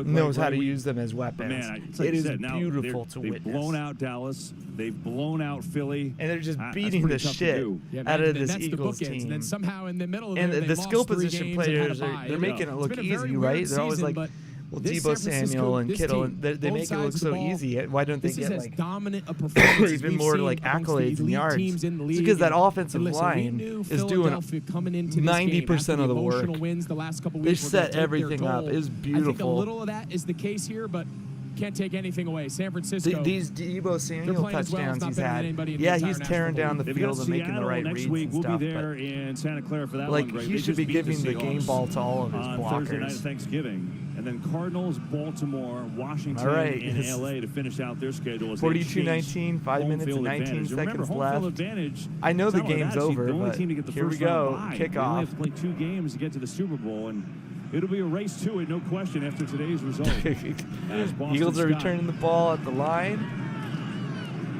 knows how to use them as weapons. It is beautiful to witness. They've blown out Dallas. They've blown out Philly. And they're just beating the shit out of this Eagles team. And then somehow in the middle of and the skill position players, they're making it look easy, right? They're always like, well, Deebo Samuel and Kittle, they make it look so easy. Why don't they get like even more like accolades and yards? It's because that offensive line is doing 90% of the work. They set everything up. It's beautiful. I think a little of that is the case here, but can't take anything away. San Francisco. These Deebo Samuel touchdowns he's had. Yeah, he's tearing down the field and making the right reads and stuff. But in Santa Clara for that like he should be giving the game ball to all of his blockers. Thursday night of Thanksgiving. And then Cardinals, Baltimore, Washington, and L.A. to finish out their schedule. 42-19, 5 minutes and 19 seconds left. I know the game's over, but here we go. Kickoff. We only have to play 2 games to get to the Super Bowl, and it'll be a race to it, no question, after today's result. Eagles are returning the ball at the line.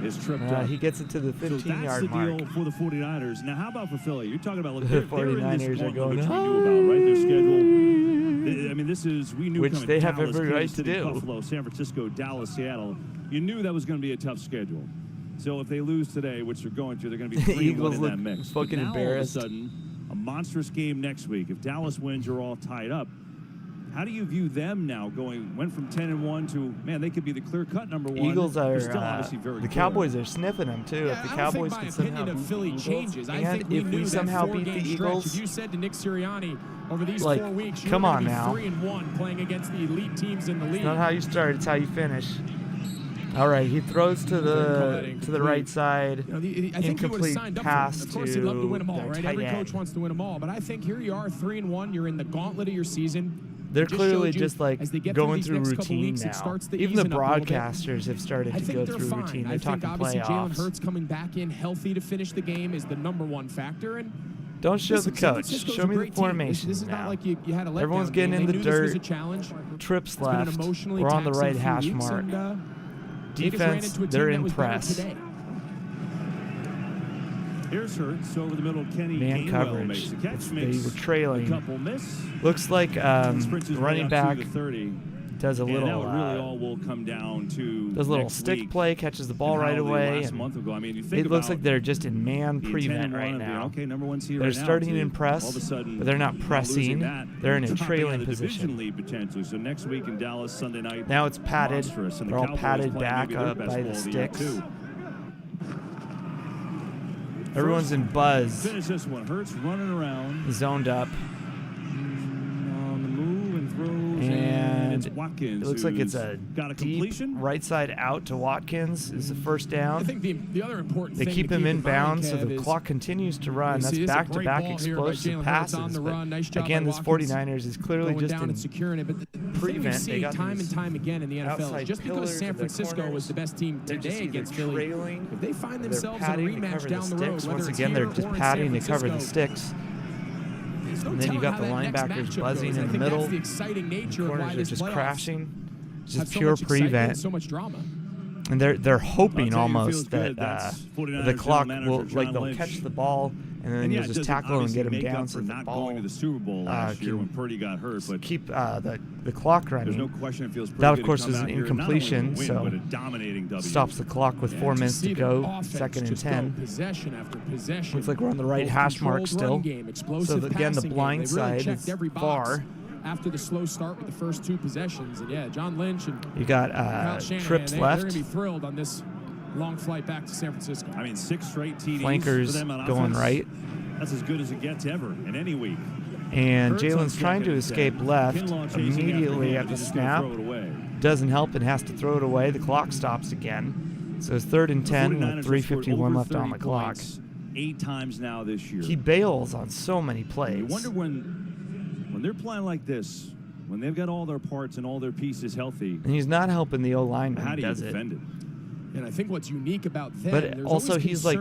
Is tripped up. He gets it to the 15-yard mark. That's the deal for the 49ers. Now, how about for Philly? You're talking about, look, the 49ers are going, which we knew about, right? Their schedule. I mean, we knew which they have Dallas, every right to do. Buffalo, San Francisco, Dallas, Seattle. You knew that was going to be a tough schedule. So if they lose today, which they're going to, they're going to be 3-1 in that mix. Fucking now, embarrassed. All of a sudden, a monstrous game next week. If Dallas wins, you're all tied up. How do you view them now went from 10-1 to, man, they could be the clear-cut number 1. Eagles are, still obviously very the Cowboys are sniffing them, too. Yeah, if the Cowboys can somehow beat the Eagles, and if we somehow beat the Eagles, if you said to Nick Sirianni over these 4 weeks, come on now. 3-1 playing against the elite teams in the league. It's not how you start, it's how you finish. All right, he throws to the right side. Incomplete pass to. Of course, he'd love to win them all, right? Every end. coach wants to win them all, but I think here you are, 3-1. You're in the gauntlet of your season. They're clearly just like going through routine now. Even the broadcasters have started to go through routine. They're talking playoffs. Jalen Hurts coming back in healthy to finish the game is the #1 factor. And don't show the coach. Show me the formation. This is not like you had a letdown. Everyone's getting in the dirt. Trips left. We're on the right hash mark. Defense, they're in press. Here's Hurts over the middle. Kenny Man Gainwell coverage. makes the catch. They were trailing. Couple miss. Looks like running back does a little. And really all will come down to does a little stick play, catches the ball right away. Last month ago, I mean, it looks like they're just in man prevent right now. Okay, number 1 seed they're right starting now, in press, but they're not pressing. They're in a trailing position. Lead potentially. So next week in Dallas, Sunday night. Now it's padded. They're all padded back up by the sticks. Everyone's in buzz. Finish this one. Hurts running around. Zoned up. On the move and throws. And it's Watkins. It looks like it's a got a deep completion. right side out to Watkins is the first down. I think the other important they thing keep him in bounds, so the is clock continues to run. That's back-to-back explosive passes. But again, this 49ers is clearly just in securing it. But the prevent. Thing we see time and time again in the NFL is just because San Francisco was the best team today against Philly, if they find themselves in a rematch down the road, once again they're just padding to cover the sticks. And then you got the linebackers buzzing in the middle. The exciting nature the corners of why are just crashing. Just so pure prevent. So much drama. And they're hoping almost that the clock will they'll catch the ball and then you'll just tackle and get them down so the ball going to the Super Bowl last year when Purdy got hurt, but keep the clock running. There's no question it feels pretty that of good course to come is an out here incompletion, win, so but a dominating W. stops the clock with 4 minutes to go. Second and 10. Possession after possession. Looks like we're on the right hash mark still. So again, the blind side is far. After the slow start with the first 2 possessions, and yeah, John Lynch and you got trips left. They're going to be thrilled on this long flight back to San Francisco. I mean, 6 straight TDs flankers for them on going offense. right. That's as good as it gets ever in any week. And Jalen's trying to escape left immediately at the snap. Doesn't help and has to throw it away. The clock stops again. So it's 3rd and 10 with 3:51 left on the clock. 8 times now this year. He bails on so many plays. You wonder when they're playing like this, when they've got all their parts and all their pieces healthy. And he's not helping the O-line when how he do you does defend it. it? And I think what's unique about them, but also he's like,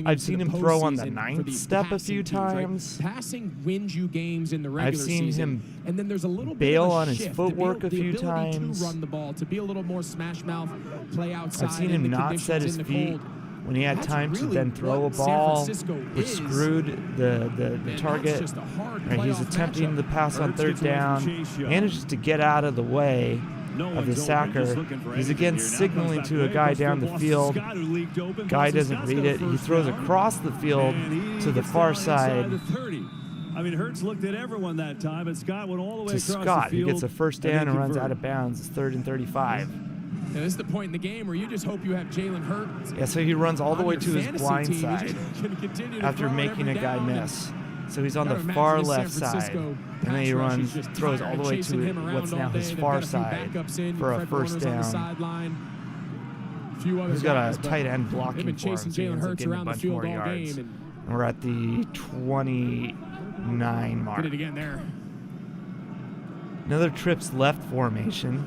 I've seen him throw on the 9th step a few times. Right? Passing wins you games in the regular season. I've seen him and then there's a little bail bit of a on his shift, footwork a few the times. To run the ball, to be a little more smash mouth, play outside. I've seen him not set his feet when he had time to then throw a ball, which screwed the target. Right, he's attempting the pass on 3rd down, manages to get out of the way of the sacker. He's again signaling to a guy down the field. Guy doesn't read it. He throws across the field to the far side. I mean, Hurts looked at everyone that time, and Scott went all the way to across Scott. the field. He gets a first down and runs out of bounds. It's 3rd and 35. And this is the point in the game where you just hope you have Jalen Hurts. Yeah, so he runs all the way to his blind side after making a guy miss. So he's on the far left side, and then he throws all the way to what's now his far side for a first down. He's got a tight end blocking for him, so he ends up getting a bunch more yards. And we're at the 29 mark. Did it again there. Another trips left formation.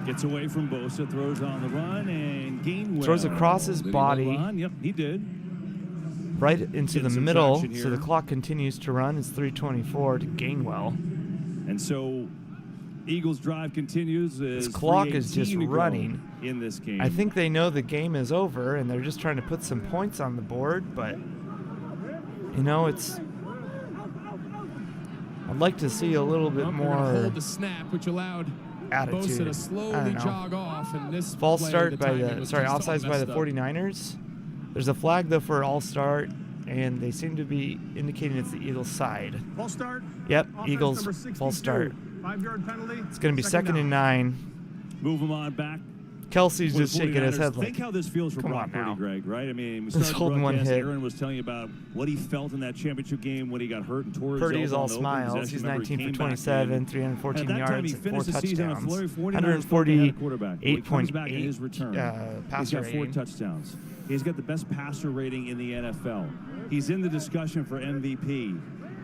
Gets away from Bosa, throws on the run, and Gainwell throws across his body. Yep, he did. Right into the middle, so the clock continues to run. It's 3:24 to Gainwell. And so Eagles drive continues. This clock is just running in this game. I think they know the game is over, and they're just trying to put some points on the board, but, you know, it's... I'd like to see a little bit more... hold the snap, which allowed attitude. Bosa to slowly jog off, and this false start by offsides by the 49ers. There's a flag though for all start, and they seem to be indicating it's the Eagles side. False start. Yep, Eagles false start. 5-yard penalty. It's going to be 2nd and 9. Move them on back. Kelsey's just shaking his head like, think how this feels for Brock Purdy, Greg, right? I mean, we started holding one hit. Aaron was telling you about what he felt in that championship game when he got hurt and tore his elbow. Purdy's all smiles. He's 19 for 27, 314 yards, and 4 touchdowns. 148.8 passer rating. He's got 4 touchdowns. He's got the best passer rating in the NFL. He's in the discussion for MVP.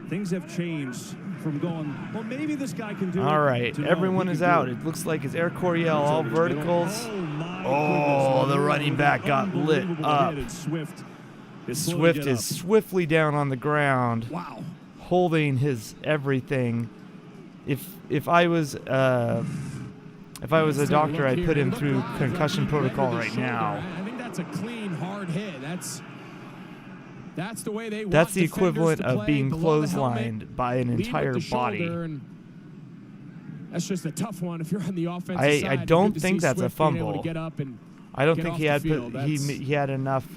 Things have changed from going, well, maybe this guy can do it. All right, everyone is out. It looks like it's Air Coryell, all verticals. Oh, the running back got lit up. Swift is swiftly down on the ground. Wow. Holding his everything. If I was a doctor, I'd put him through concussion protocol right now. I think that's a clean, hard hit. That's the way they want. That's the equivalent of being clotheslined by an entire body. That's just a tough one if you're on the offensive side. I don't think that's a fumble. I don't think he had he had enough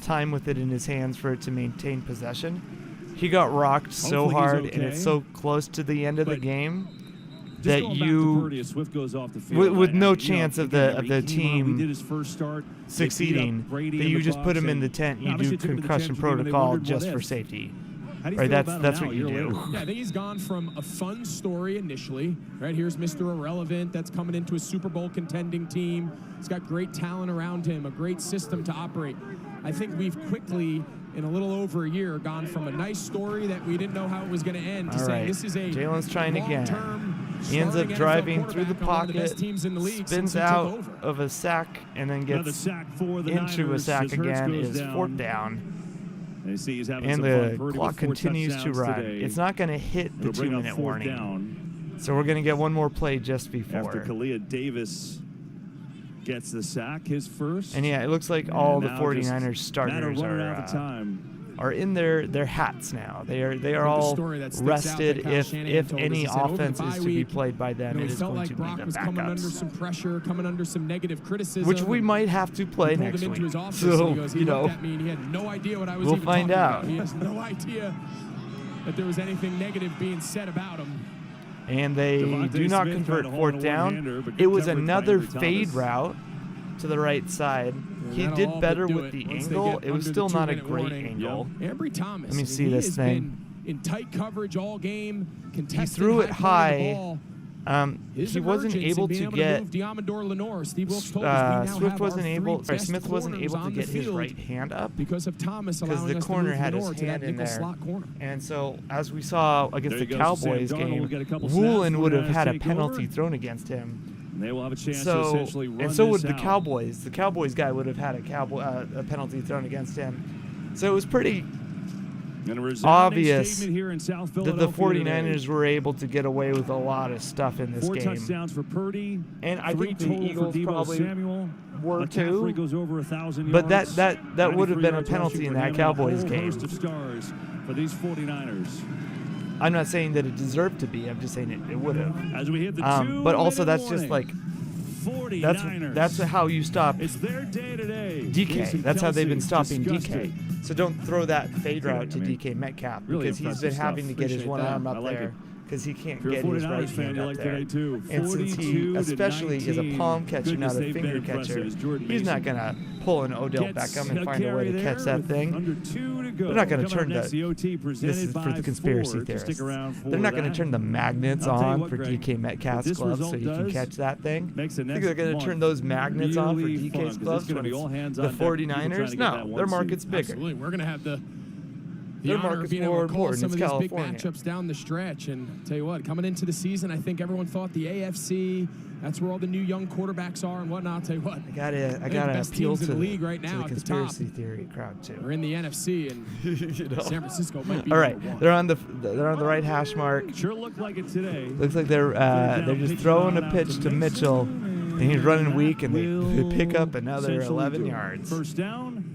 time with it in his hands for it to maintain possession. He got rocked so hard, and it's so close to the end of the game that with no chance of the team succeeding, that you just put him in the tent, you do concussion protocol just for safety. Right, that's what you do. Yeah, I think he's gone from a fun story initially. Right, here's Mr. Irrelevant that's coming into a Super Bowl contending team. He's got great talent around him, a great system to operate. I think we've quickly, in a little over a year, gone from a nice story that we didn't know how it was going to end to saying this is a Jalen's trying again. He ends up driving through the pocket, spins out of a sack, and then gets into a sack again. Is 4th down. And the clock continues to run. It's not going to hit the 2-minute warning. So we're going to get one more play just before. After Kalia Davis gets the sack, his first. And yeah, it looks like all the 49ers starters are in their hats now. They are all rested. If any offense is to be played by them, it is going to be the backups. Coming under some pressure, coming under some negative criticism, which we might have to play next week. So he had no idea what I was we'll find out. He has no idea that there was anything negative being said about him. And they do not convert 4th down. It was another fade route to the right side. He did better with the angle. It was still not a great angle. Ambry Thomas. Let me see this thing. In tight coverage all game. He threw it high. He wasn't able to get Smith wasn't able to get his right hand up because of Thomas the corner had his hand in there. And so as we saw against the Cowboys game, Woolen would have had a penalty thrown against him. They will have a chance to essentially run and so would the out. Cowboys. The Cowboys guy would have had a penalty thrown against him. So it was pretty obvious that the 49ers were able to get away with a lot of stuff in this 4 game. touchdowns for Purdy, and I think the Eagles probably were too. Goes over 1,000 but yards, that would have been a penalty in that Cowboys game. Of stars for these 49ers. I'm not saying that it deserved to be. I'm just saying it would have. As we hit the but also that's just like 49ers. that's how you stop it's their day today. DK. That's how they've been stopping DK. So don't throw that fade route to DK Metcalf because he's been having to get his one arm up there because he can't get his right hand up there. And since he especially is a palm catcher, not a finger catcher, he's not going to pull an Odell Beckham and find a way to catch that thing. They're not going to turn this is for the conspiracy theorists. They're not going to turn the magnets on for DK Metcalf's gloves so he can catch that thing. I think they're going to turn those magnets on for DK's gloves when it's the 49ers. No, their market's bigger. Absolutely. We're going to have the honor of being able to call some of these big matchups down the stretch. And tell you what, coming into the season, I think everyone thought the AFC, that's where all the new young quarterbacks are and whatnot. I'll tell you what. I gotta appeal to the league right now to the conspiracy theory crowd too. We're in the NFC and San Francisco might be all right. They're on the right hash mark. Sure looked like it today. Looks like they're just throwing a pitch to Mitchell, and he's running weak, and they pick up another 11 yards. First down.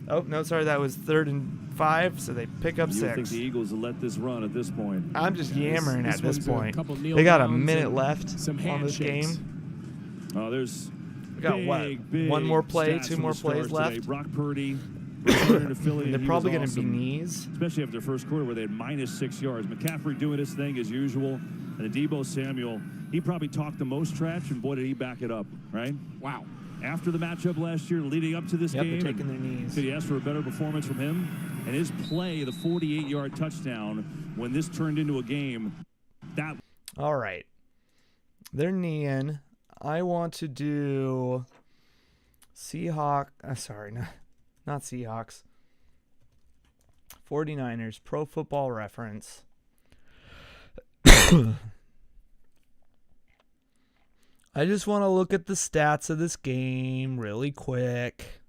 Oh no, sorry, that was 3rd and 5, so they pick up 6. You think the Eagles will let this run at this point? I'm just yammering at this point. They got a minute left on this game. Oh, there's we got one more play, 2 more plays left. Brock Purdy returned to Philly. They're probably going to be knees, especially after their first quarter where they had -6 yards. McCaffrey doing his thing as usual, and Deebo Samuel. He probably talked the most trash, and boy did he back it up, right? Wow. After the matchup last year, leading up to this game, they're taking their knees. Did he ask for a better performance from him? And his play, the 48-yard touchdown, when this turned into a game, that. All right, they're kneeing. I want to do Seahawks. Sorry, not Seahawks. 49ers, Pro Football Reference. I just want to look at the stats of this game really quick.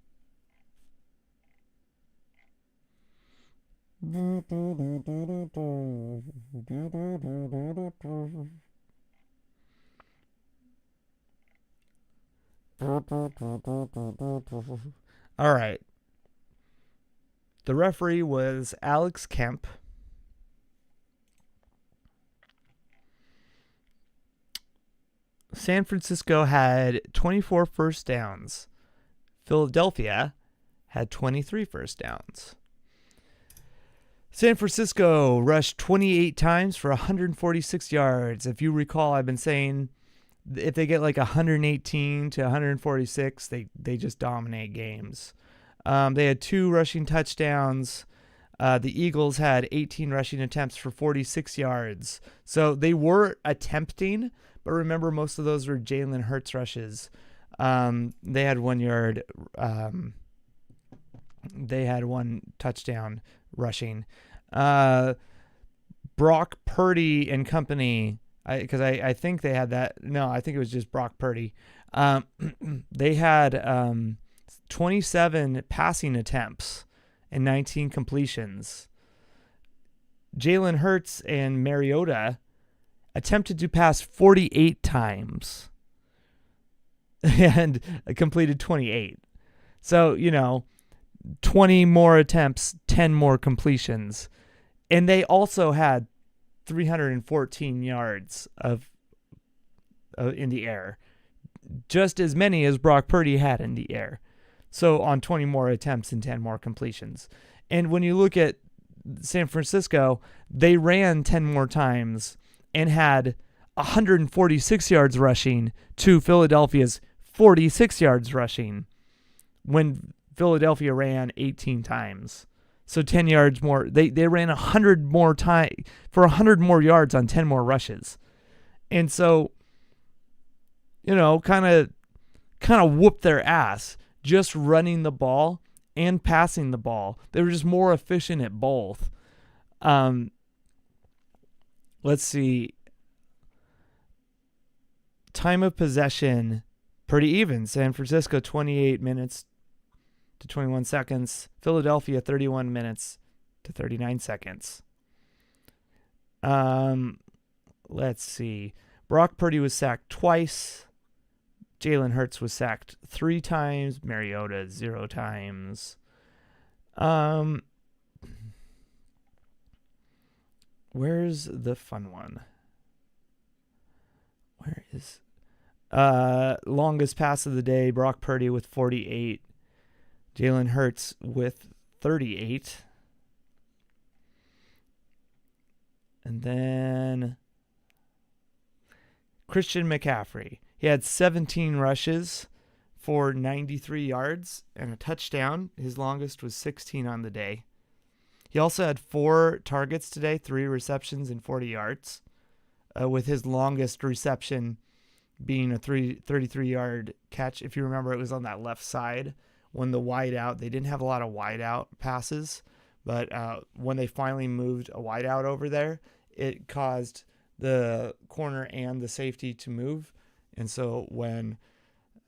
All right. The referee was Alex Kemp. San Francisco had 24 first downs. Philadelphia had 23 first downs. San Francisco rushed 28 times for 146 yards. If you recall, I've been saying if they get like 118 to 146, they just dominate games. They had 2 rushing touchdowns. The Eagles had 18 rushing attempts for 46 yards. So they were attempting, but remember, most of those were Jalen Hurts rushes. They had 1 yard. They had 1 touchdown rushing. Brock Purdy and company, because I think they had that. No, I think it was just Brock Purdy. They had 27 passing attempts and 19 completions. Jalen Hurts and Mariota attempted to pass 48 times and completed 28. So, 20 more attempts, 10 more completions. And they also had 314 yards of in the air. Just as many as Brock Purdy had in the air. So on 20 more attempts and 10 more completions. And when you look at San Francisco, they ran 10 more times and had 146 yards rushing to Philadelphia's 46 yards rushing when Philadelphia ran 18 times. So 10 yards more. They ran 100 more time for 100 more yards on 10 more rushes. And so, kind of whooped their ass just running the ball and passing the ball. They were just more efficient at both. Let's see. Time of possession, pretty even. San Francisco, 28 minutes to 21 seconds. Philadelphia, 31 minutes to 39 seconds. Let's see. Brock Purdy was sacked twice. Jalen Hurts was sacked 3 times. Mariota, 0 times. Where's the fun one? Where is... longest pass of the day, Brock Purdy with 48. Jalen Hurts with 38. And then Christian McCaffrey. He had 17 rushes for 93 yards and a touchdown. His longest was 16 on the day. He also had 4 targets today, 3 receptions and 40 yards, with his longest reception being a 33-yard catch. If you remember, it was on that left side when the wide out. They didn't have a lot of wide out passes, but when they finally moved a wide out over there, it caused the corner and the safety to move. And so when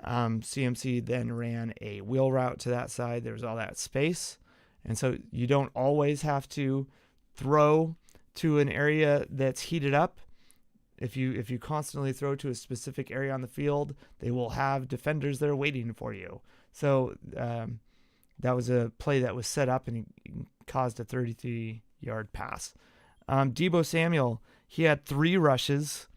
CMC then ran a wheel route to that side, there was all that space. And so you don't always have to throw to an area that's heated up. If you constantly throw to a specific area on the field, they will have defenders there waiting for you. So that was a play that was set up and caused a 33-yard pass. Deebo Samuel, he had 3 rushes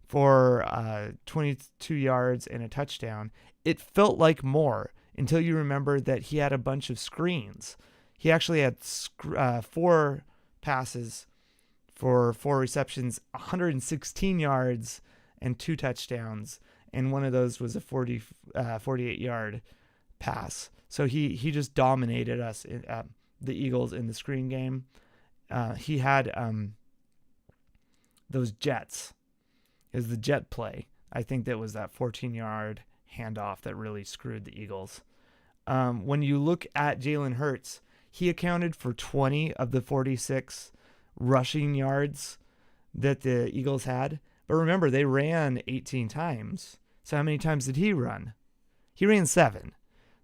for 22 yards and a touchdown. It felt like more until you remember that he had a bunch of screens. He actually had 4 passes for 4 receptions, 116 yards, and 2 touchdowns. And one of those was a 48-yard pass. So he just dominated us, the Eagles, in the screen game. He had those jets. It was the jet play. I think that was that 14-yard handoff that really screwed the Eagles. When you look at Jalen Hurts, he accounted for 20 of the 46 rushing yards that the Eagles had. But remember, they ran 18 times. So how many times did he run? He ran 7.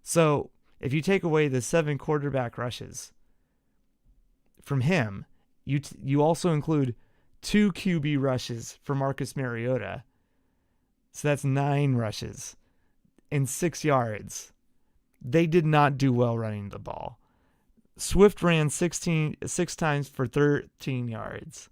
So if you take away the 7 quarterback rushes from him, you also include 2 QB rushes for Marcus Mariota. So that's 9 rushes and 6 yards. They did not do well running the ball. Swift ran 6 times for 13 yards.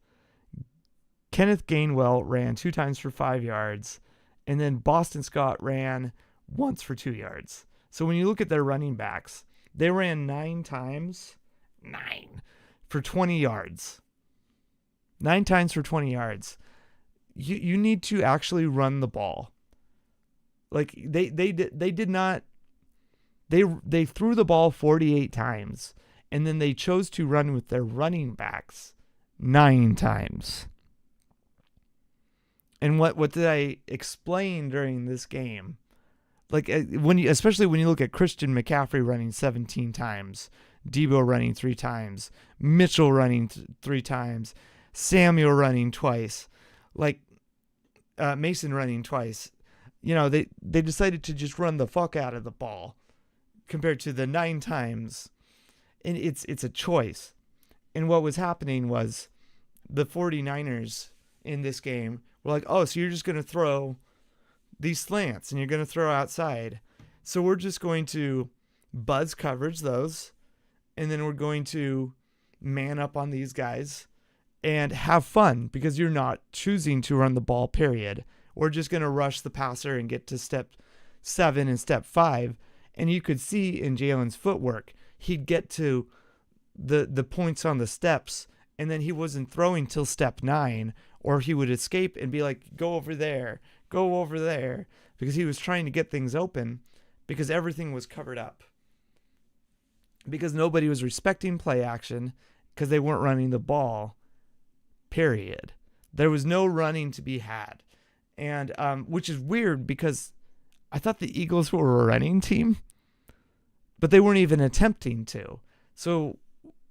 Kenneth Gainwell ran 2 times for 5 yards. And then Boston Scott ran once for 2 yards. So when you look at their running backs, they ran 9 times, 9, for 20 yards. 9 times for 20 yards. You need to actually run the ball. Like they did not. They threw the ball 48 times. And then they chose to run with their running backs 9 times. And what did I explain during this game? Like especially when you look at Christian McCaffrey running 17 times, Deebo running 3 times, Mitchell running 3 times, Samuel running twice, like Mason running twice. They decided to just run the fuck out of the ball compared to the 9 times. And it's a choice. And what was happening was the 49ers in this game were like, oh, so you're just going to throw these slants and you're going to throw outside. So we're just going to buzz coverage those. And then we're going to man up on these guys and have fun because you're not choosing to run the ball, period. We're just going to rush the passer and get to step 7 and step 5. And you could see in Jalen's footwork, he'd get to the points on the steps, and then he wasn't throwing till step 9, or he would escape and be like, go over there. because he was trying to get things open because everything was covered up. Because nobody was respecting play action because they weren't running the ball, period. There was no running to be had. And which is weird because I thought the Eagles were a running team, but they weren't even attempting to. So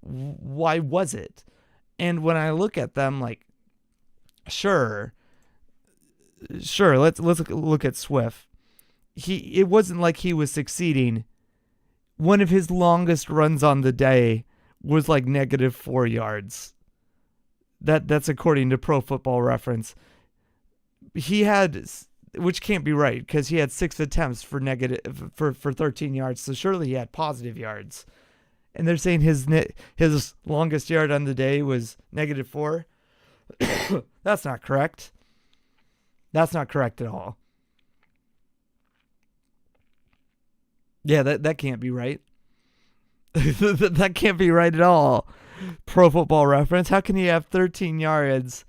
why was it? And when I look at them, like, sure, let's look at Swift. It wasn't like he was succeeding. One of his longest runs on the day was like -4 yards. That's according to Pro Football Reference. He had, which can't be right because he had 6 attempts for 13 yards. So surely he had positive yards. And they're saying his longest yard on the day was -4. That's not correct. That's not correct at all. Yeah, that can't be right. That can't be right at all. Pro Football Reference. How can he have 13 yards,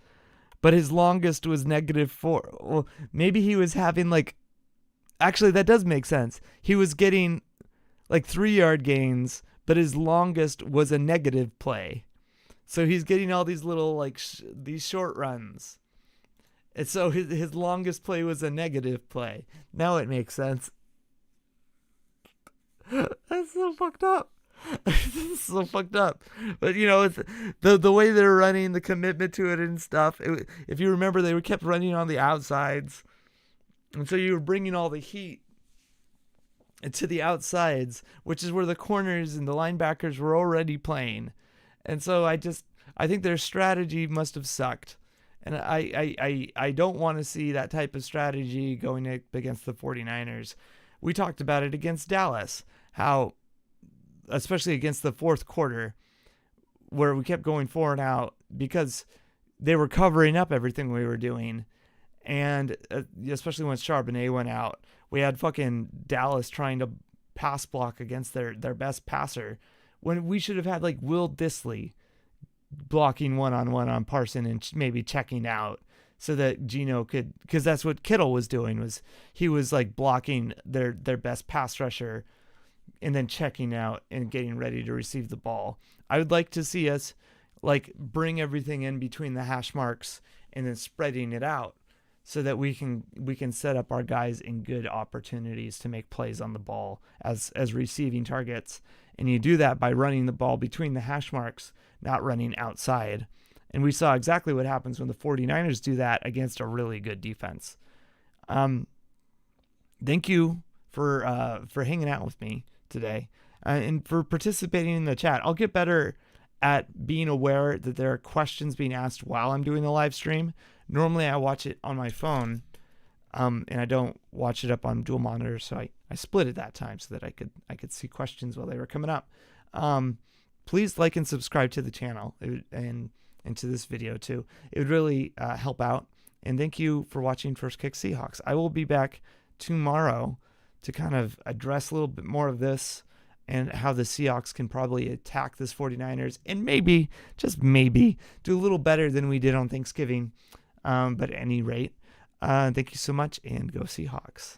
but his longest was -4? Well, maybe he was having actually, that does make sense. He was getting 3-yard gains, but his longest was a negative play. So he's getting all these little these short runs. And so his longest play was a negative play. Now it makes sense. That's so fucked up. So fucked up. But it's the way they're running, the commitment to it and stuff. If you remember, they kept running on the outsides, and so you were bringing all the heat to the outsides, which is where the corners and the linebackers were already playing. And so I think their strategy must have sucked. And I don't want to see that type of strategy going up against the 49ers. We talked about it against Dallas, how, especially against the fourth quarter, where we kept going 4 and out because they were covering up everything we were doing. And especially when Charbonnet went out, we had fucking Dallas trying to pass block against their best passer when we should have had Will Dissly blocking one-on-one on Parson and maybe checking out so that Geno could, because that's what Kittle was doing, was he was blocking their best pass rusher and then checking out and getting ready to receive the ball. I would like to see us bring everything in between the hash marks and then spreading it out so that we can set up our guys in good opportunities to make plays on the ball as receiving targets. And you do that by running the ball between the hash marks, not running outside. And we saw exactly what happens when the 49ers do that against a really good defense. Thank you for hanging out with me today and for participating in the chat. I'll get better at being aware that there are questions being asked while I'm doing the live stream. Normally I watch it on my phone, and I don't watch it up on dual monitors, so I split it that time so that I could see questions while they were coming up. Please like and subscribe to the channel and to this video too. It would really help out. And thank you for watching First Kick Seahawks. I will be back tomorrow to kind of address a little bit more of this and how the Seahawks can probably attack this 49ers and maybe, just maybe, do a little better than we did on Thanksgiving. But at any rate, thank you so much, and go Seahawks.